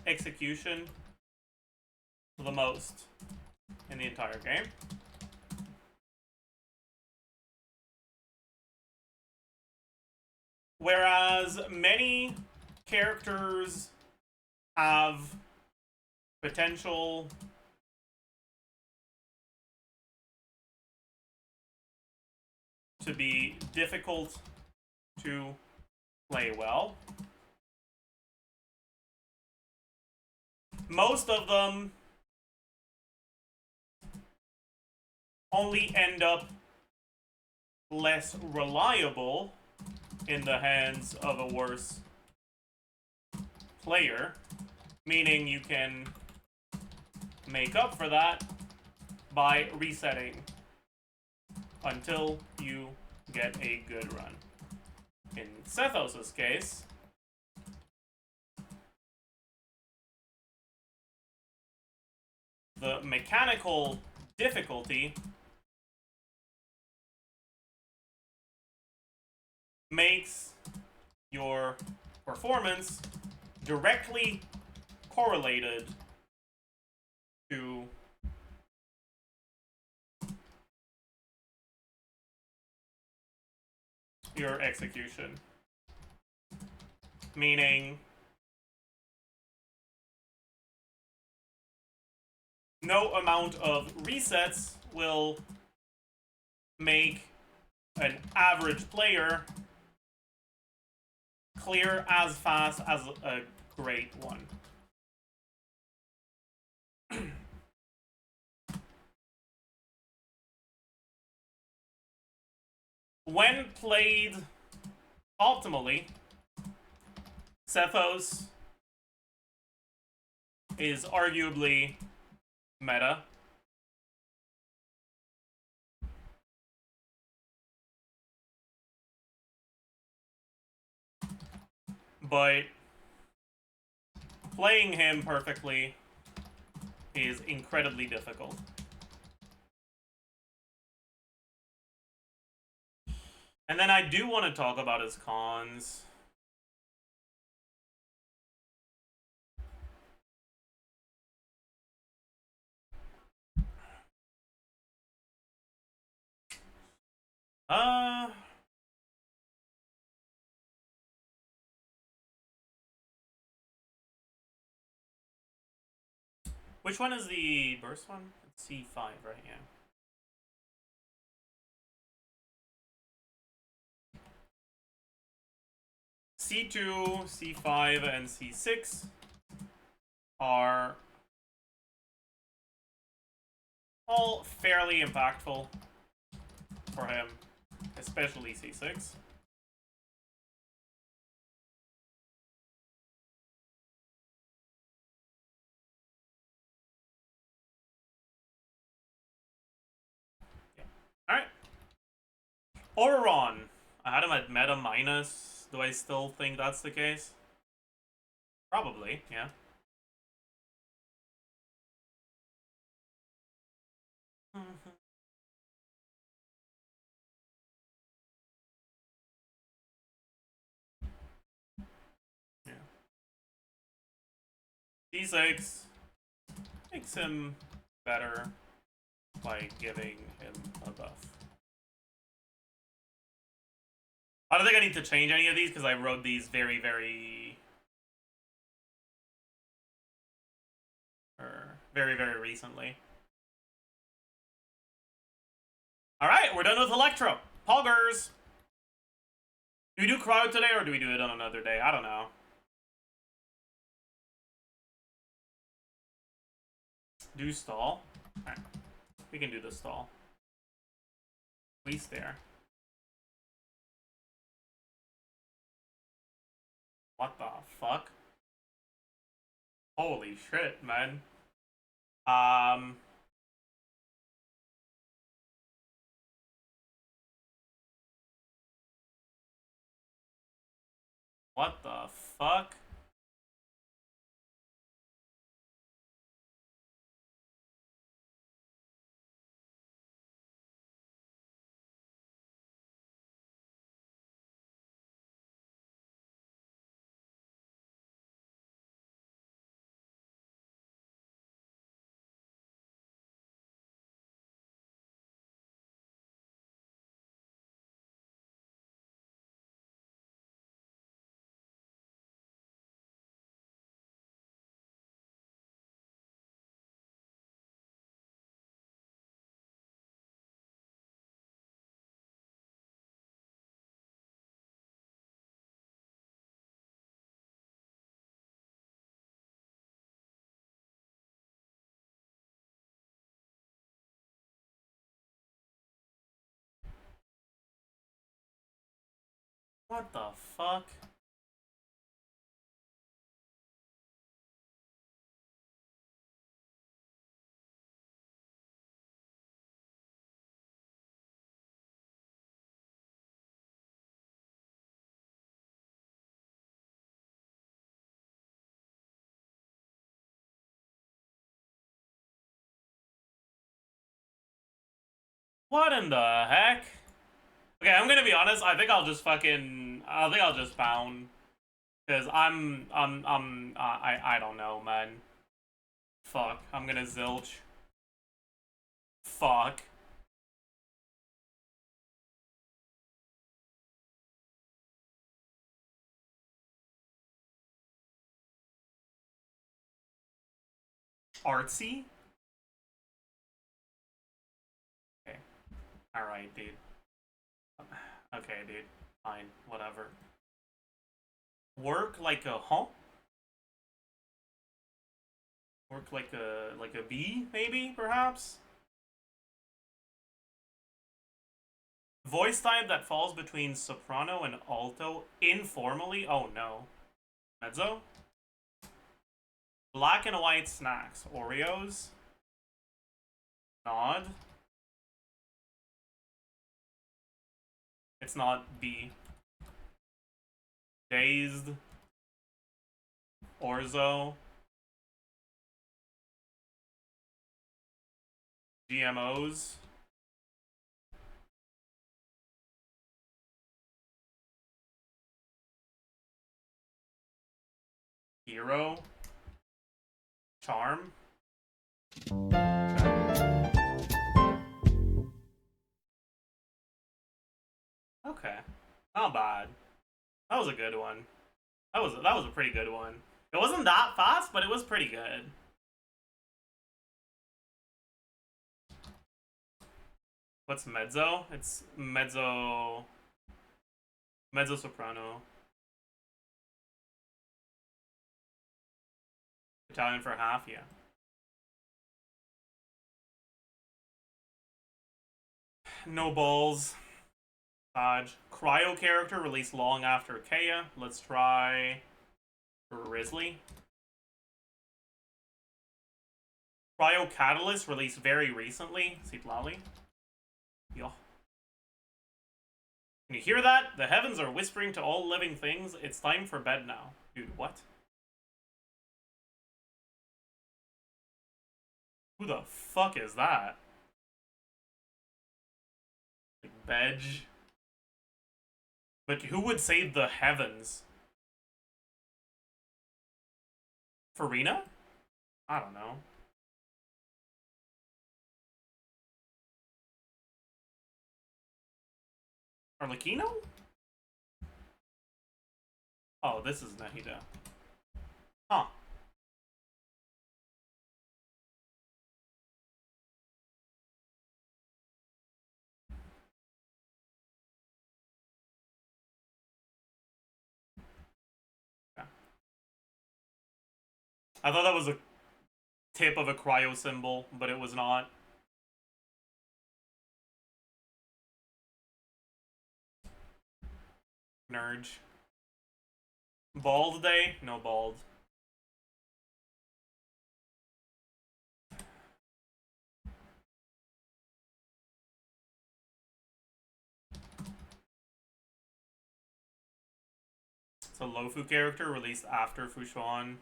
execution the most in the entire game. Whereas many characters have potential to be difficult to play well, most of them only end up less reliable in the hands of a worse player, meaning you can make up for that by resetting until you get a good run. In Sethos' case, the mechanical difficulty makes your performance directly correlated to your execution. Meaning, no amount of resets will make an average player clear as fast as a great one. When played optimally, Sethos is arguably meta. But playing him perfectly is incredibly difficult. And then I do want to talk about his cons. Which one is the burst one? It's C5, right? Yeah. C2, C5, and C6 are all fairly impactful for him, especially C6. Yeah. Alright. Oberon. I had him at meta minus. Do I still think that's the case? Probably, yeah. Yeah. D6 makes him better by giving him a buff. I don't think I need to change any of these because I wrote these very, very recently. Alright, we're done with Electro. Poggers! Do we do crowd today or do we do it on another day? I don't know. Do stall? Alright. We can do the stall. At least there. What the fuck? Holy shit, man. What the fuck? What the fuck? What in the heck? Okay, I'm gonna be honest. I think I'll just pound. Cause I don't know, man. Fuck, I'm gonna zilch. Fuck. Artsy? Okay. Alright, dude. Okay, dude. Fine. Whatever. Work like a Work like a bee, maybe, perhaps? Voice type that falls between soprano and alto informally? Oh no. Mezzo? Black and white snacks. Oreos. Nod. It's not B. Dazed. Orzo. GMOs. Hero. Charm. Okay. Not bad. That was a good one. That was a pretty good one. It wasn't that fast, but it was pretty good. What's mezzo? It's mezzo soprano. Italian for half, yeah. No balls. Dodge. Cryo character released long after Kea. Let's try Grizzly. Cryo Catalyst released very recently. Sitlali. Yo. Can you hear that? The heavens are whispering to all living things. It's time for bed now. Dude, what? Who the fuck is that? Like, Bedge? But who would say the heavens? Farina? I don't know. Arlecchino? Oh, this is Nahida. Huh. I thought that was a tip of a cryo symbol, but it was not. Nurge. Bald day? No bald. It's a Lofu character released after Fushuan.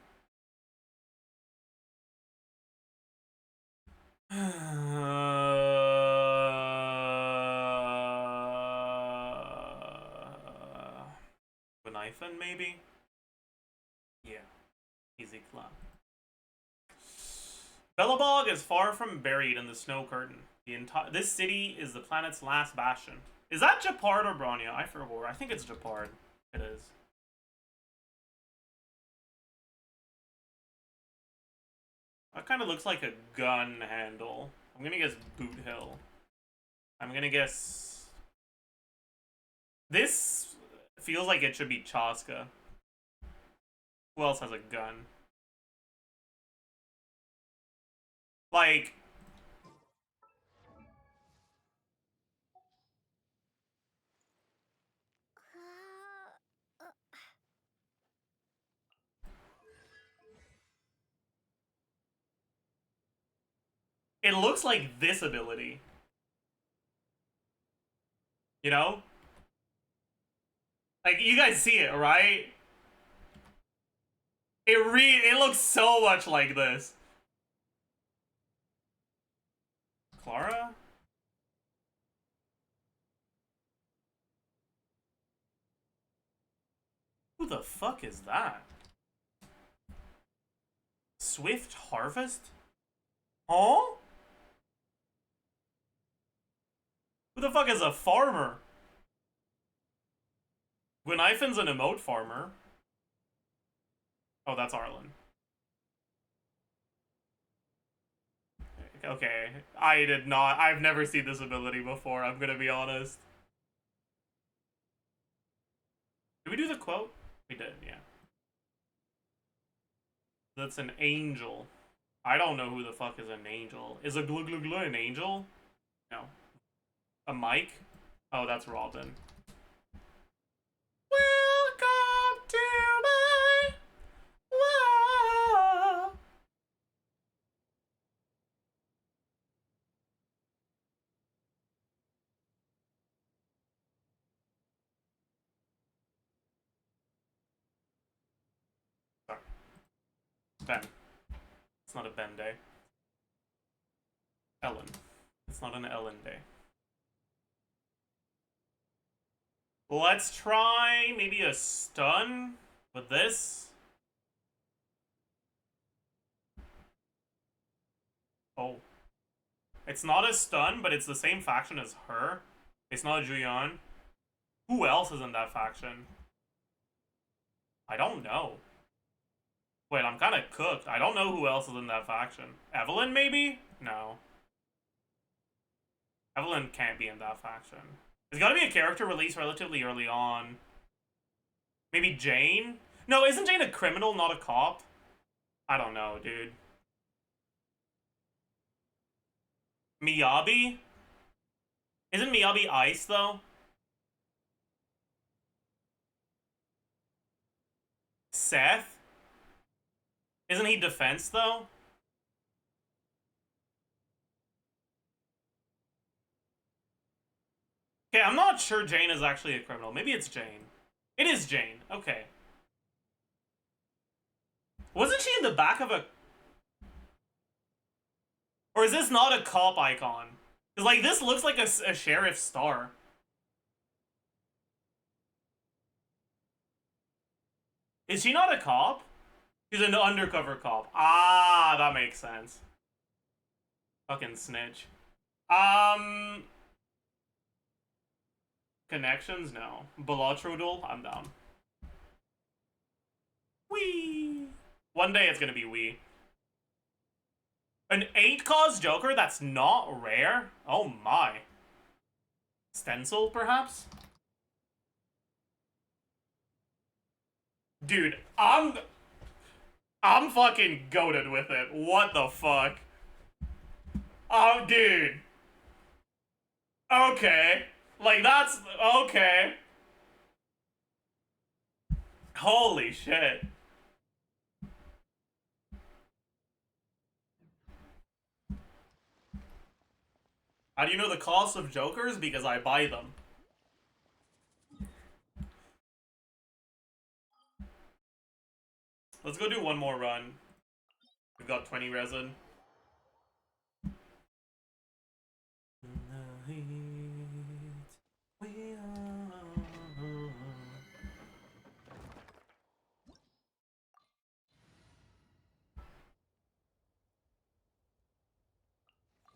Benifan, maybe? Yeah. Easy clap. Bellabog is far from buried in the snow curtain. This city is the planet's last bastion. Is that Japard or Bronya? I forgot. I think it's Japard. It is. That kind of looks like a gun handle. I'm gonna guess Boot Hill. I'm gonna guess... This feels like it should be Chaska. Who else has a gun? Like... It looks like this ability. You know? Like, you guys see it, right? It looks so much like this. Clara? Who the fuck is that? Swift Harvest? Huh? Who the fuck is a farmer? Gwynaifan's an emote farmer. Oh, that's Arlen. Okay, I've never seen this ability before, I'm gonna be honest. Did we do the quote? We did, yeah. That's an angel. I don't know who the fuck is an angel. Is a glue glue glue an angel? No. A Mike? Oh, that's Robin. Welcome to my Ben. It's not a Ben day. Ellen. It's not an Ellen day. Let's try maybe a stun with this. Oh. It's not a stun, but it's the same faction as her. It's not Julian. Who else is in that faction? I don't know. Wait, I'm kind of cooked. I don't know who else is in that faction. Evelyn, maybe? No. Evelyn can't be in that faction. There's gotta be a character released relatively early on. Maybe Jane? No, isn't Jane a criminal, not a cop? I don't know, dude. Miyabi? Isn't Miyabi ice, though? Seth? Isn't he defense, though? Okay, I'm not sure Jane is actually a criminal. Maybe it's Jane. It is Jane. Okay. Wasn't she in the back of a... Or is this not a cop icon? Because, like, this looks like a sheriff star. Is she not a cop? She's an undercover cop. Ah, that makes sense. Fucking snitch. Connections? No. Balatrudel? I'm down. Wee. One day it's gonna be Wee. An 8-cause Joker? That's not rare? Oh my. Stencil, perhaps? Dude, I'm fucking goated with it. What the fuck? Oh, dude. Okay. Like, that's... Okay. Holy shit. How do you know the cost of Jokers? Because I buy them. Let's go do one more run. We've got 20 resin.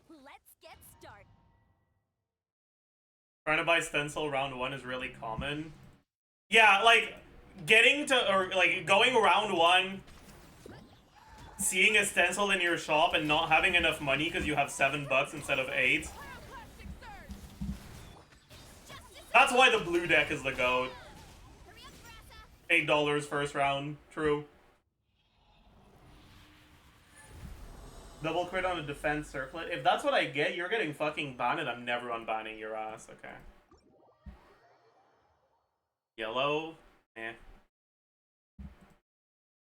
Let's get started. Trying to buy stencil round 1 is really common. Yeah, like, getting to, or like, going round 1, seeing a stencil in your shop and not having enough money because you have $7 instead of 8. That's why the blue deck is the GOAT. $8 first round, true. Double crit on a defense circlet. If that's what I get, you're getting fucking banned and I'm never unbanning your ass. Okay. Yellow? Eh.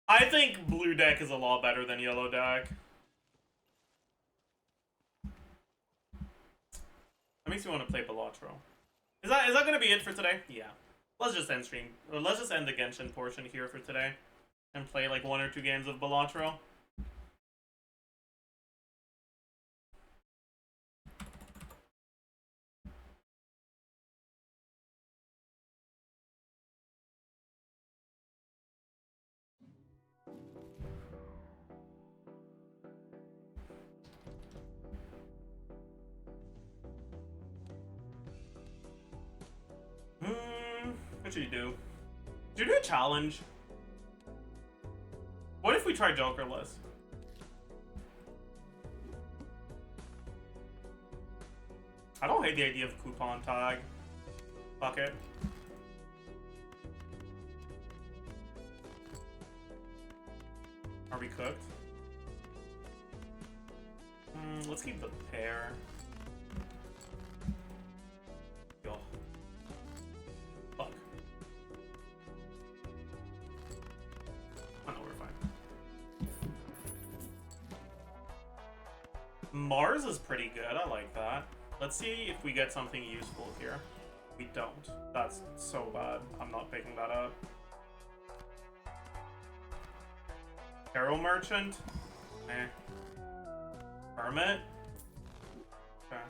I think blue deck is a lot better than yellow deck. That makes me want to play Balatro. Is that gonna be it for today? Yeah. Let's just end stream. Or let's just end the Genshin portion here for today. And play like 1 or 2 games of Balatro. What should you do? Should you do a challenge? What if we try Jokerless? I don't hate the idea of coupon tag. Fuck it. Are we cooked? Let's keep the pair. Yo. Fuck. Oh no, we're fine. Mars is pretty good, I like that. Let's see if we get something useful here. We don't. That's so bad. I'm not picking that up. Arrow Merchant? Eh. Hermit? Okay.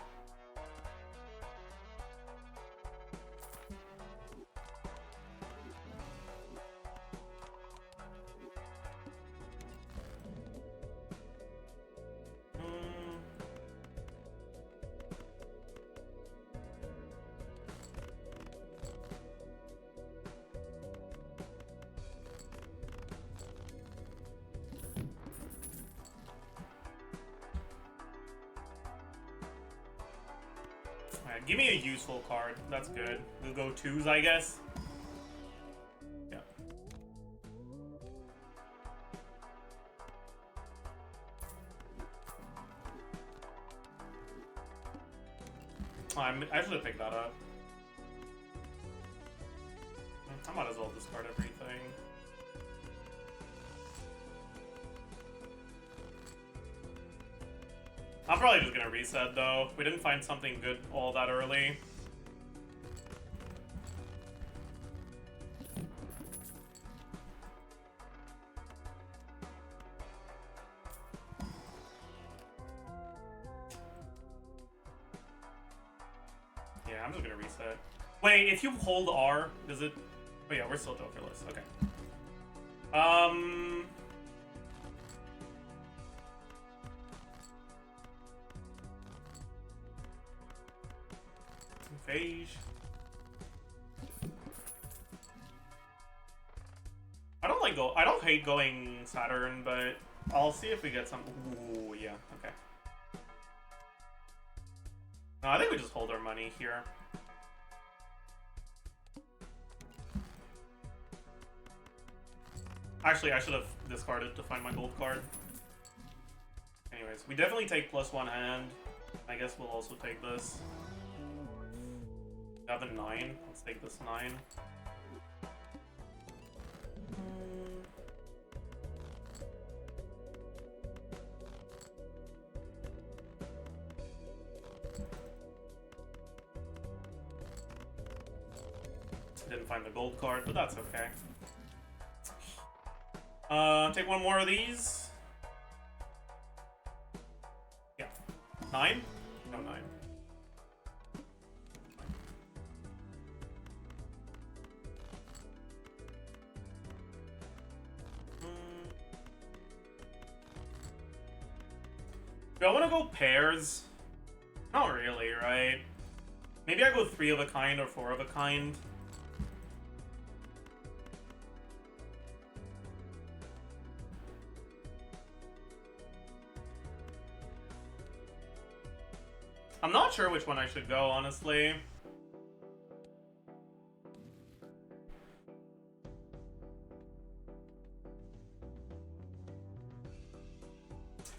Alright, give me a useful card. That's good. We'll go 2s, I guess. Yeah. Oh, I should have picked that up. I might as well discard everything. I'm probably just gonna reset though. We didn't find something good all that early. Yeah, I'm just gonna reset. Wait, if you hold R, does it... Oh yeah, we're still Jokerless. Okay. Phage. I don't hate going Saturn, but I'll see if we get some. Ooh, yeah, okay. No, I think we just hold our money here. Actually, I should have discarded to find my gold card. Anyways, we definitely take +1 hand. I guess we'll also take this. We have a 9. Let's take this 9. Didn't find the gold card, but that's okay. Take one more of these. Yeah. 9? No, 9. Do I want to go pairs? Not really, right? Maybe I go 3 of a kind or 4 of a kind. I'm not sure which one I should go, honestly.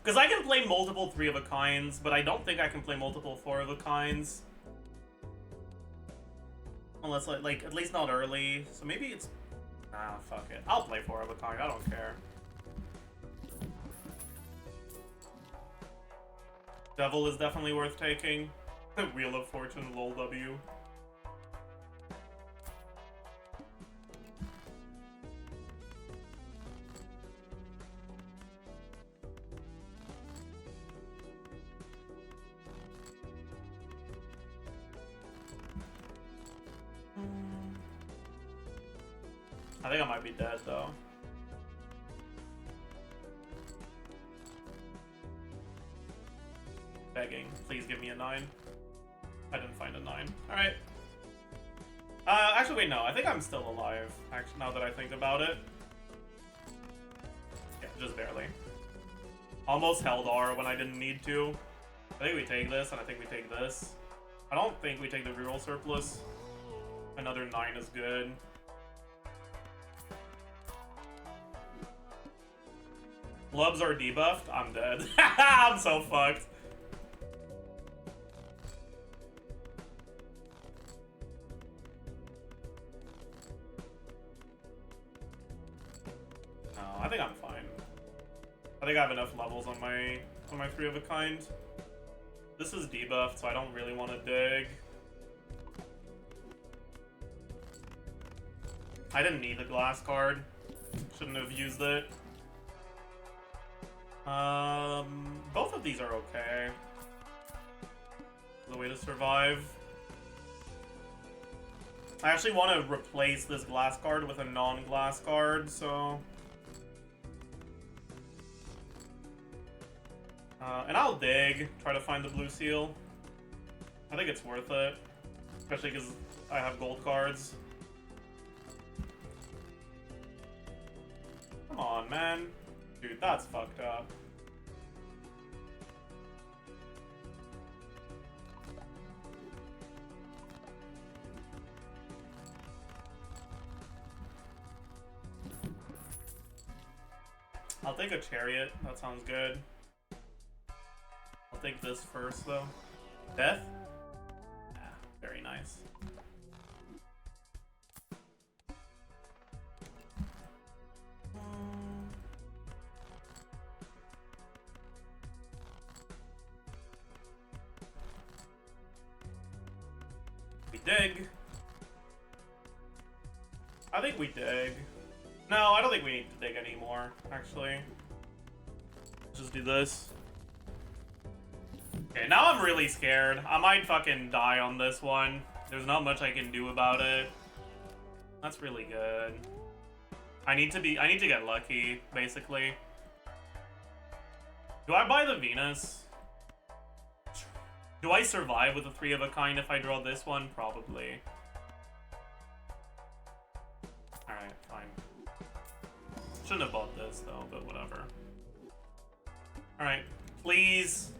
Because I can play multiple 3 of a kinds, but I don't think I can play multiple 4 of a kinds. Unless, like at least not early. So maybe it's... Ah, fuck it. I'll play 4 of a kind, I don't care. Devil is definitely worth taking. Wheel of Fortune, lol W. I think I might be dead though. Begging. Please give me a 9. I didn't find a 9. Alright. Actually, wait, no. I think I'm still alive, actually, now that I think about it. Yeah, just barely. Almost held R when I didn't need to. I think we take this, and I think we take this. I don't think we take the reroll surplus. Another 9 is good. Glubs are debuffed. I'm dead. I'm so fucked. No, I think I'm fine. I think I have enough levels on my 3 of a kind. This is debuffed, so I don't really want to dig. I didn't need the glass card. Shouldn't have used it. Both of these are okay. The way to survive. I actually want to replace this glass card with a non-glass card, so... and I'll dig, try to find the blue seal. I think it's worth it. Especially because I have gold cards. Come on, man. Dude, that's fucked up. I'll take a chariot. That sounds good. I'll take this first, though. Death? Yeah, very nice. We dig. I think we dig. No, I don't think we need to dig anymore, actually. Let's just do this. Okay, now I'm really scared. I might fucking die on this one. There's not much I can do about it. That's really good. I need to get lucky, basically. Do I buy the Venus? Do I survive with a 3 of a kind if I draw this one? Probably. Alright, fine. Shouldn't have bought this, though, but whatever. Alright, please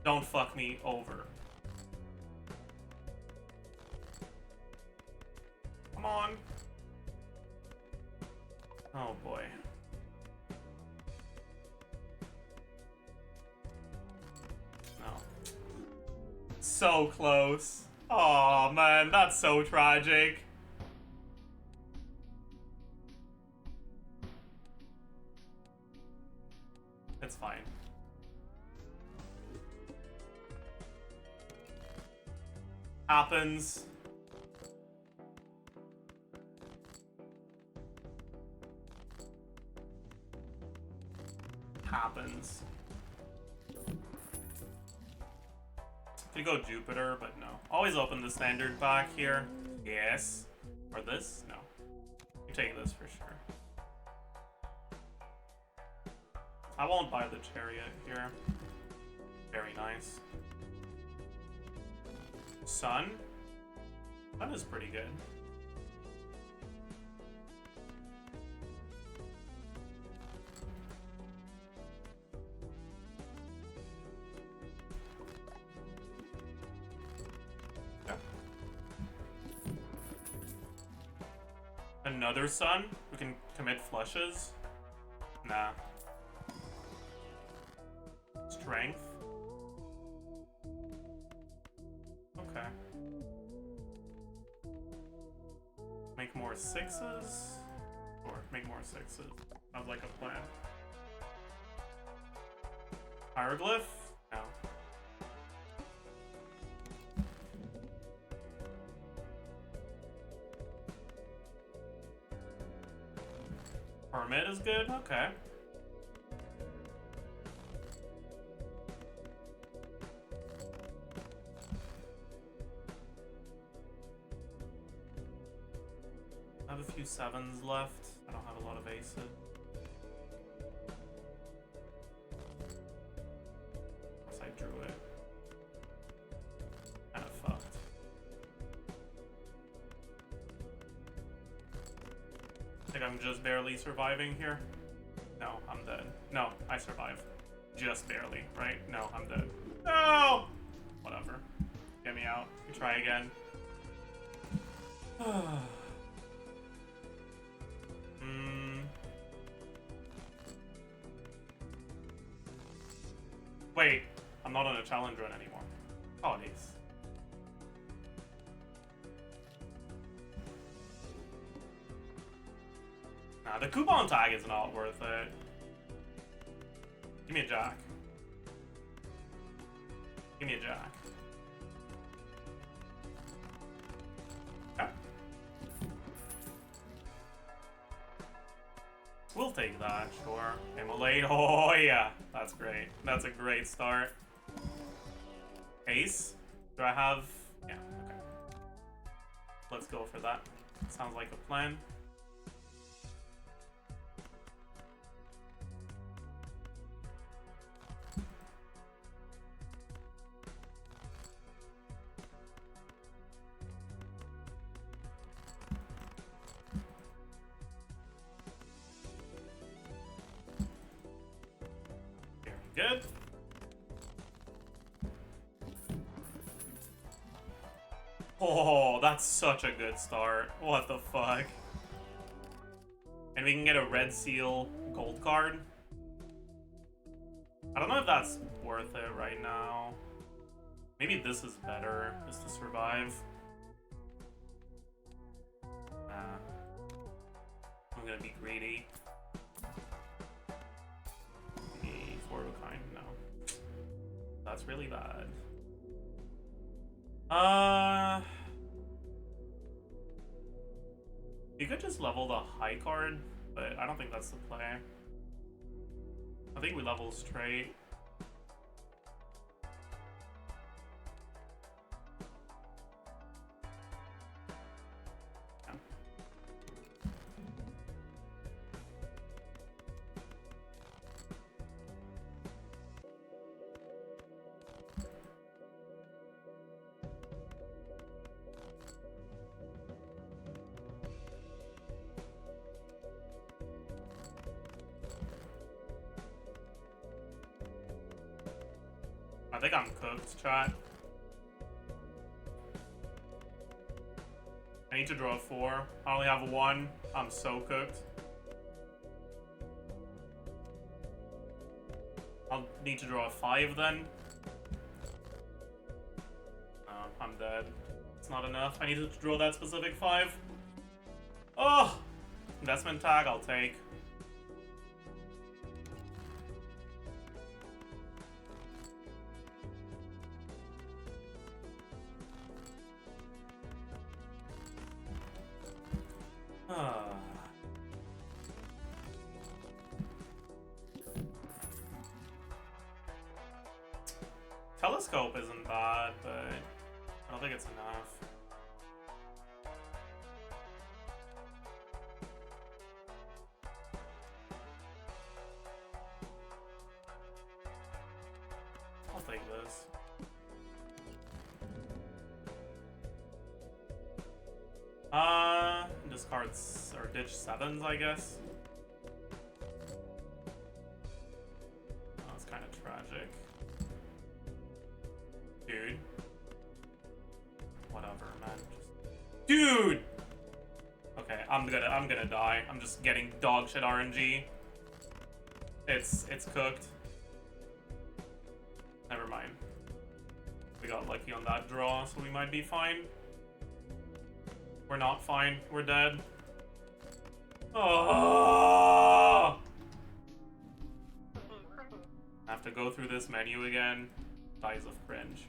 don't fuck me over. Come on. Oh, boy. No. So close. Oh man, that's so tragic. It's fine. Happens. Happens. Could go Jupiter, but no. Always open the standard pack here. Yes. Or this? No. You take this for sure. I won't buy the chariot here. Very nice. Sun? Sun is pretty good. Another sun? We can commit flushes? Nah. Strength? Okay. Make more 6s? Or make more 6s. Sounds like a plan. Hieroglyph? No. Hermit is good? Okay. I have a few 7s left. I don't have a lot of aces. Unless I drew it. Kinda fucked. I think I'm just barely surviving here. No, I'm dead. No, I survive. Just barely, right? No, I'm dead. No! Whatever. Get me out. We try again. Wait, I'm not on a challenge run anymore. Apologies. Nah, the coupon tag is not worth it. Give me a jack. Give me a jack. Okay. We'll take that, sure. Immolate. Oh, yeah. That's great. That's a great start. Ace? Do I have... Yeah, okay. Let's go for that. Sounds like a plan. Good. Oh, that's such a good start. What the fuck? And we can get a red seal gold card. I don't know if that's worth it right now. Maybe this is better, just to survive. I'm gonna be greedy. Four of a kind, no. That's really bad. You could just level the high card, but I don't think that's the play. I think we level straight. I think I'm cooked, chat. I need to draw 4. I only have 1. I'm so cooked. I'll need to draw 5 then. Oh, I'm dead. It's not enough. I need to draw that specific 5. Oh! Investment tag, I'll take. Telescope isn't bad, but I don't think it's enough. I'll take this. Discards or ditch 7s, I guess. Oh, that's kind of tragic. Dude. Whatever, man. Dude! Okay, I'm gonna die. I'm just getting dog shit RNG. It's cooked. Never mind. We got lucky on that draw, so we might be fine. We're not fine. We're dead. Oh! I have to go through this menu again. Dies of cringe.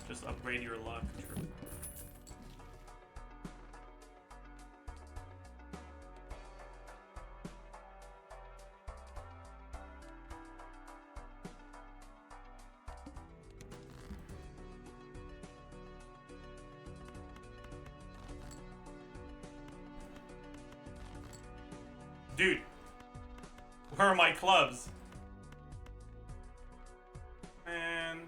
Just upgrade your luck. True. Dude, where are my clubs? Man.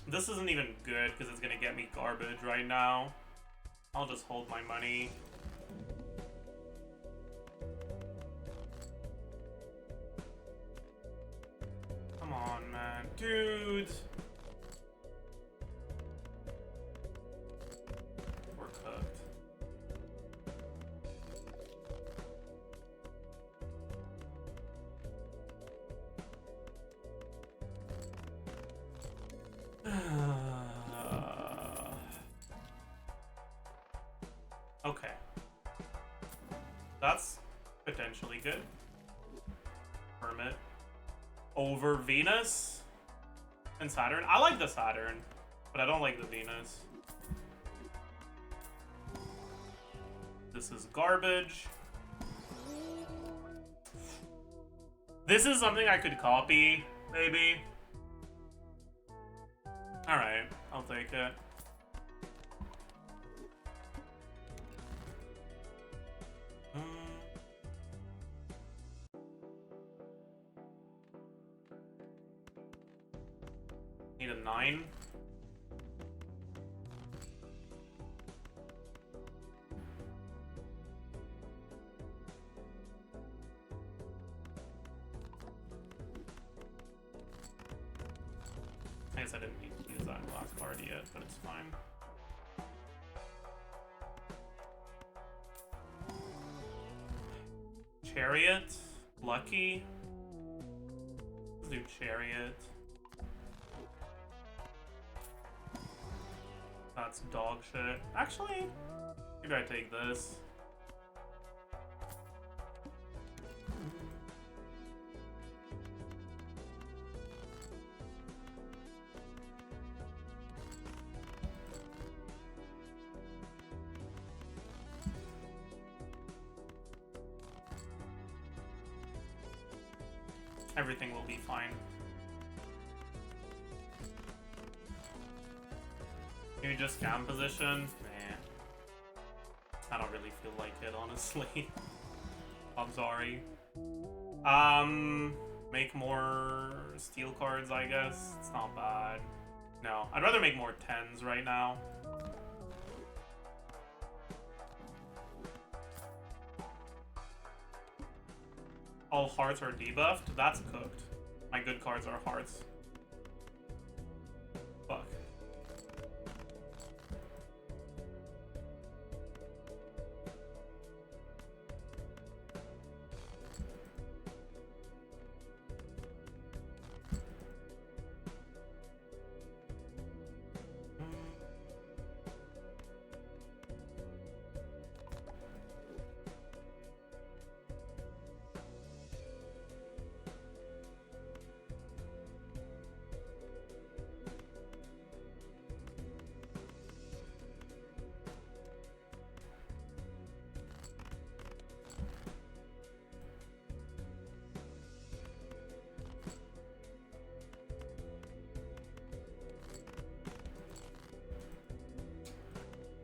This isn't even good because it's gonna get me garbage right now. I'll just hold my money. Come on, man. Dude! We're cooked. That's potentially good. Hermit. Over Venus and Saturn. I like the Saturn, but I don't like the Venus. This is garbage. This is something I could copy, maybe. Alright, I'll take it. Need a 9. I guess I didn't need to use that last card yet, but it's fine. Chariot, Lucky. Let's do Chariot. That's dog shit. Actually, maybe I take this. Everything will be fine. Maybe just scam position? Nah. I don't really feel like it, honestly. I'm sorry. Make more steel cards, I guess. It's not bad. No, I'd rather make more 10s right now. All hearts are debuffed? That's cooked. My good cards are hearts. Fuck.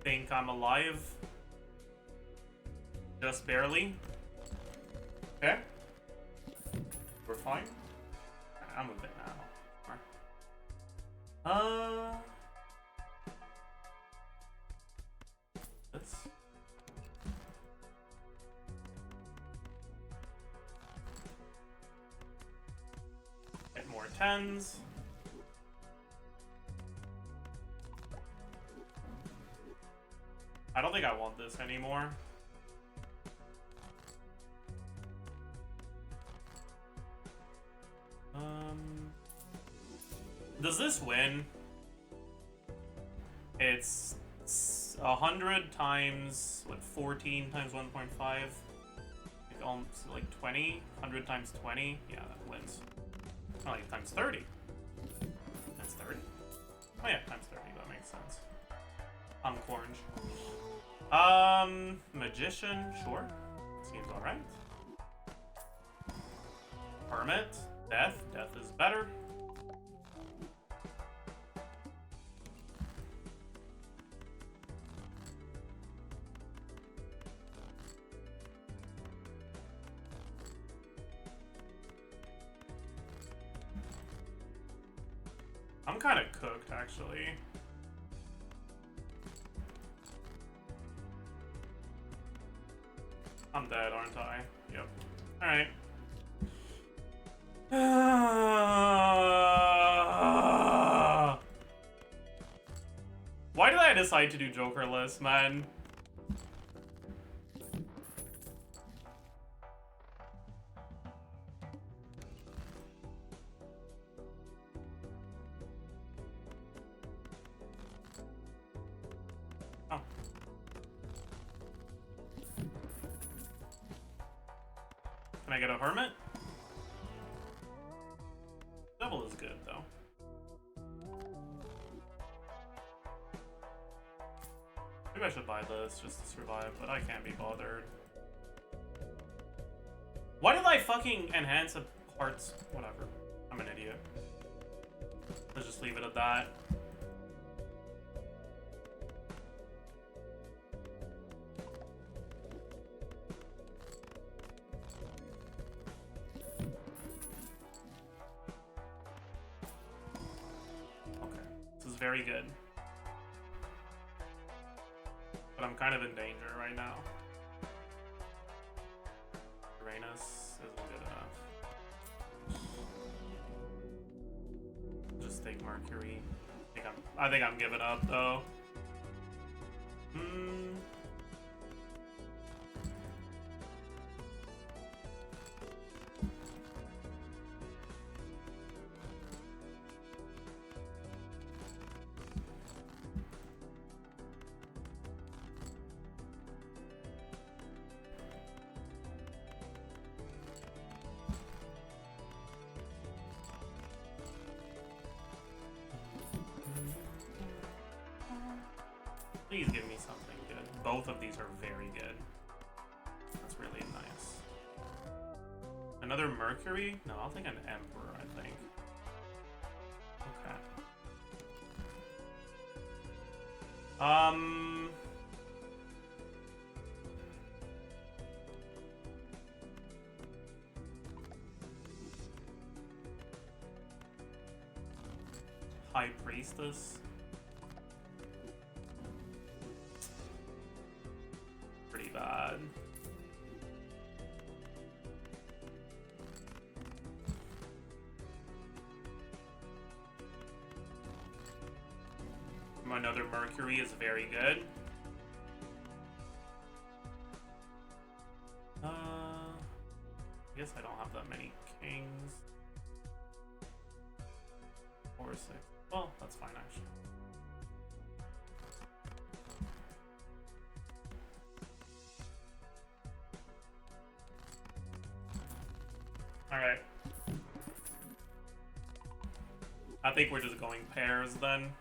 Think I'm alive. Just barely. Okay. We're fine. I'm moving now. This. Get more 10s. I don't think I want this anymore. Does this win? It's 100 times, what, 14 times 1.5? Almost like 20? 100 times 20? Yeah, that wins. Oh, like times 30. Times 30? Oh yeah, times 30, that makes sense. I'm orange. Magician, sure. Seems alright. Hermit, death. Death is better. I'm kind of cooked, actually. I'm dead, aren't I? Yep. Alright. Why did I decide to do Jokerless, man? Can I get a hermit? Double is good though. Maybe I should buy this just to survive, but I can't be bothered. Why did I fucking enhance a hearts? Whatever. I'm an idiot. Let's just leave it at that. Okay. This is very good. But I'm kind of in danger right now. Uranus isn't good enough. Just take Mercury. I think I'm giving up though. Please give me something good. Both of these are very good. That's really nice. Another Mercury? No, I'll take an Emperor, I think. Okay. High Priestess. Pretty bad. Another Mercury is very good. I guess I don't have that many kings. 4 or 6. Well, that's fine actually. Alright. I think we're just going pairs then.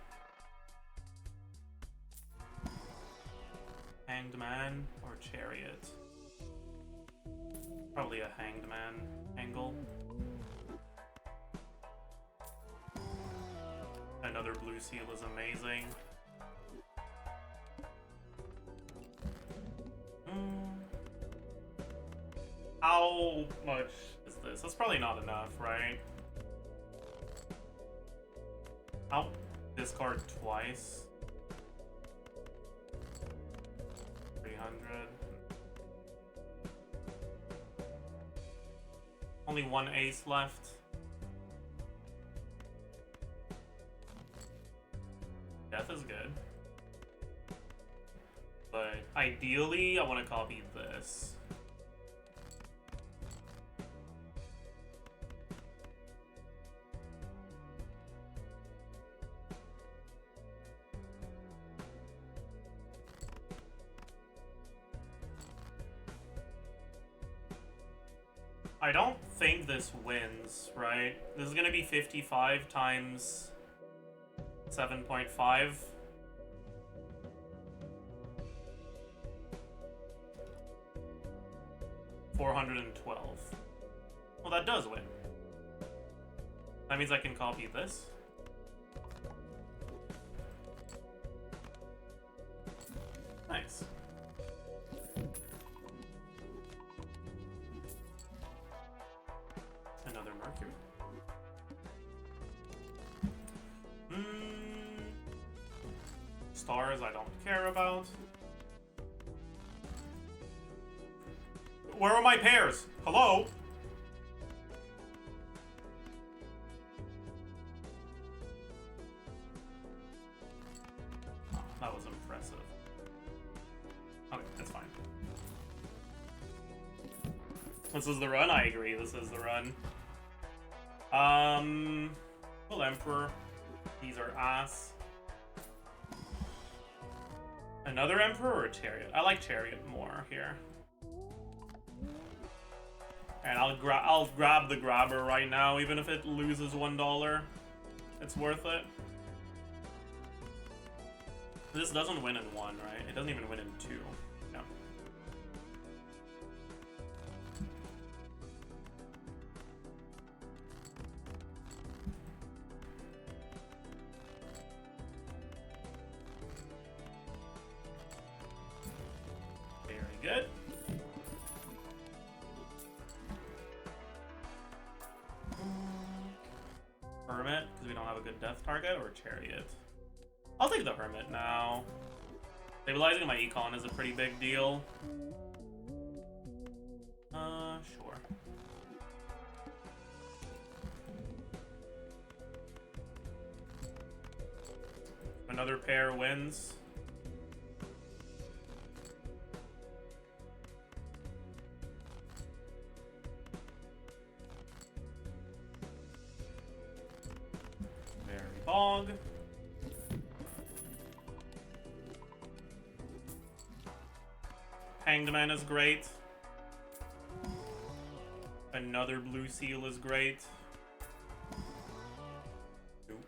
Hanged Man or Chariot? Probably a Hanged Man angle. Another blue seal is amazing. How much is this? That's probably not enough, right? I'll discard twice. 300. Only one ace left. Death is good. But ideally, I want to copy this. I don't think this wins, right? This is gonna be 55 times 7.5. $412. Well, that does win. That means I can copy this. Nice. Another Mercury. Stars I don't care about. Where are my pairs? Hello? Oh, that was impressive. Okay, that's fine. This is the run? I agree, this is the run. Well, Emperor. These are ass. Another Emperor or Chariot? I like Chariot more here. And I'll grab the grabber right now, even if it loses $1. It's worth it. This doesn't win in 1, right? It doesn't even win in 2. No. Very good. Hermit, because we don't have a good death target, or Chariot? I'll take the Hermit now. Stabilizing my econ is a pretty big deal. Sure. Another pair wins. Very bog. Hanged Man is great. Another blue seal is great. Nope.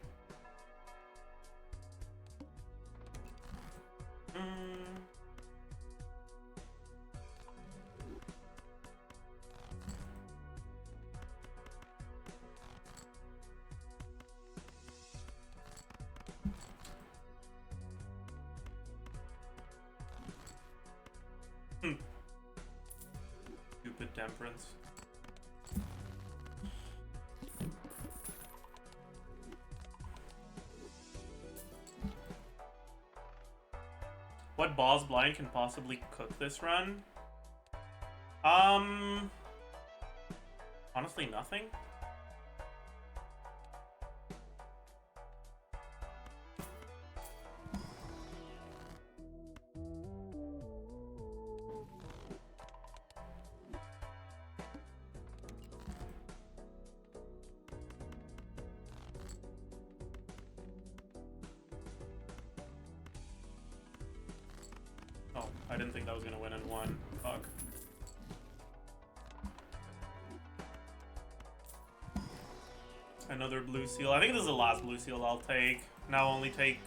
Stupid temperance. What boss blind can possibly cook this run? Honestly, nothing. Oh, I didn't think that was gonna win in 1. Fuck. Another blue seal. I think this is the last blue seal I'll take. Now only take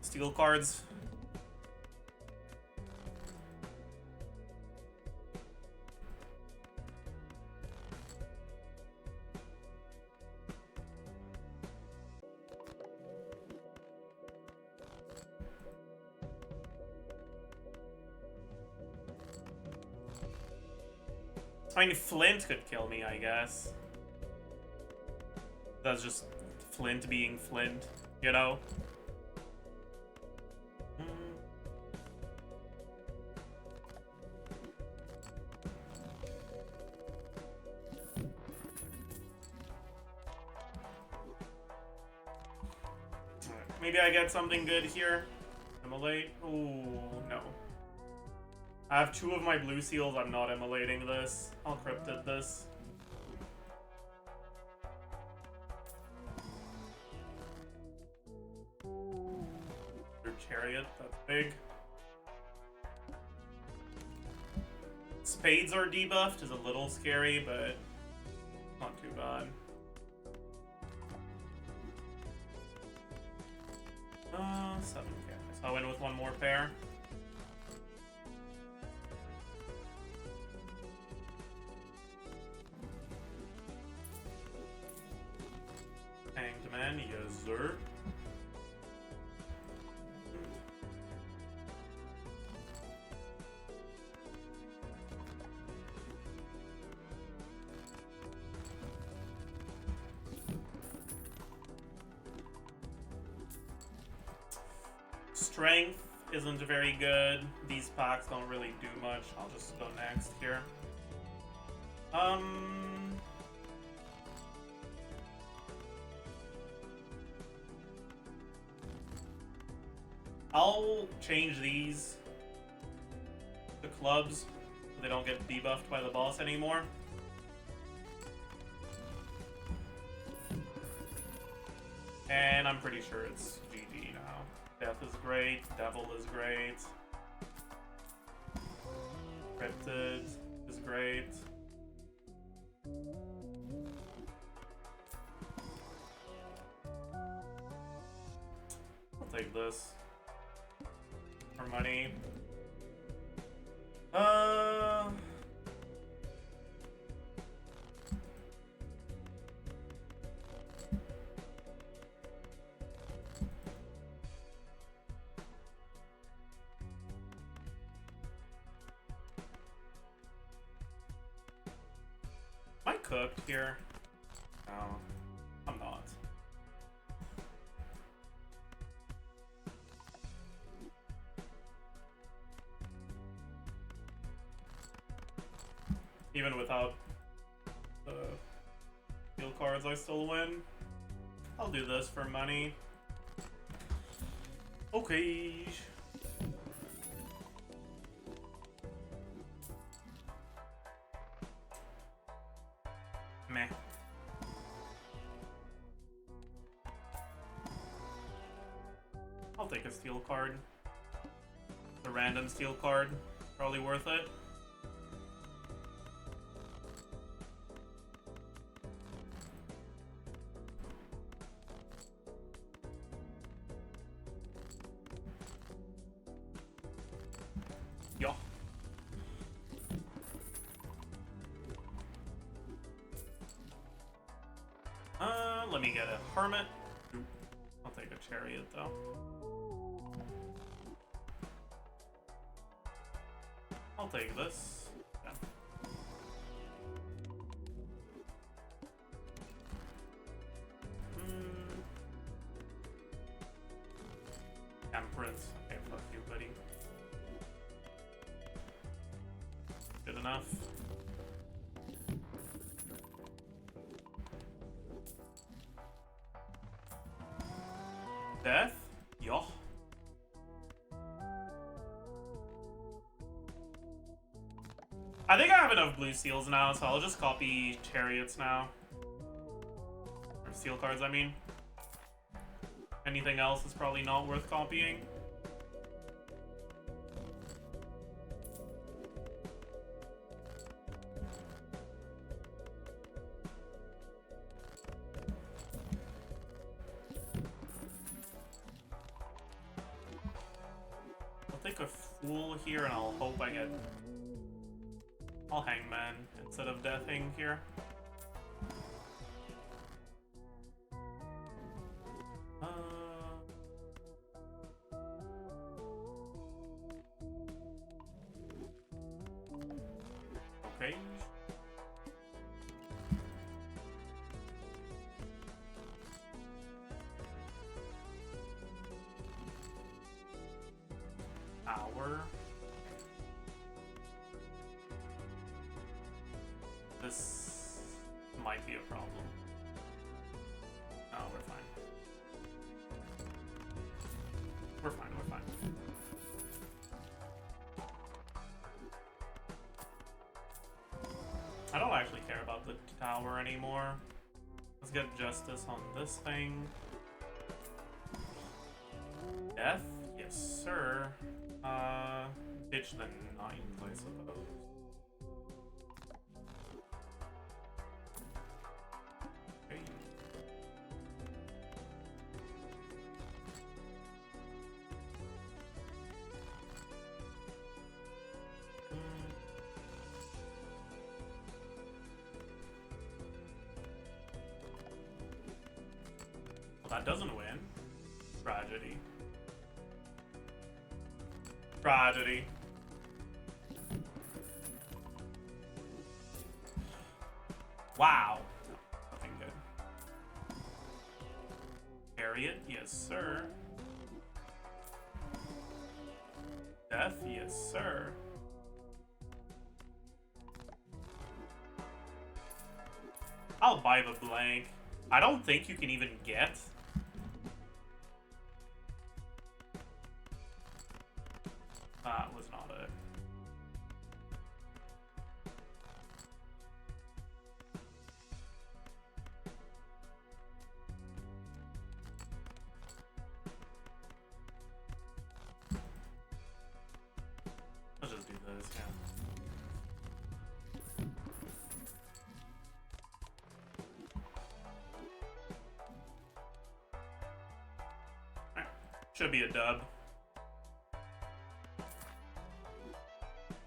steel cards. I mean, Flint could kill me, I guess. That's just Flint being Flint, you know? Maybe I get something good here. Immolate? Ooh, no. I have 2 of my blue seals. I'm not immolating this. I'll cryptid this. Your Chariot, that's big. Spades are debuffed is a little scary, but not too bad. 7 characters. I'll win with 1 more pair. Hanged Man, yes sir. Strength isn't very good. These packs don't really do much. I'll just go next here. I'll change these to clubs so they don't get debuffed by the boss anymore. And I'm pretty sure it's GG now. Death is great, Devil is great. Cryptid is great. I'll take this for money. Am I cooked here? No, I'm not. Even without the field cards, I still win. I'll do this for money. Okay. Meh. I'll take a steel card. The random steel card. Probably worth it. Yo. Let me get a hermit. I'll take a chariot though. I'll take this. Yeah. Temperance. Okay, fuck you, buddy. Good enough. Death? Yo. I think I have enough blue seals now, so I'll just copy chariots now. Or steel cards, I mean. Anything else is probably not worth copying. Take a fool here and I'll hope I get... I'll hangman instead of deathing here. Okay. Hour. This might be a problem. No, we're fine. We're fine, we're fine. I don't actually care about the tower anymore. Let's get justice on this thing. Death? Yes, sir. Ditch the 9th, I suppose. Okay. Well, that doesn't win. Tragedy. Tragedy. Wow. Nothing good. Chariot, yes, sir. Death, yes, sir. I'll buy the blank. I don't think you can even get. That was not it. Let's just do this, yeah. Should be a dub.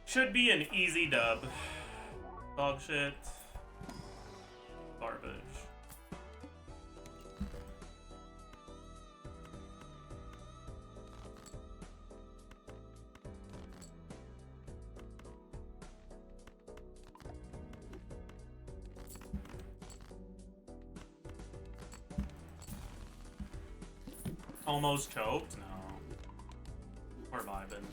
Should be an easy dub. Dog shit. Garbage. Almost choked? No. We're vibing.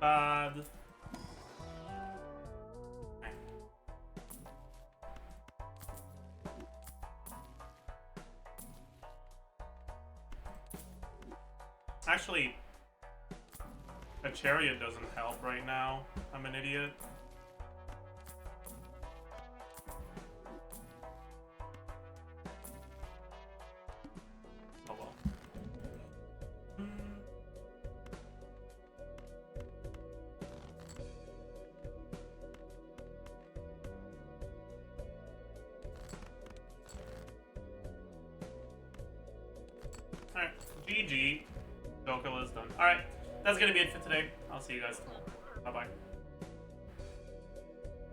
Bad. Actually, a chariot doesn't help right now. I'm an idiot. Oh well. Alright, GG. Dokula is done. Alright, that's gonna be it for today. I'll see you guys tomorrow. Bye-bye.